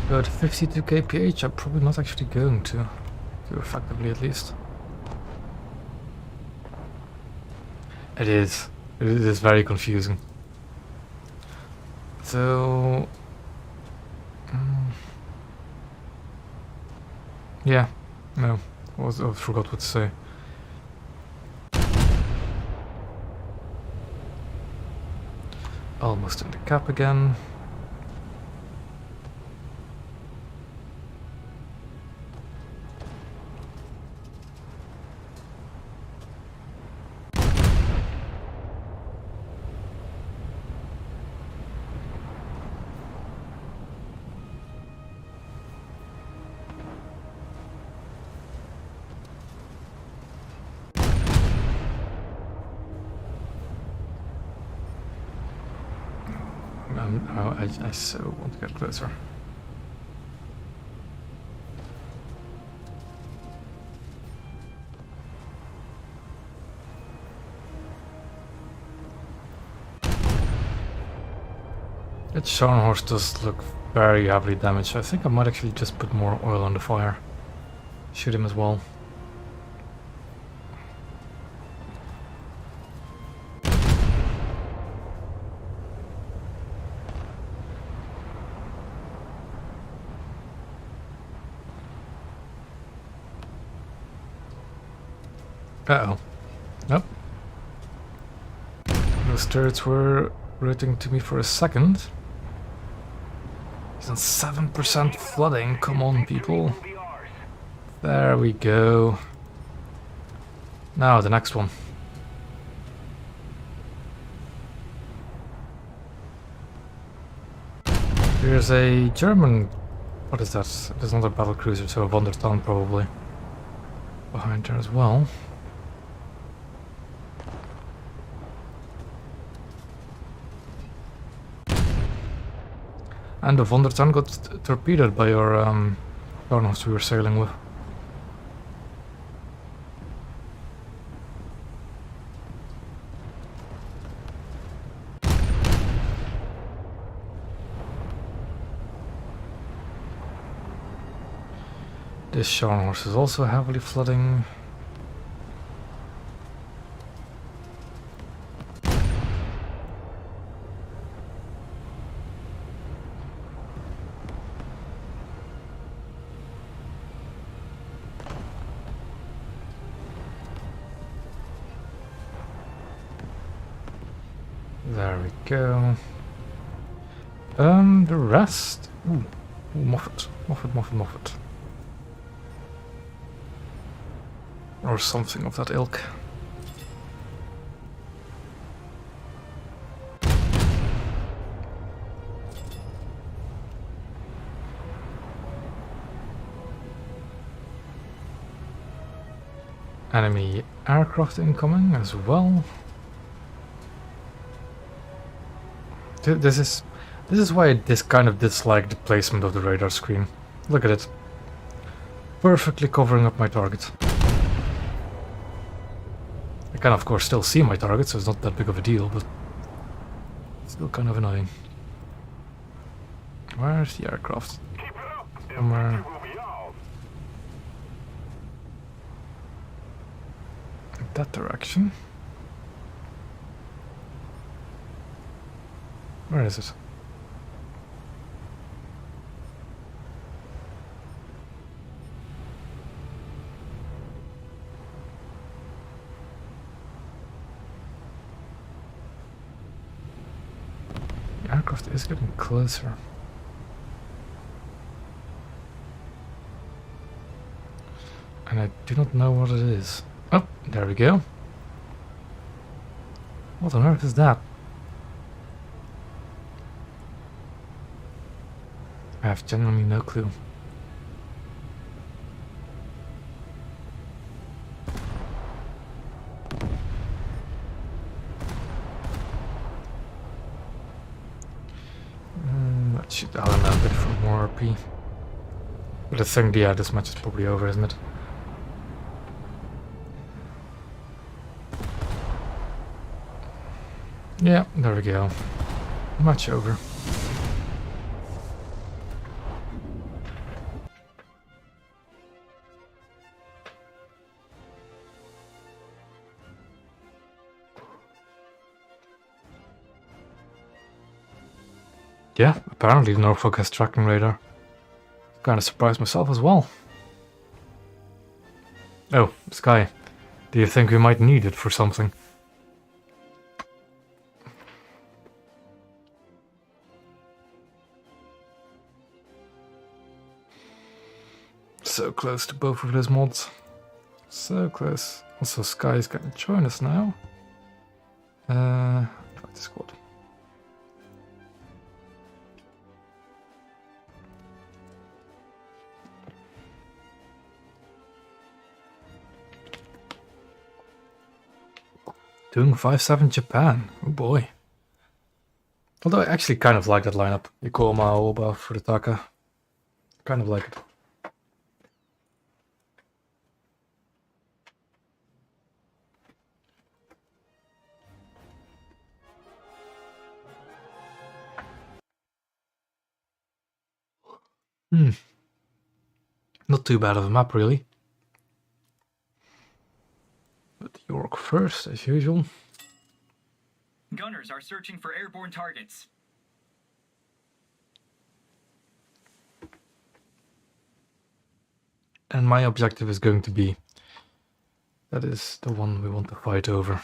But 52 kph, I'm probably not actually going to effectively at least. It is very confusing. So, yeah, no, I forgot what to say. Almost in the cap again. I so want to get closer. That Scharnhorst does look very heavily damaged. I think I might actually just put more oil on the fire. Shoot him as well. Uh-oh. Nope. Those turrets were rotating to me for a second. He's on 7% flooding. Come on, people. There we go. Now the next one. There's a German... What is that? There's another battle cruiser, so a Wunderton probably. Behind there as well. And the Wunderton got torpedoed by your Scharnhorst we were sailing with. This Scharnhorst is also heavily flooding. There we go. The rest... Ooh, Moffat. Or something of that ilk. Enemy aircraft incoming as well. This is why I kind of dislike the placement of the radar screen. Look at it. Perfectly covering up my target. I can of course still see my target, so it's not that big of a deal, but still kind of annoying. Where's the aircraft? Somewhere in that direction. Where is it? The aircraft is getting closer. And I do not know what it is. Oh, there we go. What on earth is that? I have genuinely no clue. Let's shoot the Allen a bit for more RP. But I think, yeah, this match is probably over, isn't it? Yeah, there we go. Match over. Yeah, apparently Norfolk has tracking radar. Kinda surprised myself as well. Oh, Sky. Do you think we might need it for something? So close to both of those mods. So close. Also, Sky's gonna join us now. Invite the squad. Doing 5-7 Japan. Oh boy. Although I actually kind of like that lineup. Ikoma, Oba, Furutaka. Kind of like it. Not too bad of a map, really. But York first, as usual. Gunners are searching for airborne targets. And my objective is going to be... That is the one we want to fight over.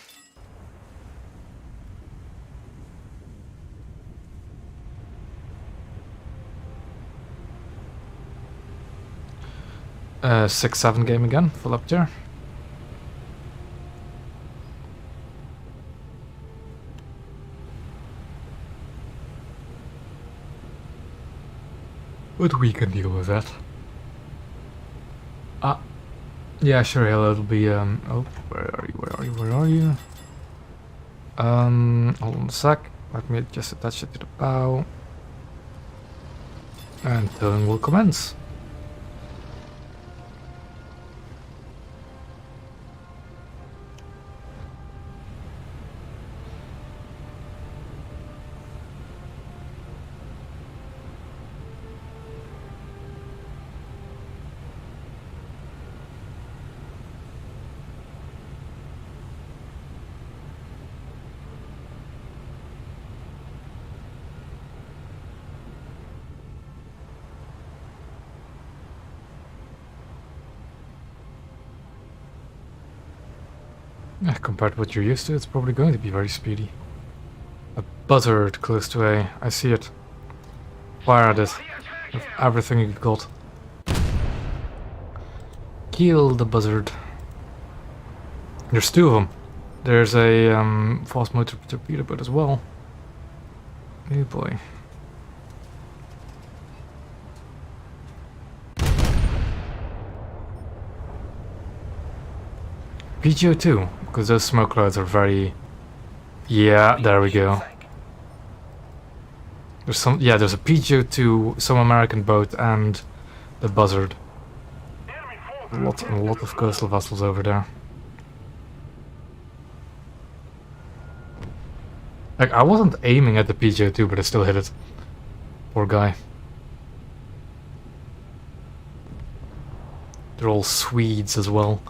Uh, 6-7 game again, full up there. But we can deal with that. Ah, yeah, sure, it'll be, oh, where are you? Hold on a sec. Let me just attach it to the bow. And towing will commence. Yeah, compared to what you're used to, it's probably going to be very speedy. A buzzard close to A. I see it. Fire at it. With everything you've got. Kill the buzzard. There's two of them. There's a fast motor torpedo boat as well. Oh boy. PGO2, because those smoke clouds are very... Yeah, there we go. There's some... Yeah, there's a PGO2, some American boat, and the buzzard. A lot of coastal vessels over there. Like, I wasn't aiming at the PGO2, but I still hit it. Poor guy. They're all Swedes as well.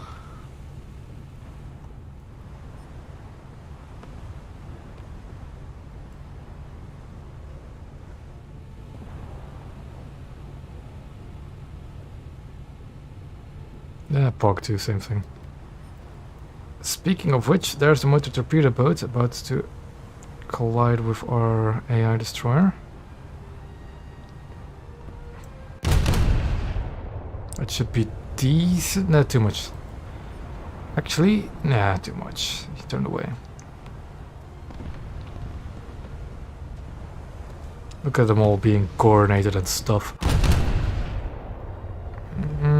Yeah, POG 2, same thing. Speaking of which, there's a motor torpedo boat about to collide with our AI destroyer. That should be decent. No, too much. Actually, nah, too much. He turned away. Look at them all being coordinated and stuff.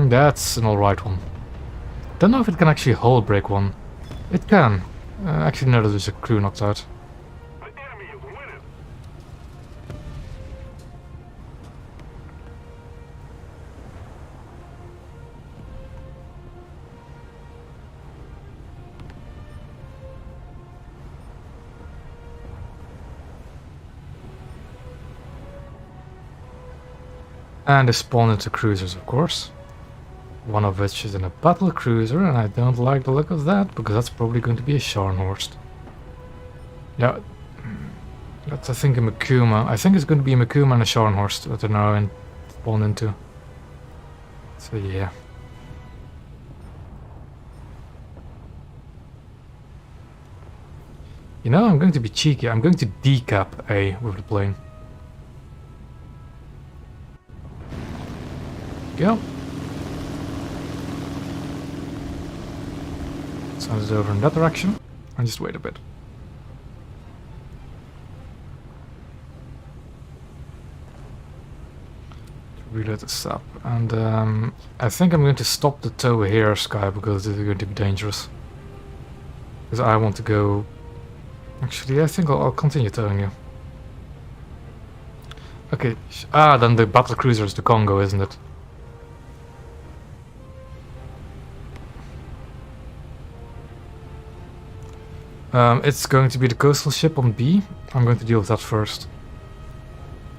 That's an alright one. Don't know if it can actually hull break one. It can. Actually, no, there's a crew knocked out. The enemy is winning. And they spawn into cruisers, of course. One of which is in a battle cruiser, and I don't like the look of that, because that's probably going to be a Scharnhorst. Yeah. That's, I think, a Makuma. I think it's going to be a Makuma and a Scharnhorst that they're now spawned into. So yeah. You know, I'm going to be cheeky. I'm going to decap A with the plane. Go. Send it over in that direction. And just wait a bit. Reload the sap. And I think I'm going to stop the tow here, Sky, because this is going to be dangerous. Because I want to go... Actually, I think I'll continue towing you. Okay. Then the battle cruiser is the Congo, isn't it? It's going to be the coastal ship on B. I'm going to deal with that first.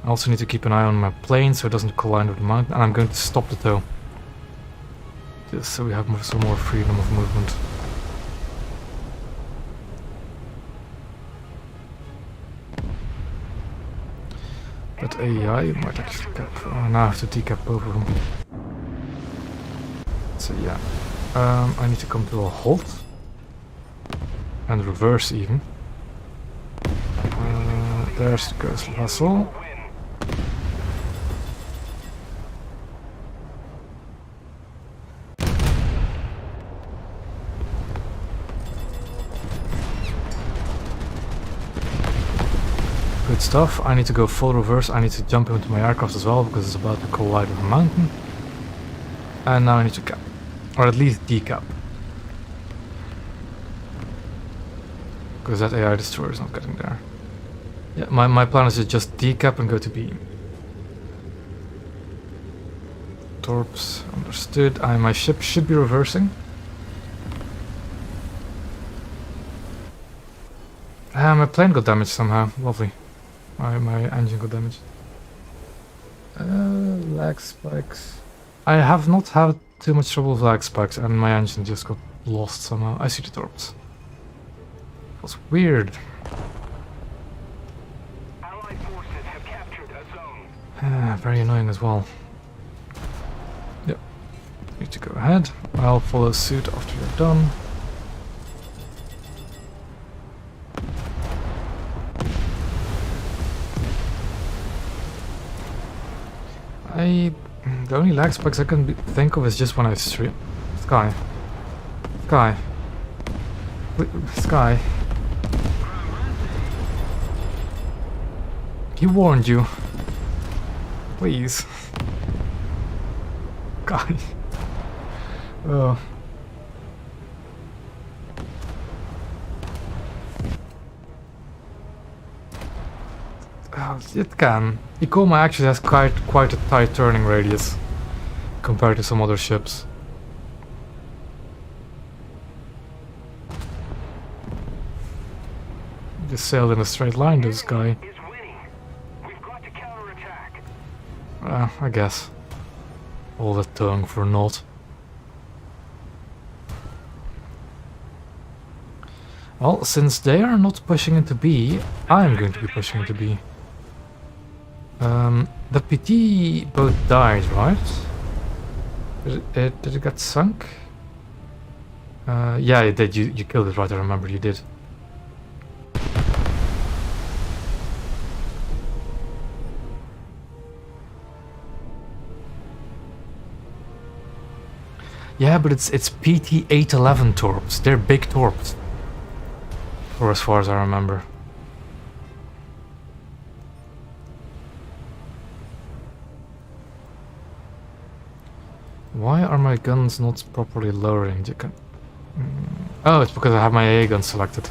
I also need to keep an eye on my plane so it doesn't collide with the mountain, and I'm going to stop the tow. Just so we have some more freedom of movement. But AI might actually cap. Oh, now I have to decap both of them. So yeah. I need to come to a halt. And reverse even. There's the coastal vessel. Good stuff. I need to go full reverse. I need to jump into my aircraft as well because it's about to collide with a mountain. And now I need to cap. Or at least decap. Because that AI destroyer is not getting there. Yeah, my plan is to just decap and go to B. Torps, understood. My ship should be reversing. My plane got damaged somehow. Lovely. My engine got damaged. Lag spikes. I have not had too much trouble with lag spikes, and my engine just got lost somehow. I see the torps. It was weird. Allied forces have captured a zone. Very annoying as well. Yep. Need to go ahead. I'll follow suit after you're done. The only lag spikes I can think of is just when I stream. Sky. Sky. He warned you. Please. Sky. Oh. It can. Icoma actually has quite a tight turning radius compared to some other ships. Just sailed in a straight line, this guy. Is winning. We've got to counterattack. I guess. All that towing for naught. Well, since they are not pushing into B, I'm going to be pushing into B. The PT boat died, right? Did it get sunk? Yeah, it did. You killed it, right? I remember you did. Yeah, but it's PT 811 torps. They're big torps. Or as far as I remember. Why are my guns not properly lowering? Oh, it's because I have my AA gun selected.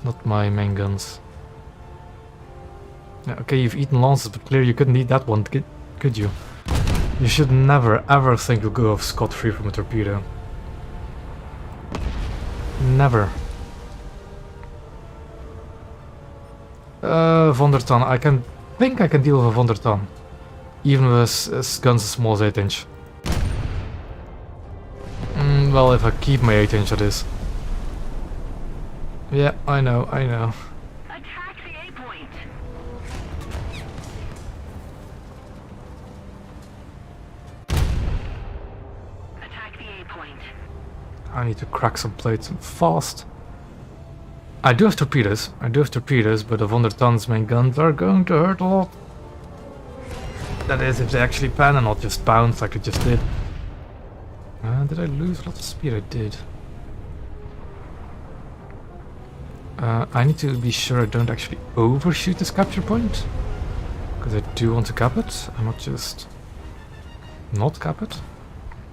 Not my main guns. Yeah, okay, you've eaten lances, but clearly you couldn't eat that one, could you? You should never ever think you'll go off scot-free from a torpedo. Never. Von der Ton. I think I can deal with a Von der Ton. Even with guns as small as 8-inch. Well, if I keep my 8-inch, that is. Yeah, I know. Attack the A point. I need to crack some plates and fast. I do have torpedoes, but the 100 tons main guns are going to hurt a lot. That is, if they actually pan and not just bounce like it just did. Did I lose a lot of speed? I did. I need to be sure I don't actually overshoot this capture point. Because I do want to cap it, and not just not cap it.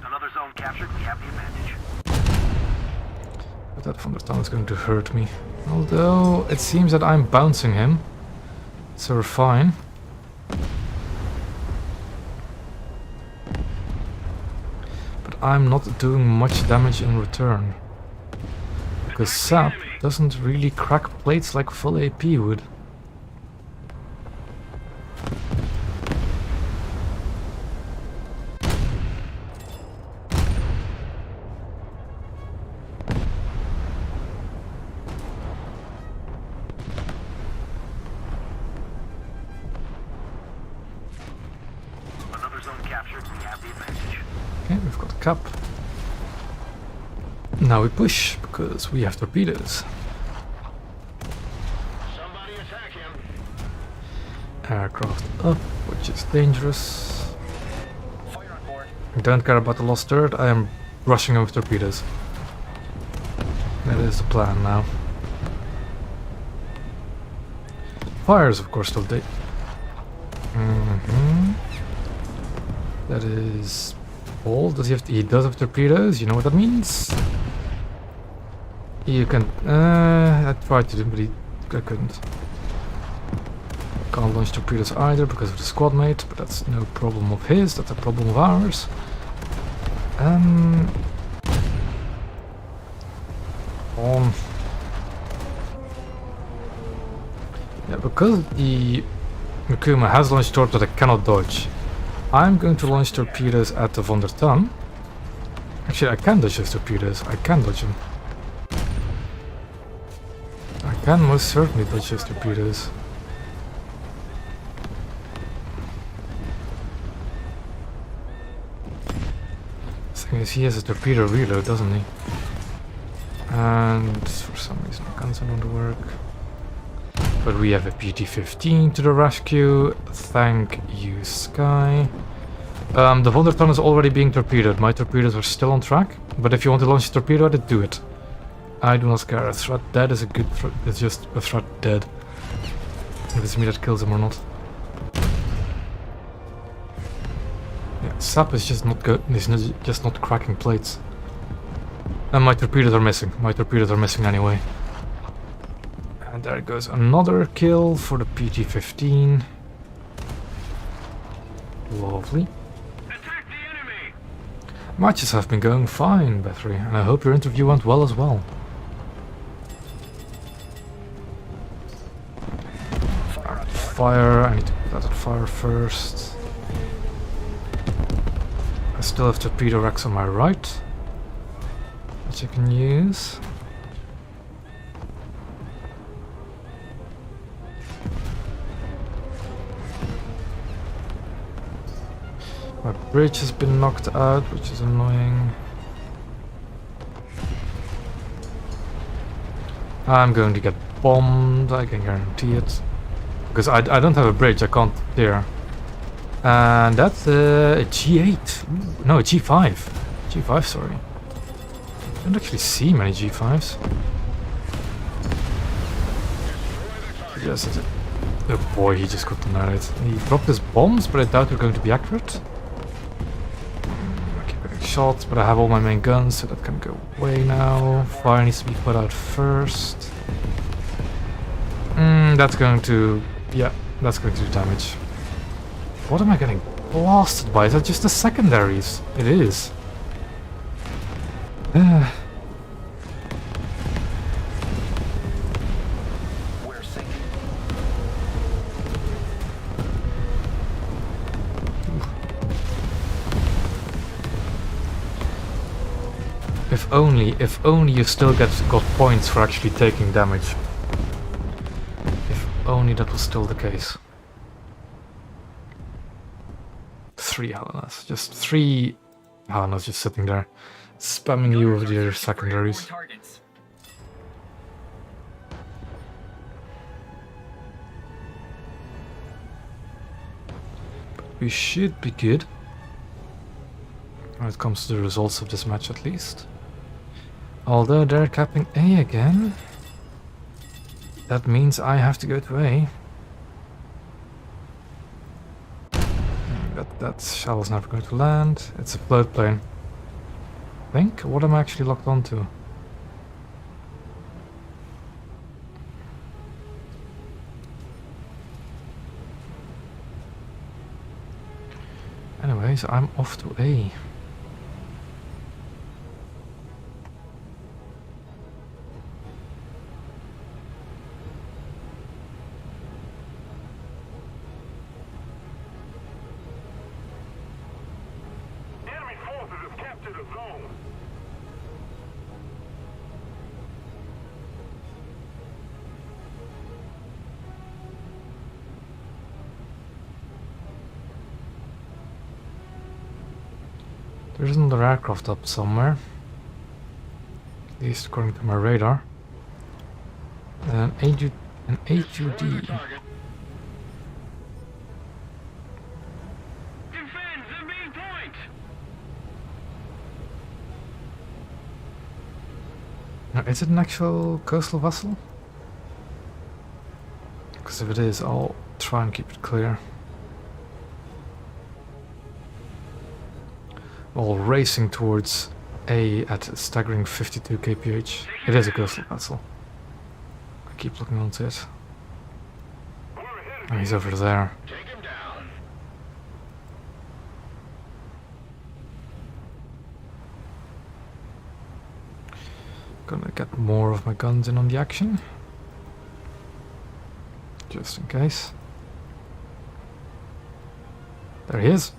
Another zone captured. We have the advantage. But that 100 ton is going to hurt me. Although it seems that I'm bouncing him. So we're fine. But I'm not doing much damage in return. Because SAP doesn't really crack plates like full AP would. Another zone captured. We have the advantage. Okay, we've got a cap. Now we push, because we have torpedoes. Somebody attack him. Aircraft up, which is dangerous. Fire on board. I don't care about the lost third, I am rushing him with torpedoes. That is the plan now. Fire is of course still dead. That is all. Does he have? He does have torpedoes. You know what that means? You can. I tried to do, but I couldn't. Can't launch torpedoes either because of the squad mate, but that's no problem of his. That's a problem of ours. Yeah, because the Mikuma has launched torpedoes that I cannot dodge, I'm going to launch torpedoes at the 100 ton. Actually, I can dodge those torpedoes. I can dodge them. I can most certainly dodge those torpedoes. The thing is, he has a torpedo reload, doesn't he? And for some reason, my guns don't want to work. But we have a PT-15 to the rescue. Thank you, Sky. The 100 ton is already being torpedoed. My torpedoes are still on track. But if you want to launch a torpedo at it, do it. I do not care. A threat dead is a good threat. It's just a threat dead. If it's me that kills him or not. Yeah, SAP is just not good. He's just not cracking plates. And my torpedoes are missing. My torpedoes are missing anyway. And there goes another kill for the PT-15. Lovely. Attack the enemy. Matches have been going fine, Battery, and I hope your interview went well as well. Fire, I need to put that at fire first. I still have torpedo racks on my right, which I can use. My bridge has been knocked out, which is annoying. I'm going to get bombed, I can guarantee it. Because I don't have a bridge, I can't steer. And that's a G8. Ooh, no, a G5. G5, sorry. I don't actually see many G5s. Yes, it's a... Oh boy, he just got denied. He dropped his bombs, but I doubt they're going to be accurate. I keep getting shots, but I have all my main guns, so that can go away now. Fire needs to be put out first. That's going to... yeah, that's going to do damage. What am I getting blasted by? Is that just the secondaries? It is. We're sinking. If only you still got points for actually taking damage. If only that was still the case. 3 Helenas, just 3 Helenas just sitting there. spamming you with Gunners are your searching for secondaries. airborne targets. We should be good when it comes to the results of this match, at least. Although they're capping A again, that means I have to go to A. That shuttle never going to land. It's a float plane. I think. What am I actually locked onto? Anyways, I'm off to A. Enemy forces have captured a zone. There's another aircraft up somewhere. At least according to my radar. An HUD. Target. Defend the B point. Now, is it an actual coastal vessel? Because if it is, I'll try and keep it clear. While racing towards A at a staggering 52 kph. It is a coastal vessel. I keep looking onto it. We're ahead Oh, he's over there. Take him down. Gonna get more of my guns in on the action. Just in case. There he is.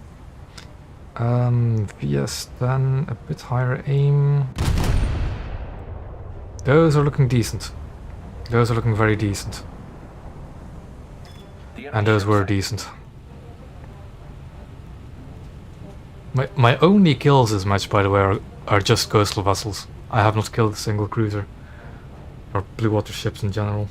VS10, a bit higher aim. Those are looking decent. Those are looking very decent. And those were decent. My only kills this match, by the way, are just coastal vessels. I have not killed a single cruiser. Or blue water ships in general.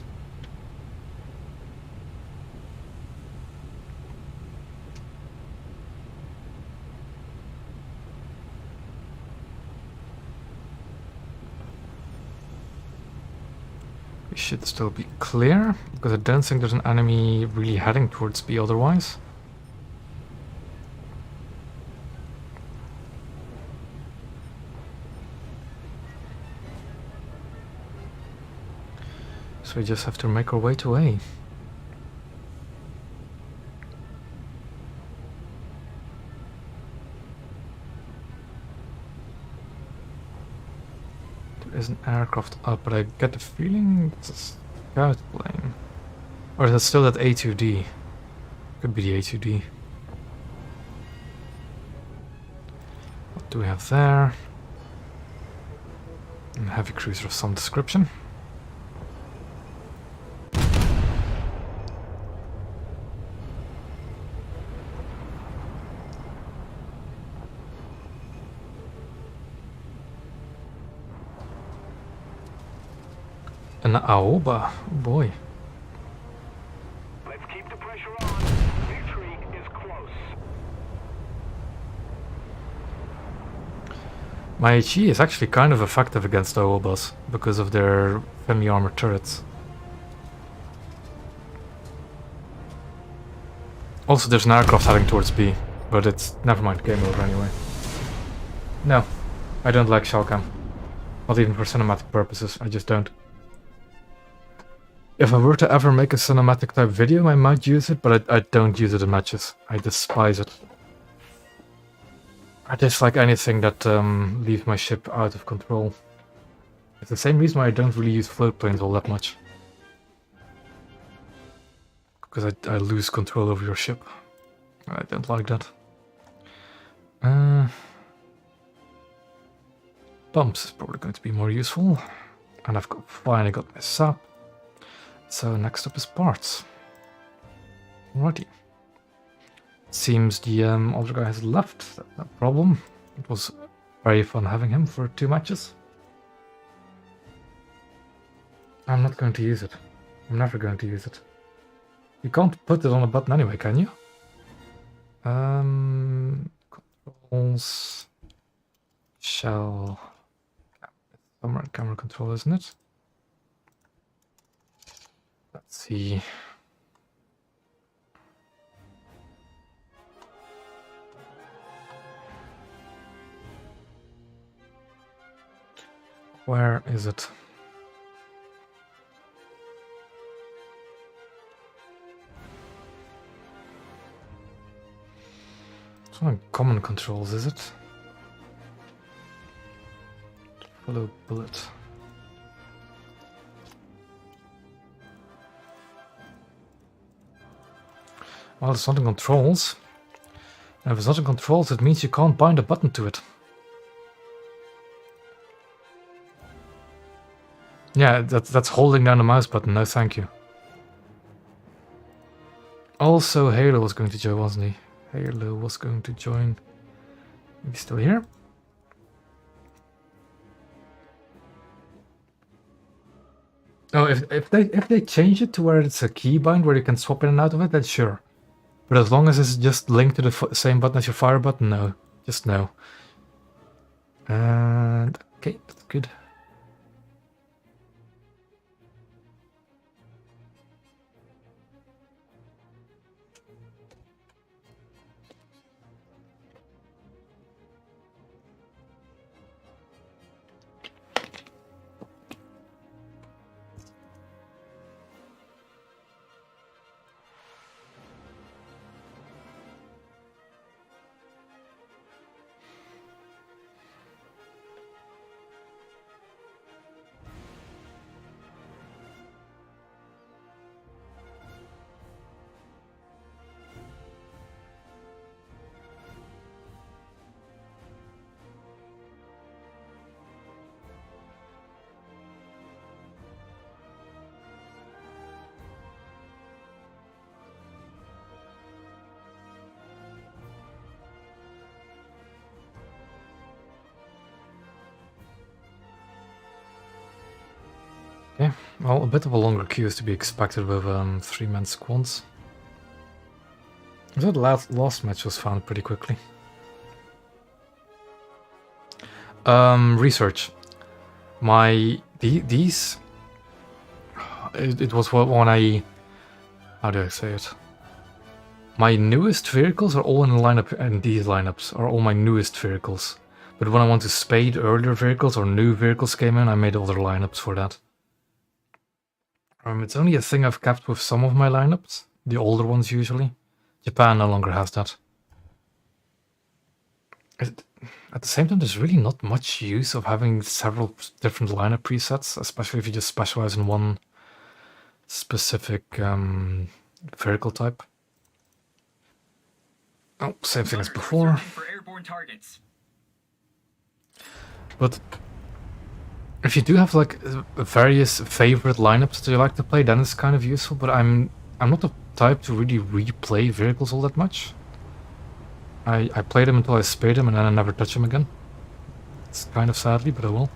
We should still be clear, because I don't think there's an enemy really heading towards B otherwise. So we just have to make our way to A. There is an aircraft up, but I get the feeling it's a scout plane. Or is it still that A2D? Could be the A2D. What do we have there? A heavy cruiser of some description. An Aoba, oh boy. Let's keep the pressure on. Victory is close. My HE is actually kind of effective against Aobas because of their semi-armored turrets. Also, there's an aircraft heading towards B, but it's never mind, game over anyway. No, I don't like shellcam. Not even for cinematic purposes, I just don't. If I were to ever make a cinematic type video, I might use it, but I don't use it in matches. I despise it. I dislike anything that leaves my ship out of control. It's the same reason why I don't really use float planes all that much. Because I lose control over your ship. I don't like that. Pumps is probably going to be more useful. And I've finally got my sap. So next up is parts. Alrighty. Seems the other guy has left. That's no problem. It was very fun having him for 2 matches. I'm not going to use it. I'm never going to use it. You can't put it on a button anyway, can you? Controls... Shell... Somewhere in camera control, isn't it? Let's see... Where is it? It's not in common controls, is it? Follow bullet. Well, it's not in controls. And if it's not in controls, it means you can't bind a button to it. Yeah, that's holding down the mouse button, no thank you. Also, Halo was going to join, wasn't he? Halo was going to join. He's still here. Oh, if they change it to where it's a keybind where you can swap in and out of it, then sure. But as long as it's just linked to the same button as your fire button, no. Just no. And okay, that's good. Okay, well, a bit of a longer queue is to be expected with 3-man squads. That last match was found pretty quickly. Research. These... It was when I... How do I say it? My newest vehicles are all in the lineup, and these lineups are all my newest vehicles. But when I want to spade earlier vehicles or new vehicles came in, I made other lineups for that. It's only a thing I've kept with some of my lineups, the older ones usually. Japan no longer has that. At the same time, there's really not much use of having several different lineup presets, especially if you just specialize in one specific vehicle type. Oh, same thing as before. For airborne targets. But if you do have like various favorite lineups that you like to play, then it's kind of useful. But I'm not the type to really replay vehicles all that much. I play them until I spade them and then I never touch them again. It's kind of sadly, but I will.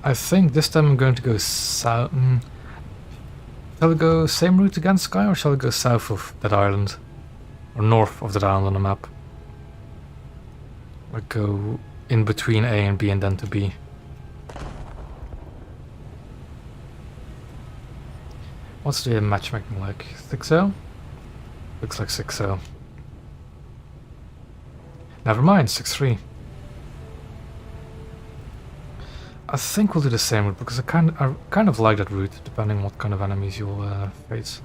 I think this time I'm going to go south. Shall we go same route again, Sky, or shall we go south of that island? Or north of that island on the map? Or go in between A and B and then to B? What's the matchmaking like? 6-0? Looks like 6-0. Never mind, 6-3. I think we'll do the same route because I kind of like that route, depending on what kind of enemies you'll face.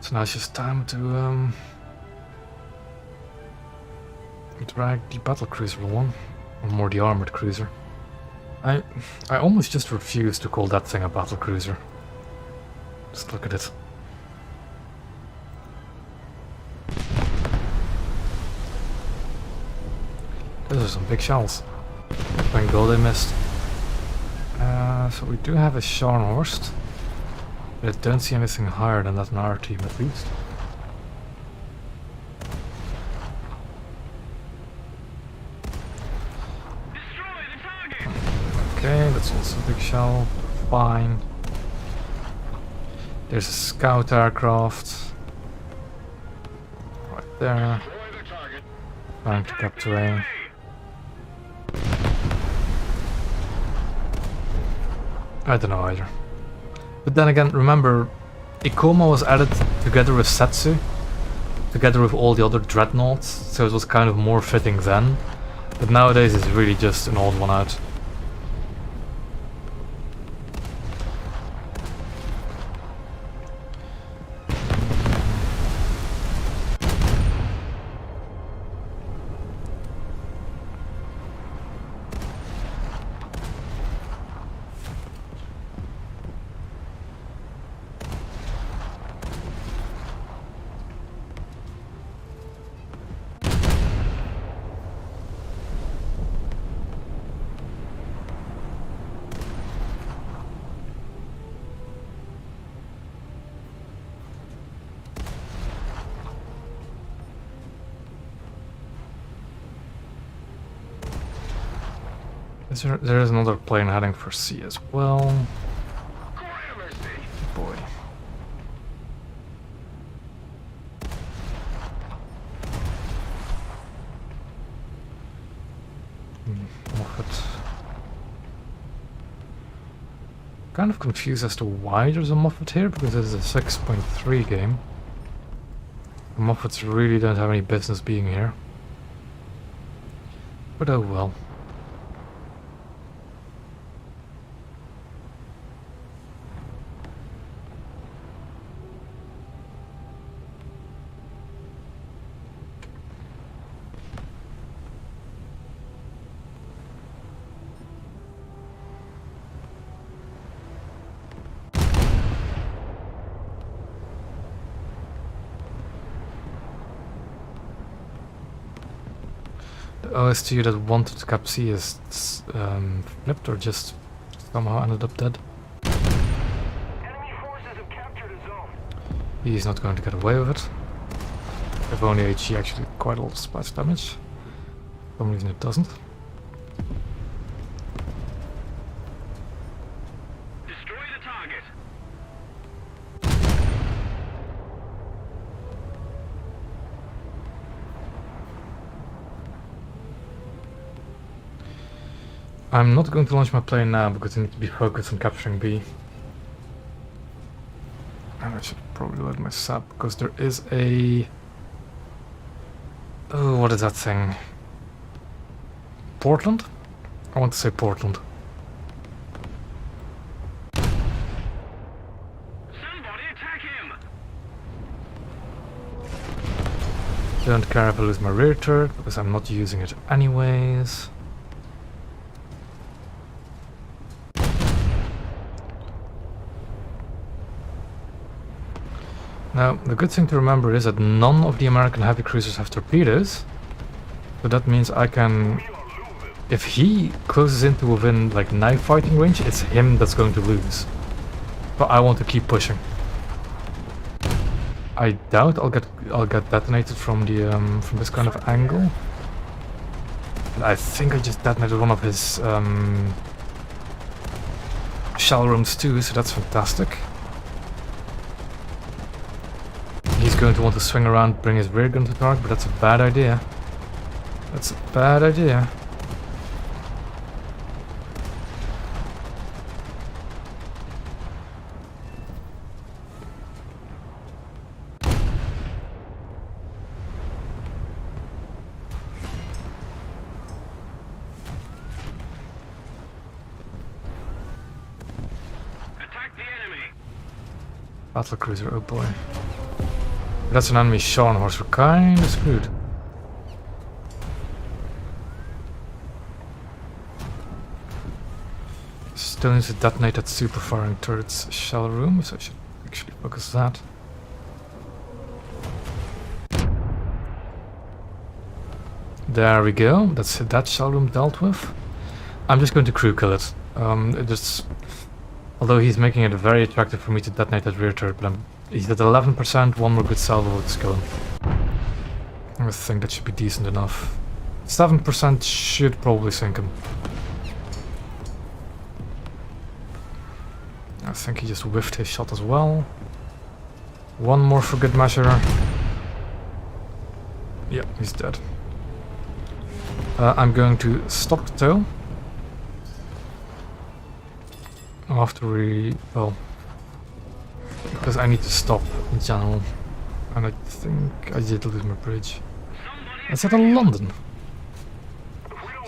So now it's just time to drag the battle cruiser along, or more the armored cruiser. I almost just refuse to call that thing a battle cruiser. Just look at it. Those are some big shells. Thank God I missed. So we do have a Scharnhorst. But I don't see anything higher than that in our team at least. Destroy the target! Okay, that's also a big shell. Fine. There's a scout aircraft. Right there. Destroy the target. Trying to capture A. I don't know either. But then again, remember, Camo was added together with Setsu, together with all the other dreadnoughts, so it was kind of more fitting then. But nowadays it's really just an odd one out. There is another plane heading for C as well. Boy. Moffat. Kind of confused as to why there's a Moffat here, because this is a 6.3 game. The Moffats really don't have any business being here. But oh well. The OST that wanted to cap C is flipped or just somehow ended up dead. Enemy forces have captured a zone. He's not going to get away with it. If only HE actually did quite a lot of splash damage. For some reason it doesn't. Destroy the target. I'm not going to launch my plane now because I need to be focused on capturing B. And I should probably load my sap because there is a... Oh, what is that thing? Portland? I want to say Portland. Somebody attack him! Don't care if I lose my rear turret because I'm not using it anyways. Now, the good thing to remember is that none of the American heavy cruisers have torpedoes. So that means I can... If he closes into within like knife fighting range, it's him that's going to lose. But I want to keep pushing. I doubt I'll get detonated from the from this kind of angle. And I think I just detonated one of his shell rooms too, so that's fantastic. He's going to want to swing around, bring his rear gun to target, but that's a bad idea. That's a bad idea. Attack the enemy! Battlecruiser, oh boy. That's an enemy Scharnhorst, we're kinda screwed. Still needs to detonate that super firing turret's shell room, so I should actually focus that. There we go. That's that shell room dealt with. I'm just going to crew kill it. Although he's making it very attractive for me to detonate that rear turret, but he's at 11%, one more good salvo with skill. I think that should be decent enough. 7% should probably sink him. I think he just whiffed his shot as well. One more for good measure. Yeah, he's dead. I'm going to stop the tow. After we... well... because I need to stop in general. And I think I did lose my bridge. Is that a London?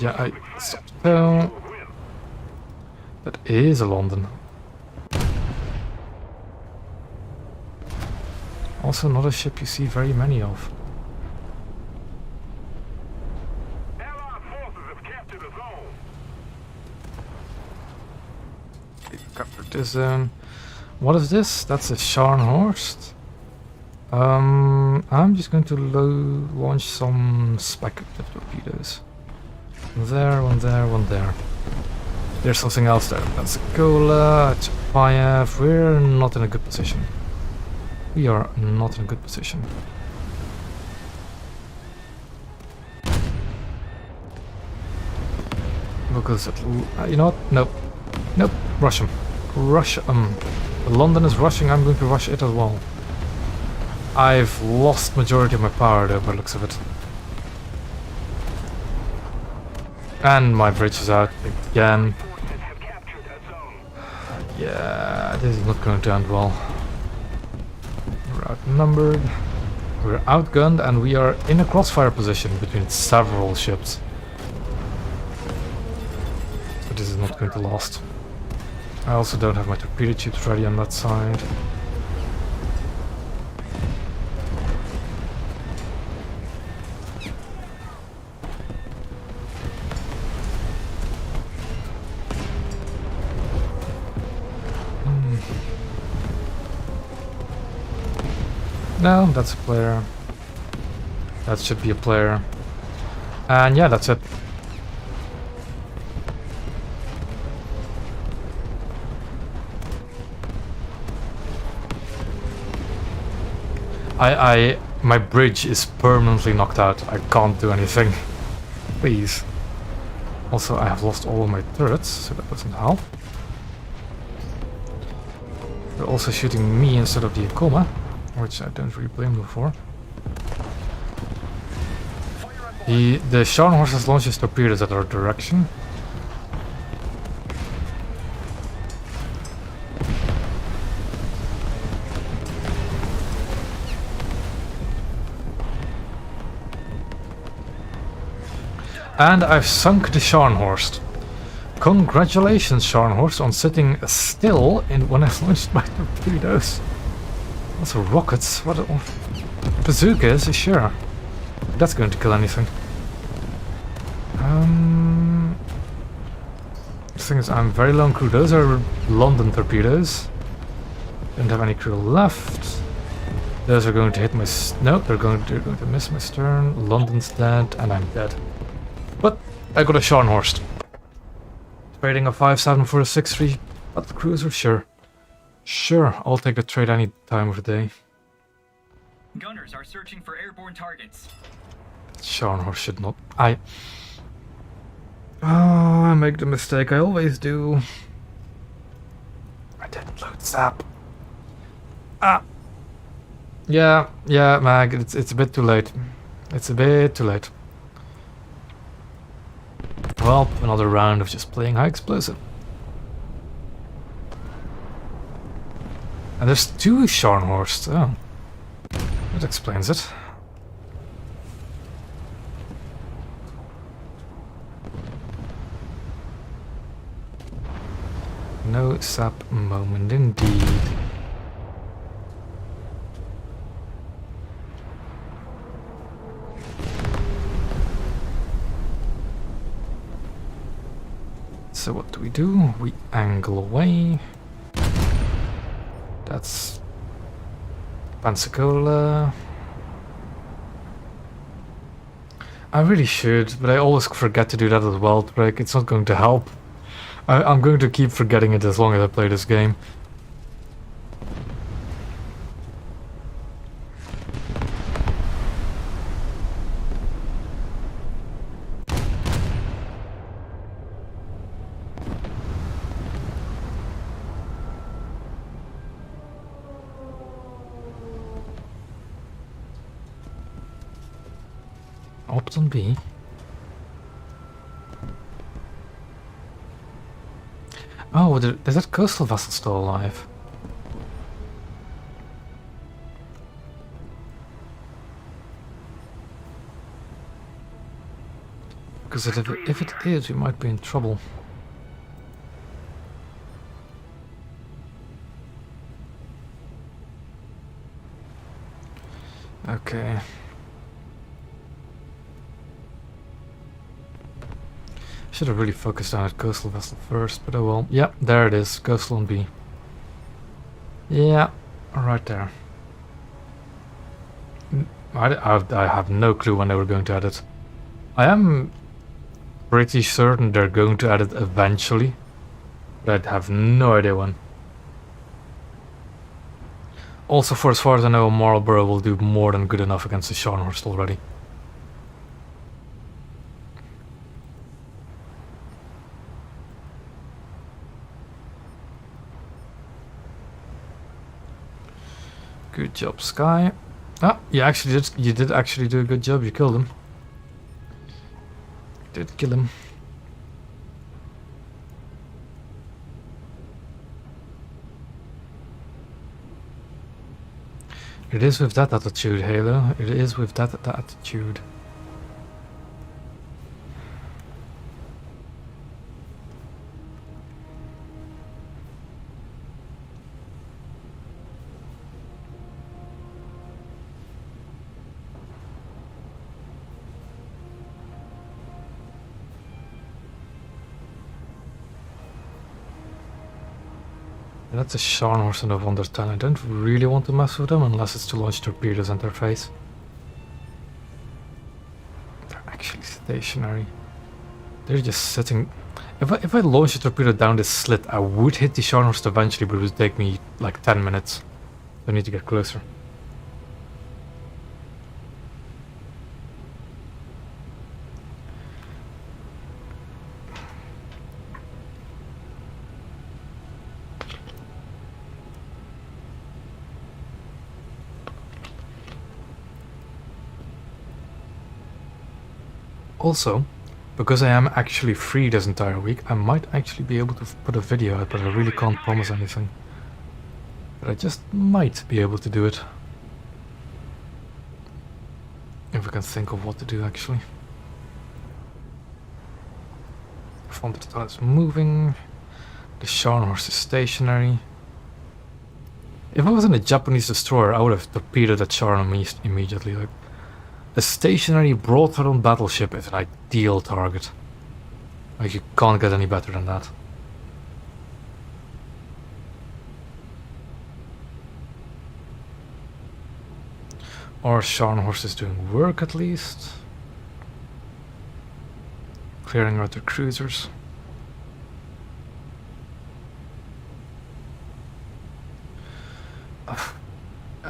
Yeah, I stopped the tow. That is a London. Also not a ship you see very many of. Allied forces have captured a zone. Captured this zone. What is this? That's a Scharnhorst. I'm just going to launch some speculative torpedoes. One there, one there, one there. There's something else there. That's a Kola, Chapayev. We're not in a good position. We are not in a good position. Because you know what? Nope. Nope. Rush him. Rush him. London is rushing. I'm going to rush it as well. I've lost majority of my power though by the looks of it. And my bridge is out again. Forces have captured a zone. Yeah, this is not going to end well. We're outnumbered, we're outgunned, and we are in a crossfire position between several ships. But this is not going to last. I also don't have my torpedo tubes ready on that side. No, that's a player. That should be a player. And yeah, that's it. My bridge is permanently knocked out. I can't do anything. Please. Also, I have lost all of my turrets, so that doesn't help. They're also shooting me instead of the Camo, which I don't really blame them for. The Scharnhorst has launched his torpedoes at our direction. And I've sunk the Scharnhorst. Congratulations, Scharnhorst, on sitting still when I launched my torpedoes. Also rockets, what bazookas, sure. That's going to kill anything. The thing is, I'm very low on crew. Those are London torpedoes. Don't have any crew left. Those are going to hit my... no, they're going to miss my stern. London's dead, and I'm dead. But I got a Scharnhorst. Trading a 5-7 for a 6-3 battle cruiser, sure. Sure, I'll take the trade any time of the day. Gunners are searching for airborne targets. Scharnhorst should not... I make the mistake I always do. I didn't load zap. Yeah, Mag, it's a bit too late. It's a bit too late. Well, another round of just playing high explosive. And there's 2 Scharnhorsts. Oh. That explains it. No sap moment indeed. So what do? We angle away. That's Pensacola. I really should, but I always forget to do that as well, Drake. It's not going to help. I'm going to keep forgetting it as long as I play this game. Option B. Oh, is that coastal vessel still alive? Because if it is, we might be in trouble. Okay. Should have really focused on that coastal vessel first, but oh well. Yep, there it is, coastal on B. Yeah, right there. I have no clue when they were going to add it. I am pretty certain they're going to add it eventually, but I have no idea when. Also, for as far as I know, Marlborough will do more than good enough against the Scharnhorst already. Good job, Sky. Ah, you did actually do a good job. You killed him. Did kill him. It is with that attitude, Halo. It is with that attitude. That's a Scharnhorst and a Wonder 10. I don't really want to mess with them unless it's to launch torpedoes at their face. They're actually stationary. They're just sitting. If I launch a torpedo down this slit, I would hit the Scharnhorst eventually, but it would take me like 10 minutes. I need to get closer. Also, because I am actually free this entire week, I might actually be able to put a video out, but I really can't promise anything. But I just might be able to do it. If I can think of what to do, actually. Front of the toilet's moving. The Scharnhorst is stationary. If I was in a Japanese destroyer, I would have torpedoed that Scharnhorst immediately. Like, a stationary broad-throttle battleship is an ideal target. Like, you can't get any better than that. Our Scharnhorst is doing work at least. Clearing out their cruisers.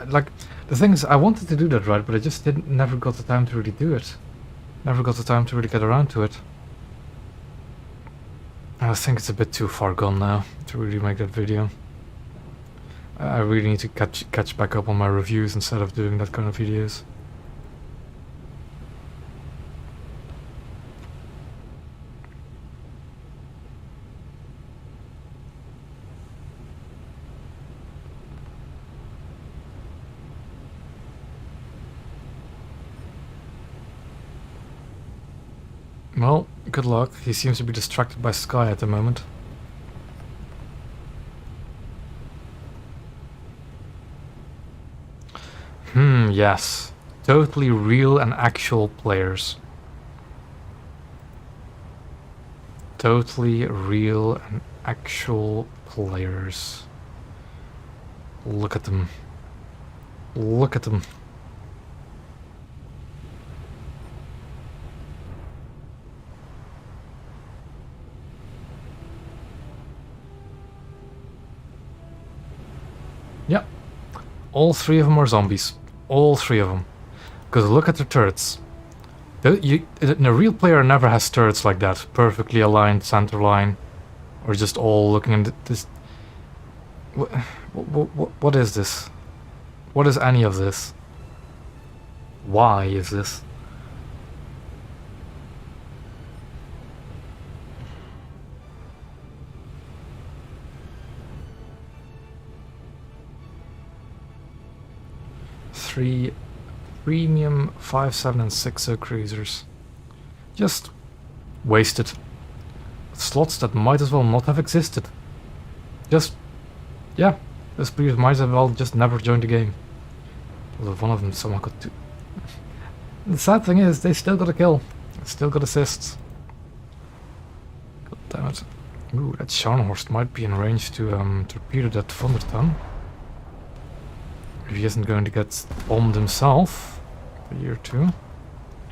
Like, the thing is, I wanted to do that, right, but I just never got the time to really do it. Never got the time to really get around to it. And I think it's a bit too far gone now to really make that video. I really need to catch back up on my reviews instead of doing that kind of videos. Well, good luck. He seems to be distracted by Sky at the moment. Yes. Totally real and actual players. Totally real and actual players. Look at them. Look at them. All 3 of them are zombies. All 3 of them. Because look at the turrets. A real player never has turrets like that. Perfectly aligned center line. Or just all looking in this... What is this? What is any of this? Why is this? Three premium 5, 7 and 6 cruisers. Just wasted. Slots that might as well not have existed. Just, yeah, those players might as well just never join the game. Although one of them someone got to. The sad thing is, they still got a kill. Still got assists. God damn it. Ooh, that Scharnhorst might be in range to torpedo that Thunderton. If he isn't going to get bombed himself. A year or two.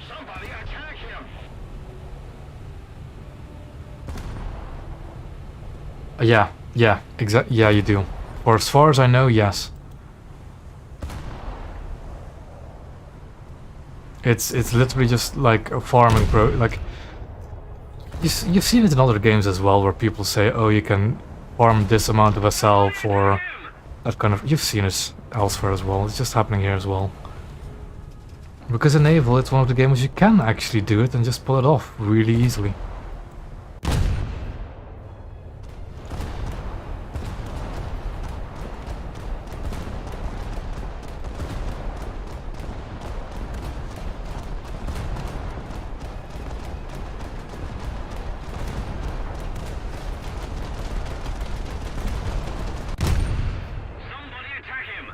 Somebody attack him! Yeah, exactly. Yeah, you do. Or as far as I know, yes. It's literally just like a farming like you've seen it in other games as well, where people say, oh, you can farm this amount of SL for that kind of. You've seen it elsewhere as well. It's just happening here as well. Because in naval, it's one of the games you can actually do it and just pull it off really easily. Somebody attack him!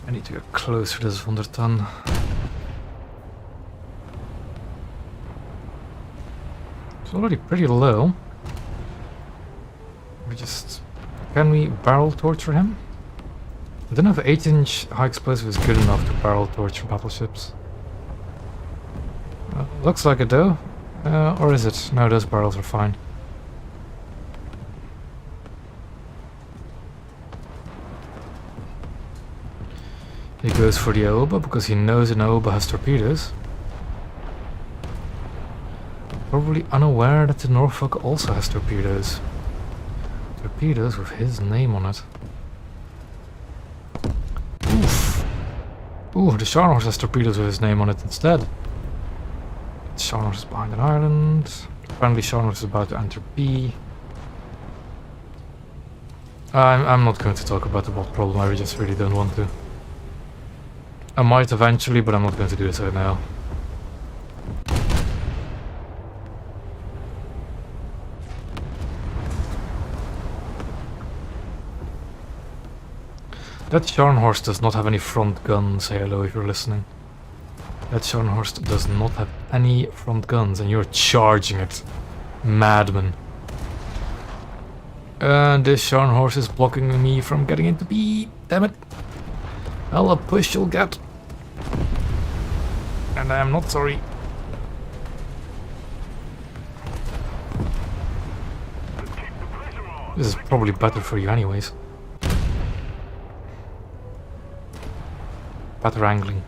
I need to get closer to this Thunderton. It's already pretty low. Can we barrel torture him? I don't know if 8-inch high explosive is good enough to barrel torture battleships. Looks like it though. Or is it? No, those barrels are fine. He goes for the Aoba because he knows an Aoba has torpedoes. Probably unaware that the Norfolk also has torpedoes. Torpedoes with his name on it. Oof. Ooh, the Scharnhorst has torpedoes with his name on it instead. Scharnhorst is behind an island. Apparently Scharnhorst is about to enter B. I'm not going to talk about the bot problem, I just really don't want to. I might eventually, but I'm not going to do so now. That Scharnhorst does not have any front guns. Say hello if you're listening. That Scharnhorst does not have any front guns, and you're charging it. Madman. And this Scharnhorst is blocking me from getting into B. Damn it. Well, a push you'll get. And I am not sorry. This is probably better for you anyways. Better angling.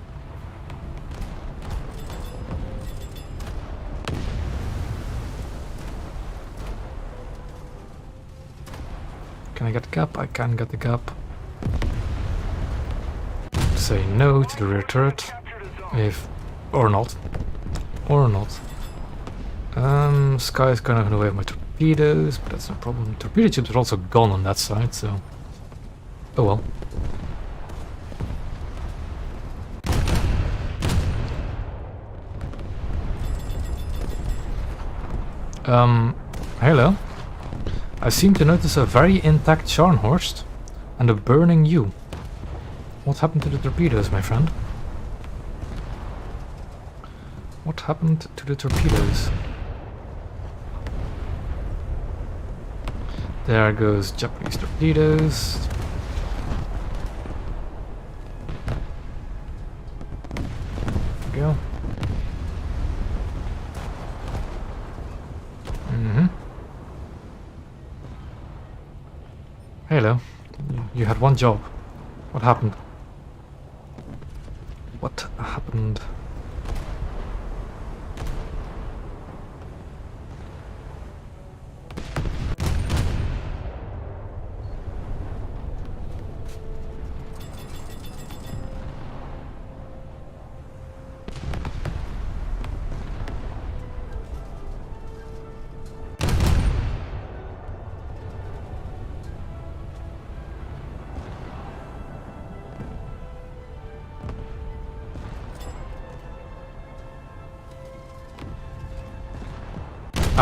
Can I get the gap? I can get the gap. Say no to the rear turret. If... or not. Or not. Sky is kind of in the way of my torpedoes, but that's no problem. Torpedo tubes are also gone on that side, so... oh well. Hello. I seem to notice a very intact Scharnhorst and a burning U. What happened to the torpedoes, my friend? What happened to the torpedoes? There goes Japanese torpedoes. There we go. Halo, you had one job. What happened? What happened?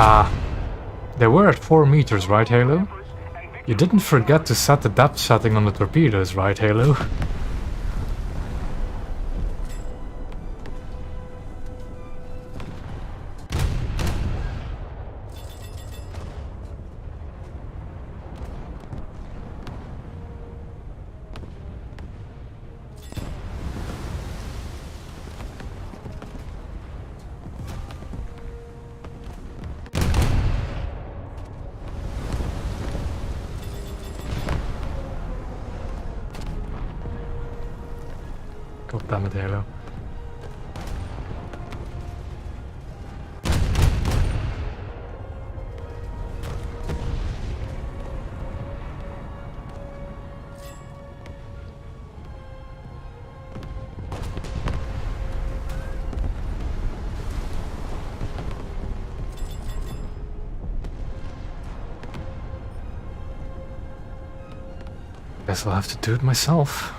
Ah, they were at 4 meters, right, Halo? You didn't forget to set the depth setting on the torpedoes, right, Halo? God damn it, Halo. Guess I'll have to do it myself.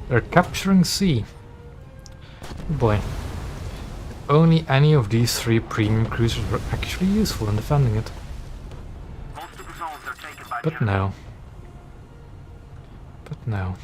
They're capturing C. Oh boy. If only any of these 3 premium cruisers were actually useful in defending it. Most of the zones are taken by But the enemy. no. But no.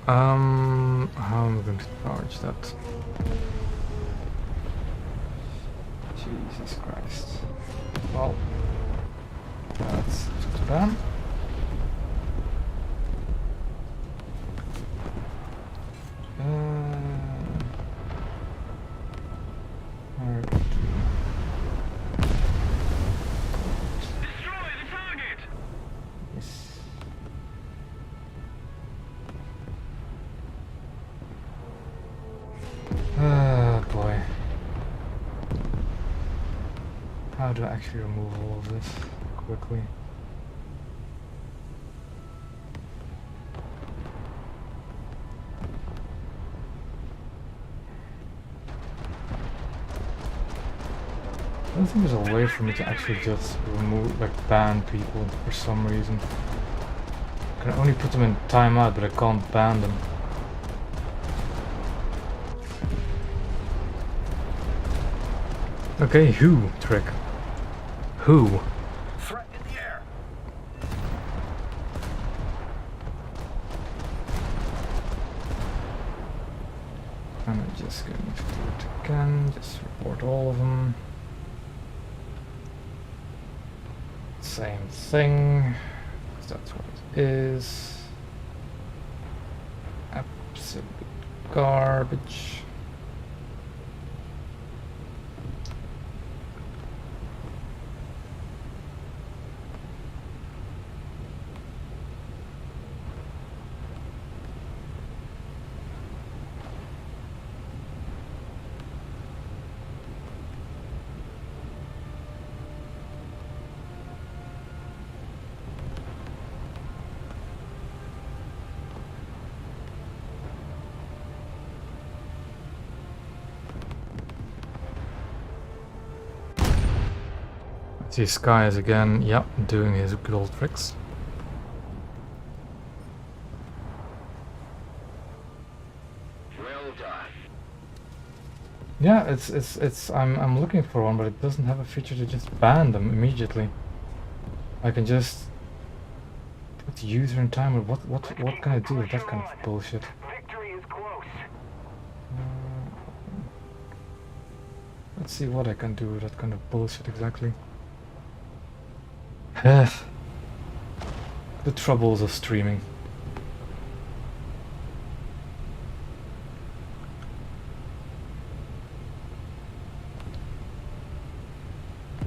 How am I going to charge that? Jesus Christ. Well, that's too bad. Alright. Destroy the target! Yes. Ah, boy. How do I actually remove all of this quickly? I don't think there's a way for me to actually just remove, like, ban people for some reason. I can only put them in timeout, but I can't ban them. Okay, who trick? Who? Threat in the air. I'm just going to do it again, just report all of them. Same thing, 'cause that's what it is. Absolute garbage. See, Sky is again, yep, doing his good old tricks. Well done. Yeah, it's I'm looking for one, but it doesn't have a feature to just ban them immediately. I can just put user and timer. What can I do with that kind of bullshit? Victory is close. Let's see what I can do with that kind of bullshit exactly. The troubles of streaming.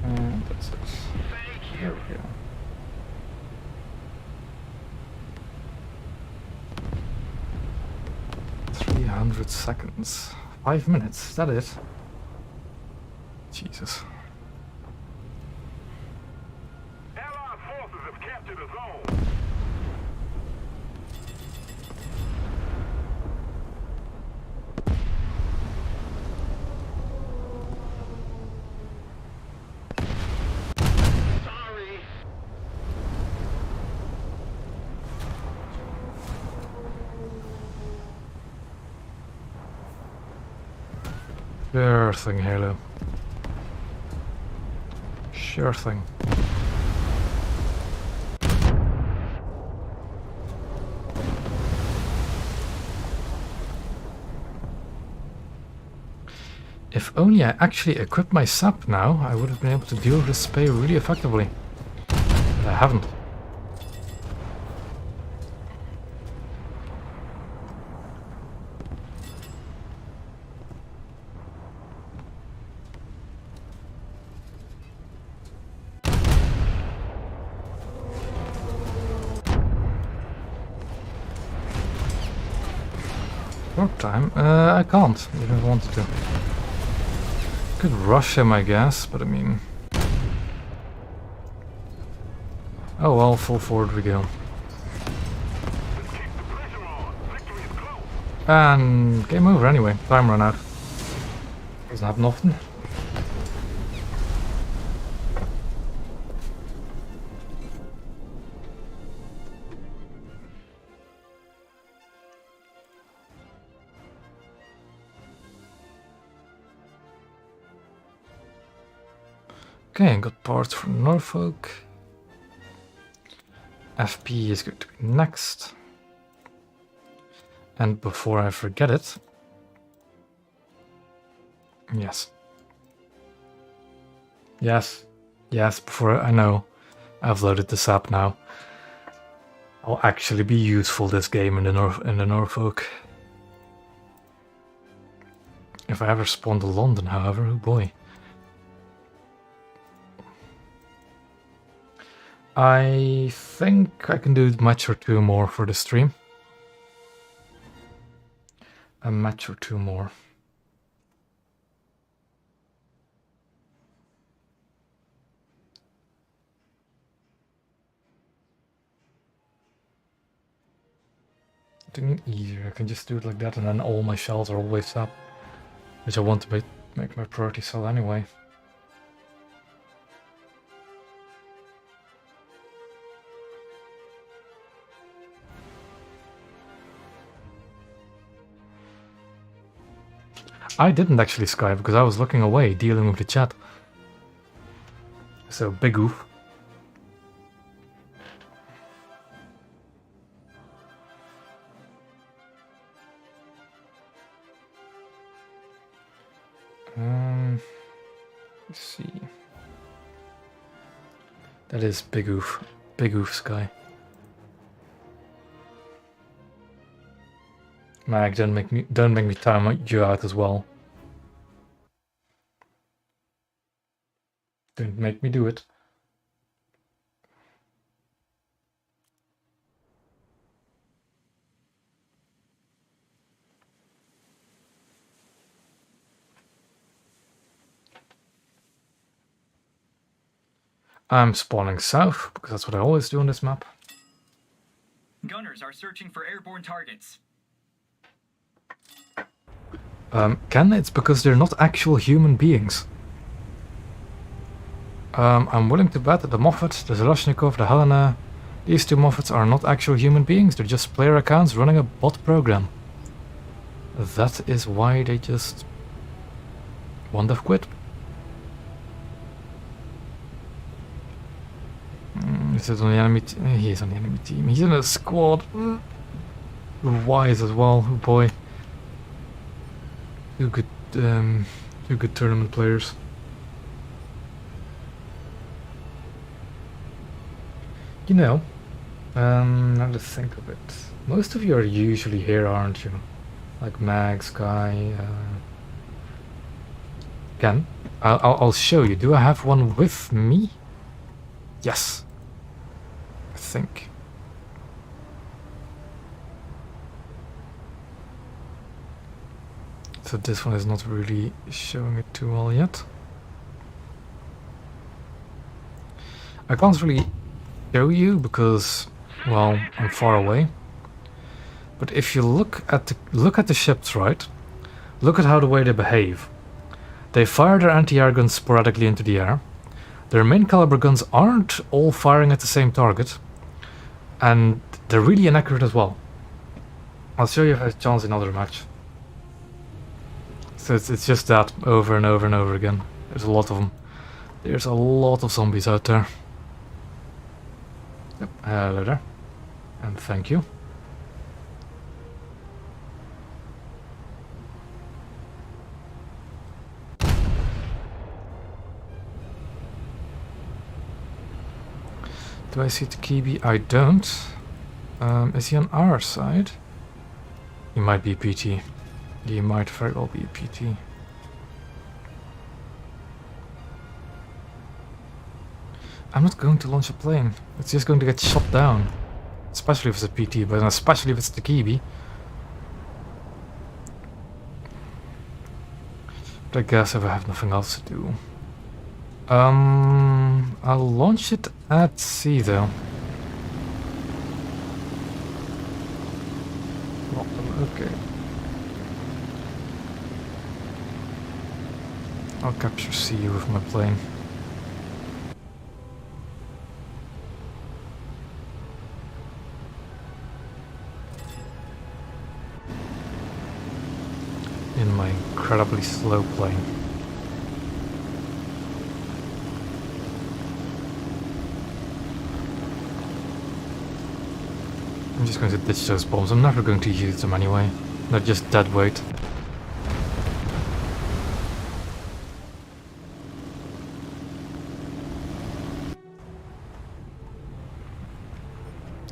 And that's it. Thank There you. we go. $300. 5 minutes, is that it? Jesus. Allied forces have captured a zone. Sorry. Sure thing, Halo. Sure thing. If only I actually equipped my sap now, I would have been able to deal with this spay really effectively. But I haven't. Short time? I can't, even if I wanted to. Could rush him, I guess, but I mean... Oh well, full forward we go. Let's keep the pressure on. Victory is close. And game over anyway, time run out. Doesn't happen often. Okay, got parts from Norfolk. FP is going to be next. And before I forget it... Yes. Yes. Yes, before I know. I've loaded this up now. I'll actually be useful this game in the Norfolk. If I ever spawn to London, however, oh boy. I think I can do a match or two more for the stream. A match or two more. Doing it easier, I can just do it like that and then all my shells are always up. Which I want to make my priority cell anyway. I didn't actually Skype because I was looking away, dealing with the chat. So, big oof. Let's see. That is big oof. Big oof, Sky. Mag, don't make me time you out as well. Don't make me do it. I'm spawning south, because that's what I always do on this map. Gunners are searching for airborne targets. Ken, it's because they're not actual human beings. I'm willing to bet that the Moffat, the Zelashnikov, the Helena, these two Moffats are not actual human beings, they're just player accounts running a bot program. That is why they just won't have quit. Is it on the enemy team? He is on the enemy team. He's in a squad. Wise as well, oh boy. Two good tournament players. You know, now to think of it, most of you are usually here, aren't you? Like Mag, Sky, Ken. I'll show you. Do I have one with me? Yes. I think. So this one is not really showing it too well yet. I can't really show you because, well, I'm far away. But if you look at the ships, right? Look at how the way they behave. They fire their anti-air guns sporadically into the air. Their main caliber guns aren't all firing at the same target, and they're really inaccurate as well. I'll show you if I have a chance in another match. So it's just that over and over and over again. There's a lot of them. There's a lot of zombies out there. Yep, hello there. And thank you. Do I see Takibi? I don't. Is he on our side? He might be a PT. He might very well be a PT. I'm not going to launch a plane. It's just going to get shot down. Especially if it's a PT, but especially if it's Takibi. But I guess if I have nothing else to do. I'll launch it at sea though. Well, okay. I'll capture sea with my plane. In my incredibly slow plane. I'm just going to ditch those bombs. I'm never going to use them anyway. They're just dead weight.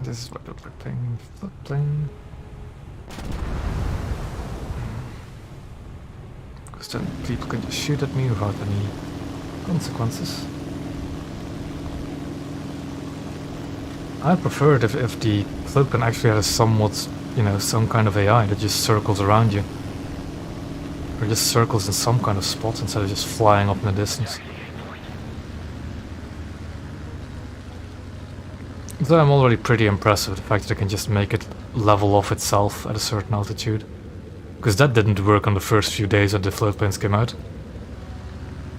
This is what it looks like playing floodplane. Because then people can just shoot at me without any consequences. I prefer it if the floatplane actually had a somewhat, you know, some kind of AI that just circles around you. Or just circles in some kind of spot instead of just flying up in the distance. Though I'm already pretty impressed with the fact that I can just make it level off itself at a certain altitude. Because that didn't work on the first few days that the floatplanes came out.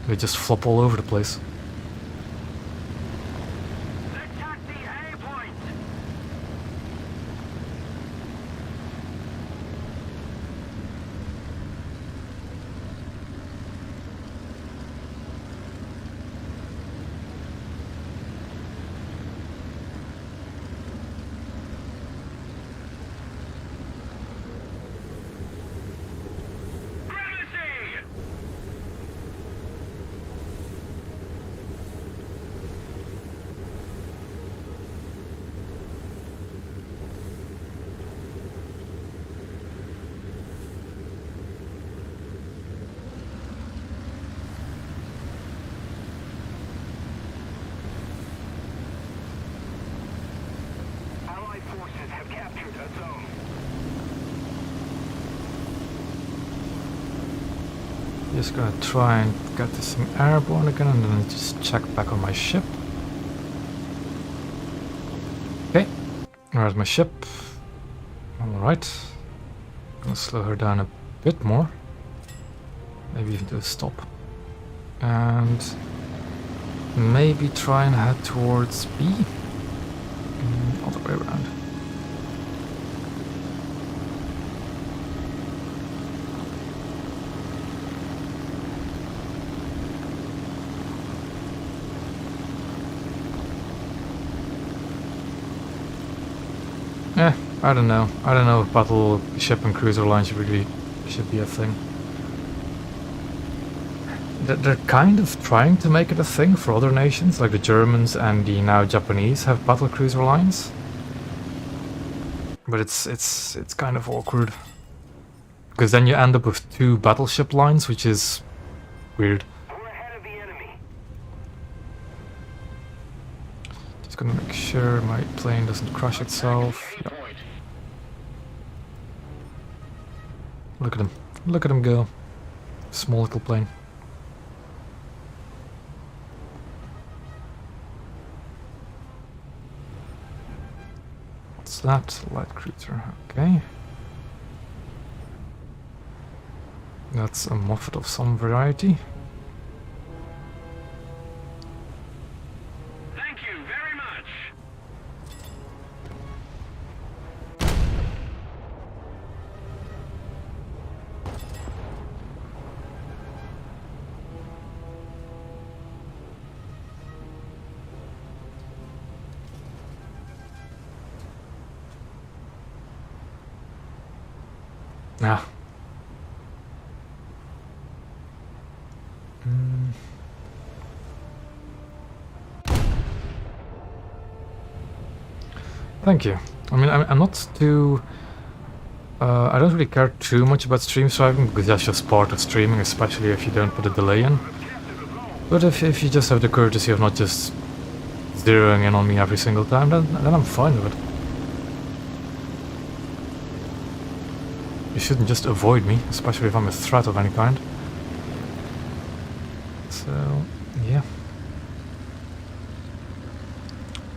They just flop all over the place. Just gonna try and get this thing airborne again and then just check back on my ship. Okay, there's my ship. Alright. Gonna slow her down a bit more. Maybe even do a stop. And Maybe try and head towards B? Other way around. I don't know. I don't know if battleship and cruiser lines really should be a thing. They're kind of trying to make it a thing for other nations, like the Germans and the now Japanese have battle cruiser lines. But it's kind of awkward. Because then you end up with 2 battleship lines, which is weird. We're ahead of the enemy. Just gonna make sure my plane doesn't crash itself. A Yep. point. Look at him. Look at him go. Small little plane. What's that? Light cruiser. Okay. That's a Moffat of some variety. Thank you very much. Ah. Thank you. I mean, I'm not too... I don't really care too much about stream swiping, because that's just part of streaming, especially if you don't put a delay in. But if you just have the courtesy of not just zeroing in on me every single time, then I'm fine with it. You shouldn't just avoid me, especially if I'm a threat of any kind. So, yeah.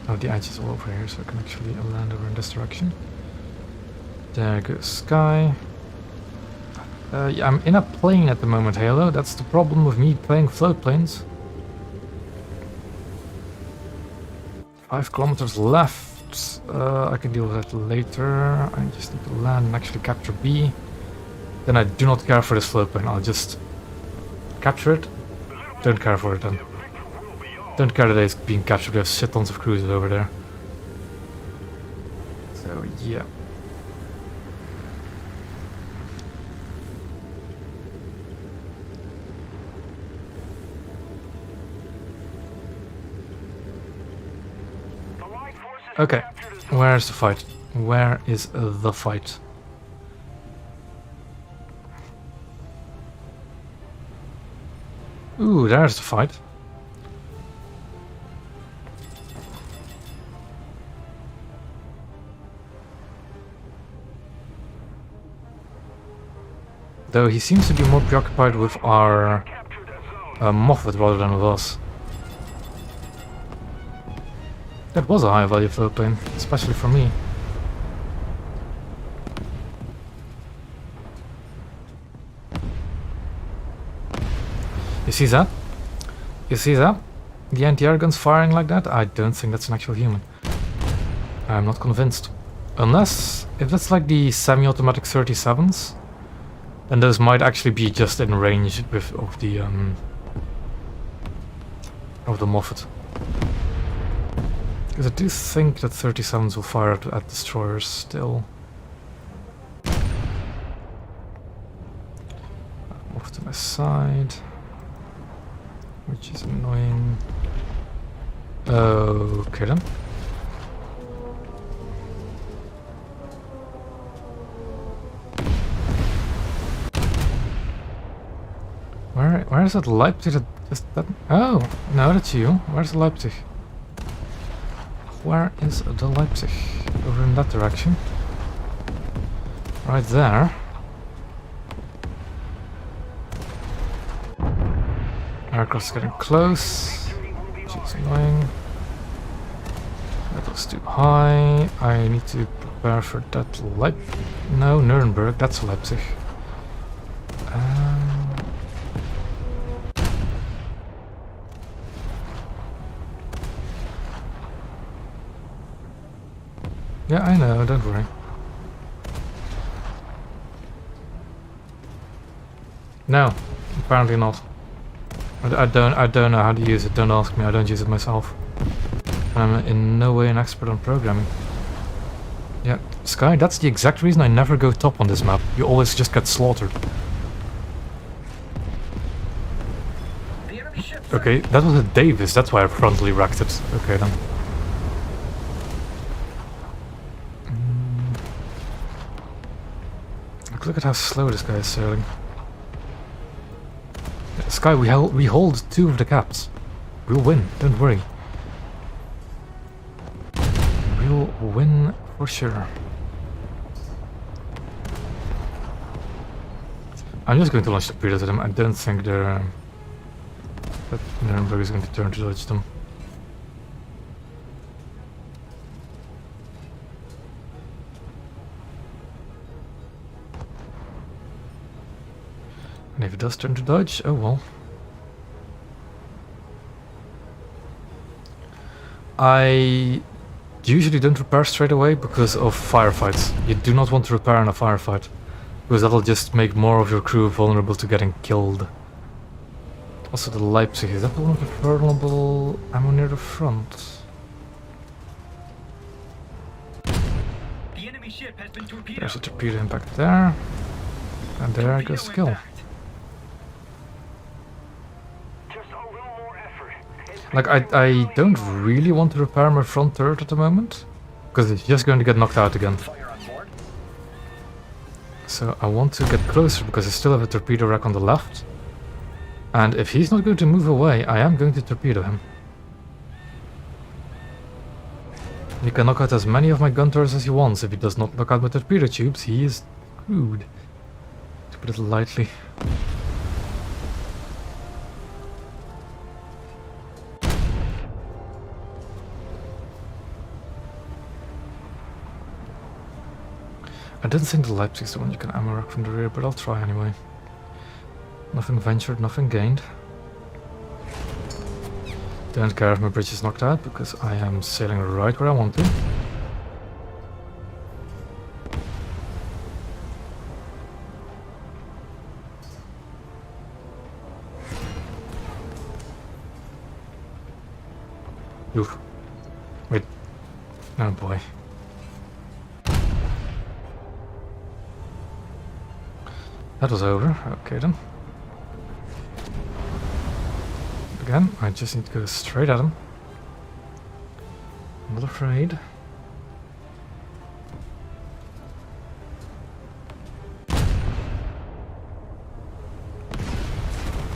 Oh, the edge is all over here, so I can actually land over in this direction. There goes Sky. Yeah, I'm in a plane at the moment, Halo. That's the problem with me playing float planes. 5 kilometers left. I can deal with that later. I just need to land and actually capture B. Then I do not care for this float plane. I'll just capture it. Don't care for it then. Don't care that it's being captured. We have shit tons of cruisers over there. So yeah. Okay, where's the fight? Where is the fight? Ooh, there's the fight. Though he seems to be more preoccupied with our Moffat rather than with us. That was a high value float plane, especially for me. You see that? You see that? The anti-air guns firing like that? I don't think that's an actual human. I'm not convinced. Unless, if that's like the semi-automatic 37s, then those might actually be just in range of the Moffat. Because I do think that 37s will fire at destroyers still. Off to my side. Which is annoying. Okay then. Where is that Leipzig that just that? Oh, no, that's you. Where's the Leipzig? Where is the Leipzig? Over in that direction. Right there. Aircraft's getting close. Which is annoying. That was too high. I need to prepare for that No, Nuremberg. That's Leipzig. Yeah, I know, don't worry. No, apparently not. I don't know how to use it, don't ask me, I don't use it myself. I'm in no way an expert on programming. Yeah, Sky, that's the exact reason I never go top on this map. You always just get slaughtered. The enemy ship. Okay, that was a Davis, that's why I frontally wrecked it. Okay then. Look at how slow this guy is sailing. Sky, we hold 2 of the caps. We'll win, don't worry. We'll win for sure. I'm just going to launch torpedoes at them. I don't think that Nuremberg is going to turn to dodge them. And if it does turn to dodge, oh well. I usually don't repair straight away because of firefights. You do not want to repair in a firefight, because that'll just make more of your crew vulnerable to getting killed. Also the Leipzig, is that one of the vulnerable ammo near the front? The enemy ship has been torpedoed. There's a torpedo impact there. And there goes the kill. impact. Just a little more effort. Like, I don't really want to repair my front turret at the moment, because it's just going to get knocked out again. Fire on board. So I want to get closer because I still have a torpedo rack on the left. And if he's not going to move away, I am going to torpedo him. He can knock out as many of my gun turrets as he wants. If he does not knock out my torpedo tubes, he is screwed. To put it lightly. I don't think the Leipzig is the one you can ammo rack from the rear, but I'll try anyway. Nothing ventured, nothing gained. Don't care if my bridge is knocked out, because I am sailing right where I want to. Oof. Wait. Oh boy. That was over. Okay then. Again, I just need to go straight at him. I'm not afraid.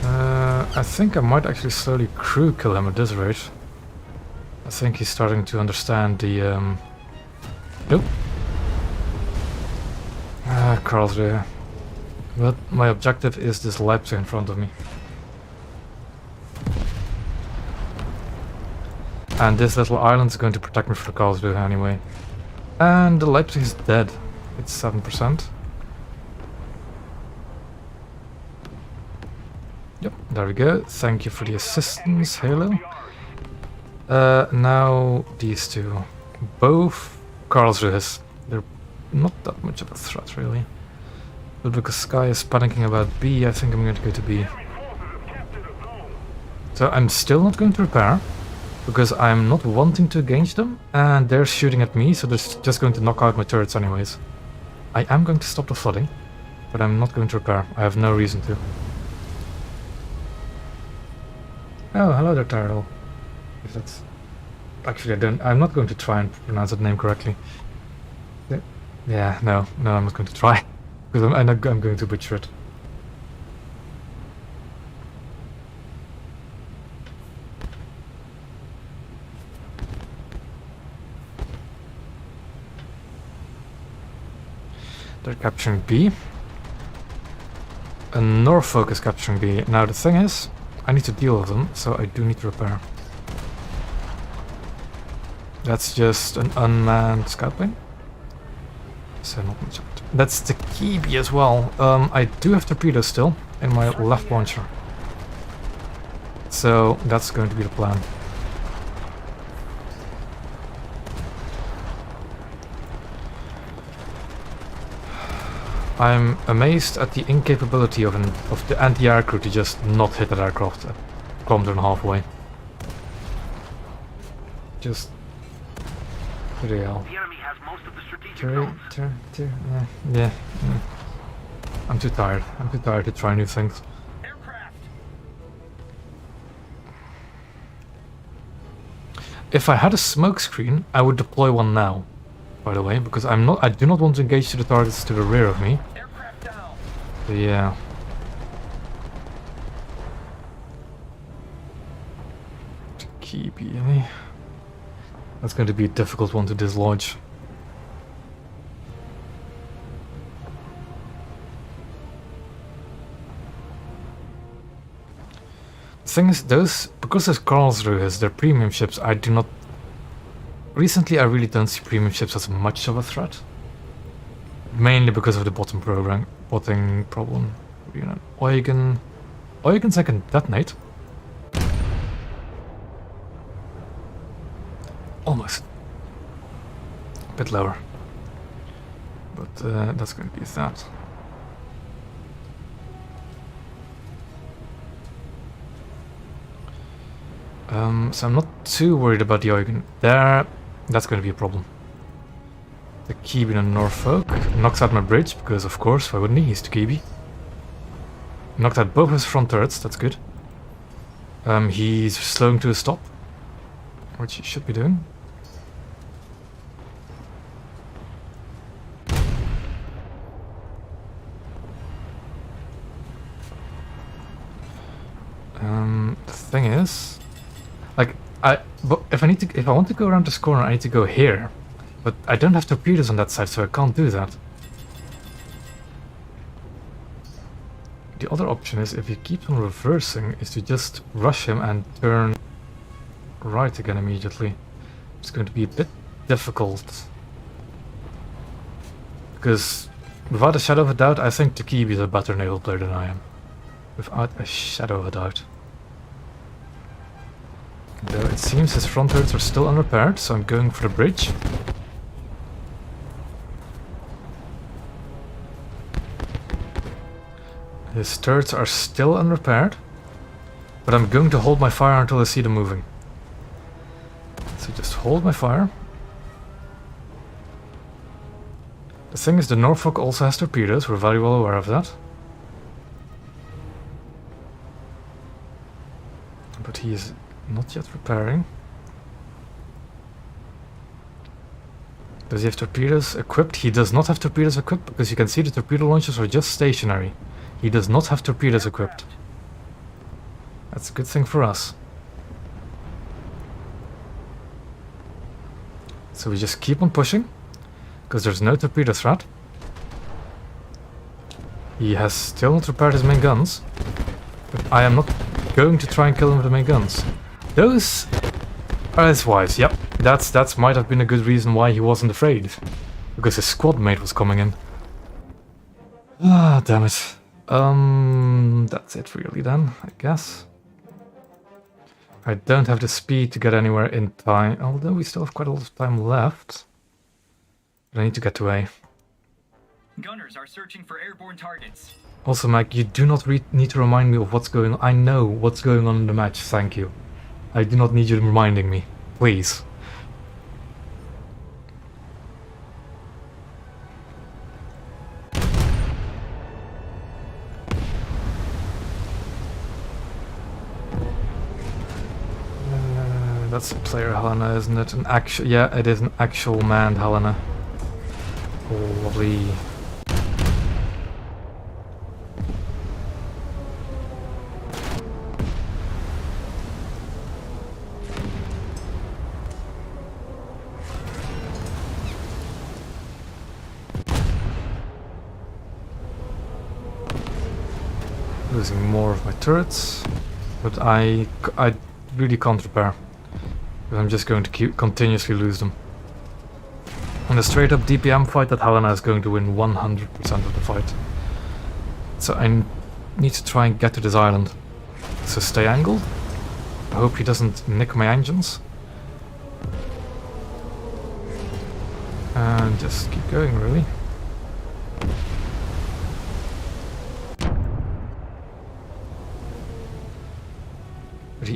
I think I might actually slowly crew kill him at this rate. I think he's starting to understand the Nope. Karlsruhe. But my objective is this Leipzig in front of me. And this little island is going to protect me from Karlsruhe anyway. And the Leipzig is dead. It's 7%. Yep, there we go. Thank you for the assistance, Halo. Now these two. Both Karlsruhes. They're not that much of a threat, really. But because Sky is panicking about B, I think I'm going to go to B. So I'm still not going to repair, because I'm not wanting to engage them, and they're shooting at me, so they're just going to knock out my turrets anyways. I am going to stop the flooding, but I'm not going to repair. I have no reason to. Oh, hello there, Tyrell. If that's... Actually, I'm not going to try and pronounce that name correctly. Yeah, no, I'm not going to try. Because I'm going to butcher it. They're capturing B. And Norfolk is capturing B. Now the thing is, I need to deal with them, so I do need to repair. That's just an unmanned scout plane. So not much of it. That's the Kiwi as well. I do have torpedoes still in my left launcher. So that's going to be the plan. I'm amazed at the incapability of the anti-air crew to just not hit that aircraft at kilometer and a half away. Just... bloody hell. The enemy has most of the strategic zones. Yeah. I'm too tired. I'm too tired to try new things. Aircraft. If I had a smoke screen, I would deploy one now. By the way, because I do not want to engage to the targets to the rear of me. Aircraft down. So yeah. To keep really. That's going to be a difficult one to dislodge. The thing is, because there's Karlsruhe, they're premium ships, I do not... Recently I really don't see premium ships as much of a threat. Mainly because of the botting problem. You know, Eugens I can detonate. Almost. A bit lower. But that's going to be that. So I'm not too worried about the Eugen. There, that's going to be a problem. The Kiwi and Norfolk knocks out my bridge, because of course, why wouldn't he? He's the Kiwi. Knocked out both his front turrets, that's good. He's slowing to a stop, which he should be doing. The thing is, like, if I want to go around this corner, I need to go here, but I don't have torpedoes on that side, so I can't do that. The other option is, if he keeps on reversing, is to just rush him and turn right again immediately. It's going to be a bit difficult, because without a shadow of a doubt, I think the Kiwi is a better naval player than I am. Without a shadow of a doubt. Though it seems his front turrets are still unrepaired, so I'm going for the bridge. His turrets are still unrepaired, but I'm going to hold my fire until I see them moving. So just hold my fire. The thing is, the Norfolk also has torpedoes, we're very well aware of that. But he is not yet repairing. Does he have torpedoes equipped? He does not have torpedoes equipped, because you can see the torpedo launchers are just stationary. He does not have torpedoes equipped. That's a good thing for us. So we just keep on pushing, because there's no torpedo threat. He has still not repaired his main guns, but I am not going to try and kill him with the main guns. Those are his wives, yep. That's might have been a good reason why he wasn't afraid. Because his squad mate was coming in. Ah, damn it. That's it really then, I guess. I don't have the speed to get anywhere in time, although we still have quite a lot of time left. But I need to get to A. Gunners are searching for airborne targets. Also, Mike, you do not need to remind me of what's going on. I know what's going on in the match, thank you. I do not need you reminding me, please. That's a player Helena, isn't it? An actual, yeah, it is an actual manned Helena. Oh, lovely. Losing more of my turrets, but I really can't repair. I'm just going to continuously lose them. In a straight up DPM fight, that Helena is going to win 100% of the fight. So I need to try and get to this island. So stay angled. I hope he doesn't nick my engines. And just keep going, really.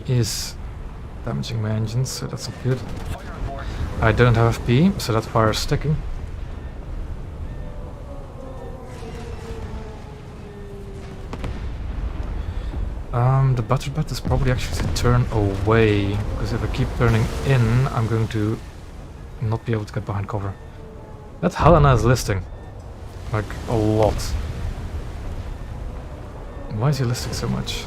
he is damaging my engines, so that's not good. I don't have FP, so that fire is sticking. The better bet is probably actually to turn away, because if I keep turning in, I'm going to not be able to get behind cover. That Helena is listing. Like, a lot. Why is he listing so much?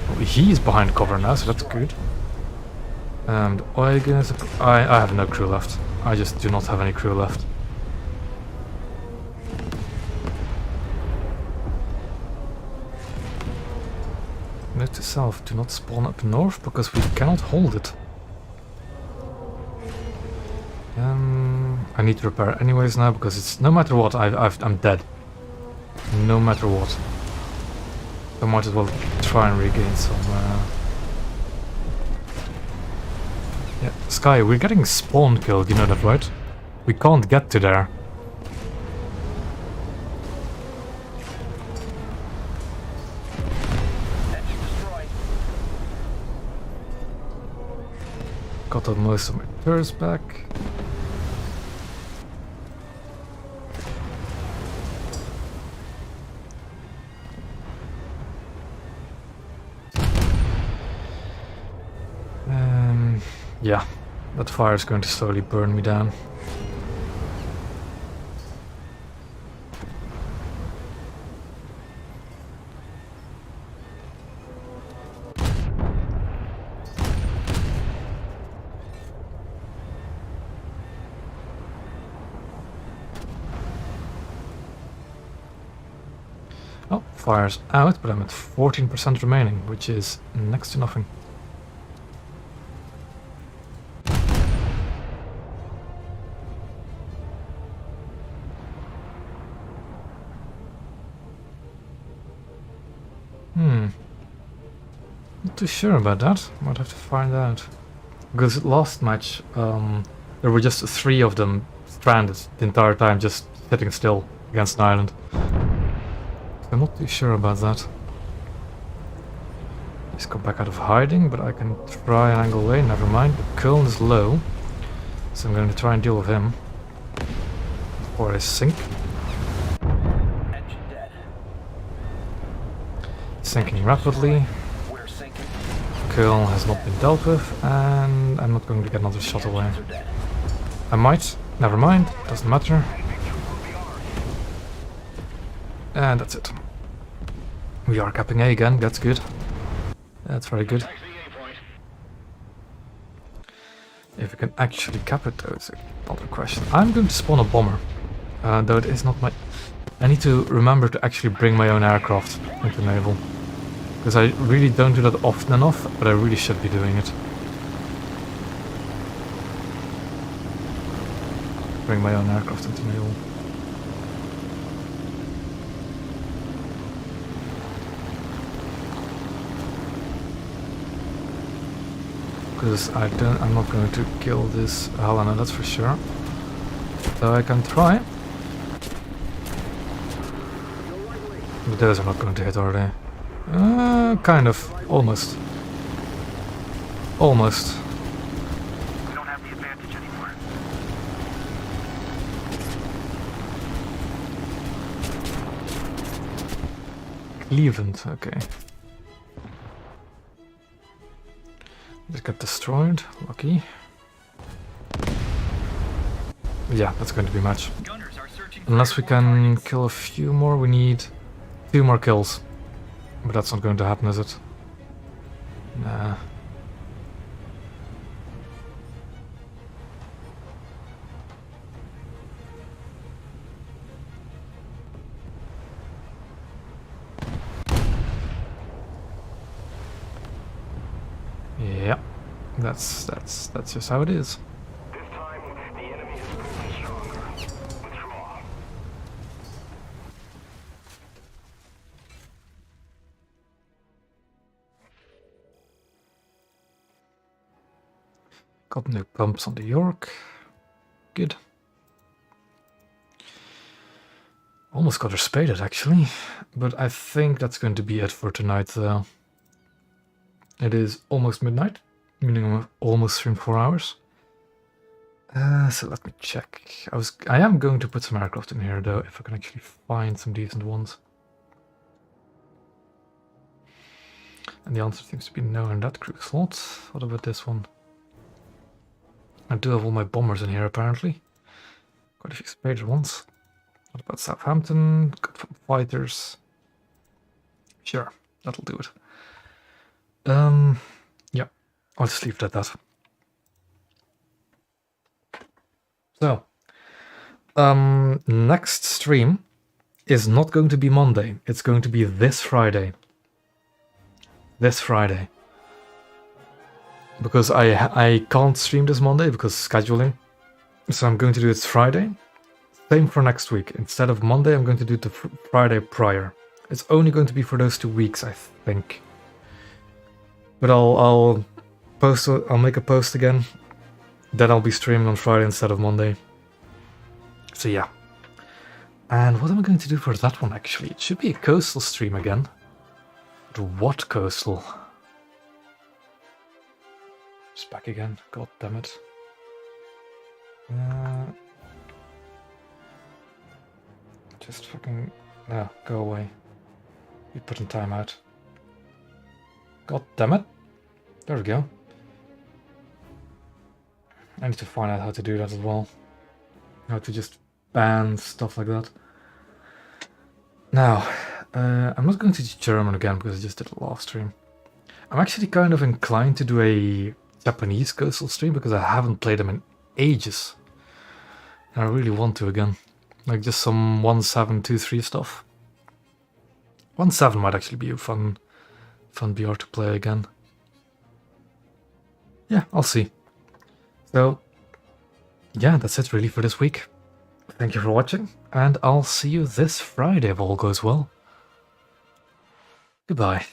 Well, he's behind cover now, so that's good. And Eugen is... I have no crew left. I just do not have any crew left. Note to self, do not spawn up north because we cannot hold it. I need to repair anyways now because it's no matter what, I'm dead. No matter what. I might as well try and regain some. Yeah, Sky, we're getting spawn killed, you know that, right? We can't get to there. Got most of my turrets back. Yeah, that fire is going to slowly burn me down. Oh, fire's out, but I'm at 14% remaining, which is next to nothing. Not too sure about that. Might have to find out. Because last match, there were just 3 of them stranded the entire time, just sitting still against an island. So I'm not too sure about that. He's come back out of hiding, but I can try and angle away. Never mind. The Köln is low, so I'm going to try and deal with him before I sink. Engine dead. Sinking rapidly. We're sinking. Köln has not been dealt with, and I'm not going to get another shot away. Engines are dead. I might. Never mind. Doesn't matter. And that's it. We are capping A again. That's good. That's very good. If we can actually cap it, though, is another question. I'm going to spawn a bomber, though it is not my... I need to remember to actually bring my own aircraft into naval. Because I really don't do that often enough, but I really should be doing it. Bring my own aircraft into naval. Because I'm not going to kill this Helena, that's for sure. Though I can try. But those are not going to hit, are they? Kind of. Almost. Almost. We don't have the advantage anymore. Cleveland, okay. Just got destroyed, lucky. Yeah, that's going to be a match. Gunners are searching for Unless we airborne can targets. kill a few more, we need 2 more kills. But that's not going to happen, is it? Nah. Yeah, that's just how it is. This time, the enemy is proving stronger. Withdraw. Got no pumps on the York. Good. Almost got her spaded actually, but I think that's going to be it for tonight though. It is almost midnight, meaning I'm almost streamed 4 hours. So let me check. I am going to put some aircraft in here though, if I can actually find some decent ones. And the answer seems to be no in that crew slot. What about this one? I do have all my bombers in here apparently. Quite a few Spader ones. What about Southampton? Got some fighters. Sure, that'll do it. Yeah, I'll just leave it at that. So, next stream is not going to be Monday. It's going to be this Friday. This Friday. Because I can't stream this Monday because scheduling. So I'm going to do it Friday. Same for next week. Instead of Monday, I'm going to do it the Friday prior. It's only going to be for those 2 weeks, I think. But I'll post. I'll make a post again. Then I'll be streaming on Friday instead of Monday. So yeah. And what am I going to do for that one actually? It should be a coastal stream again. But what coastal? It's back again. God damn it. Just fucking... No, go away. You put in timeout. God damn it. There we go. I need to find out how to do that as well. How to just ban stuff like that. Now, I'm not going to do German again because I just did it last stream. I'm actually kind of inclined to do a Japanese coastal stream because I haven't played them in ages. And I really want to again. Like just some 1723 stuff. 17 might actually be a fun BR to play again. Yeah, I'll see. So, yeah, that's it really for this week. Thank you for watching, and I'll see you this Friday if all goes well. Goodbye.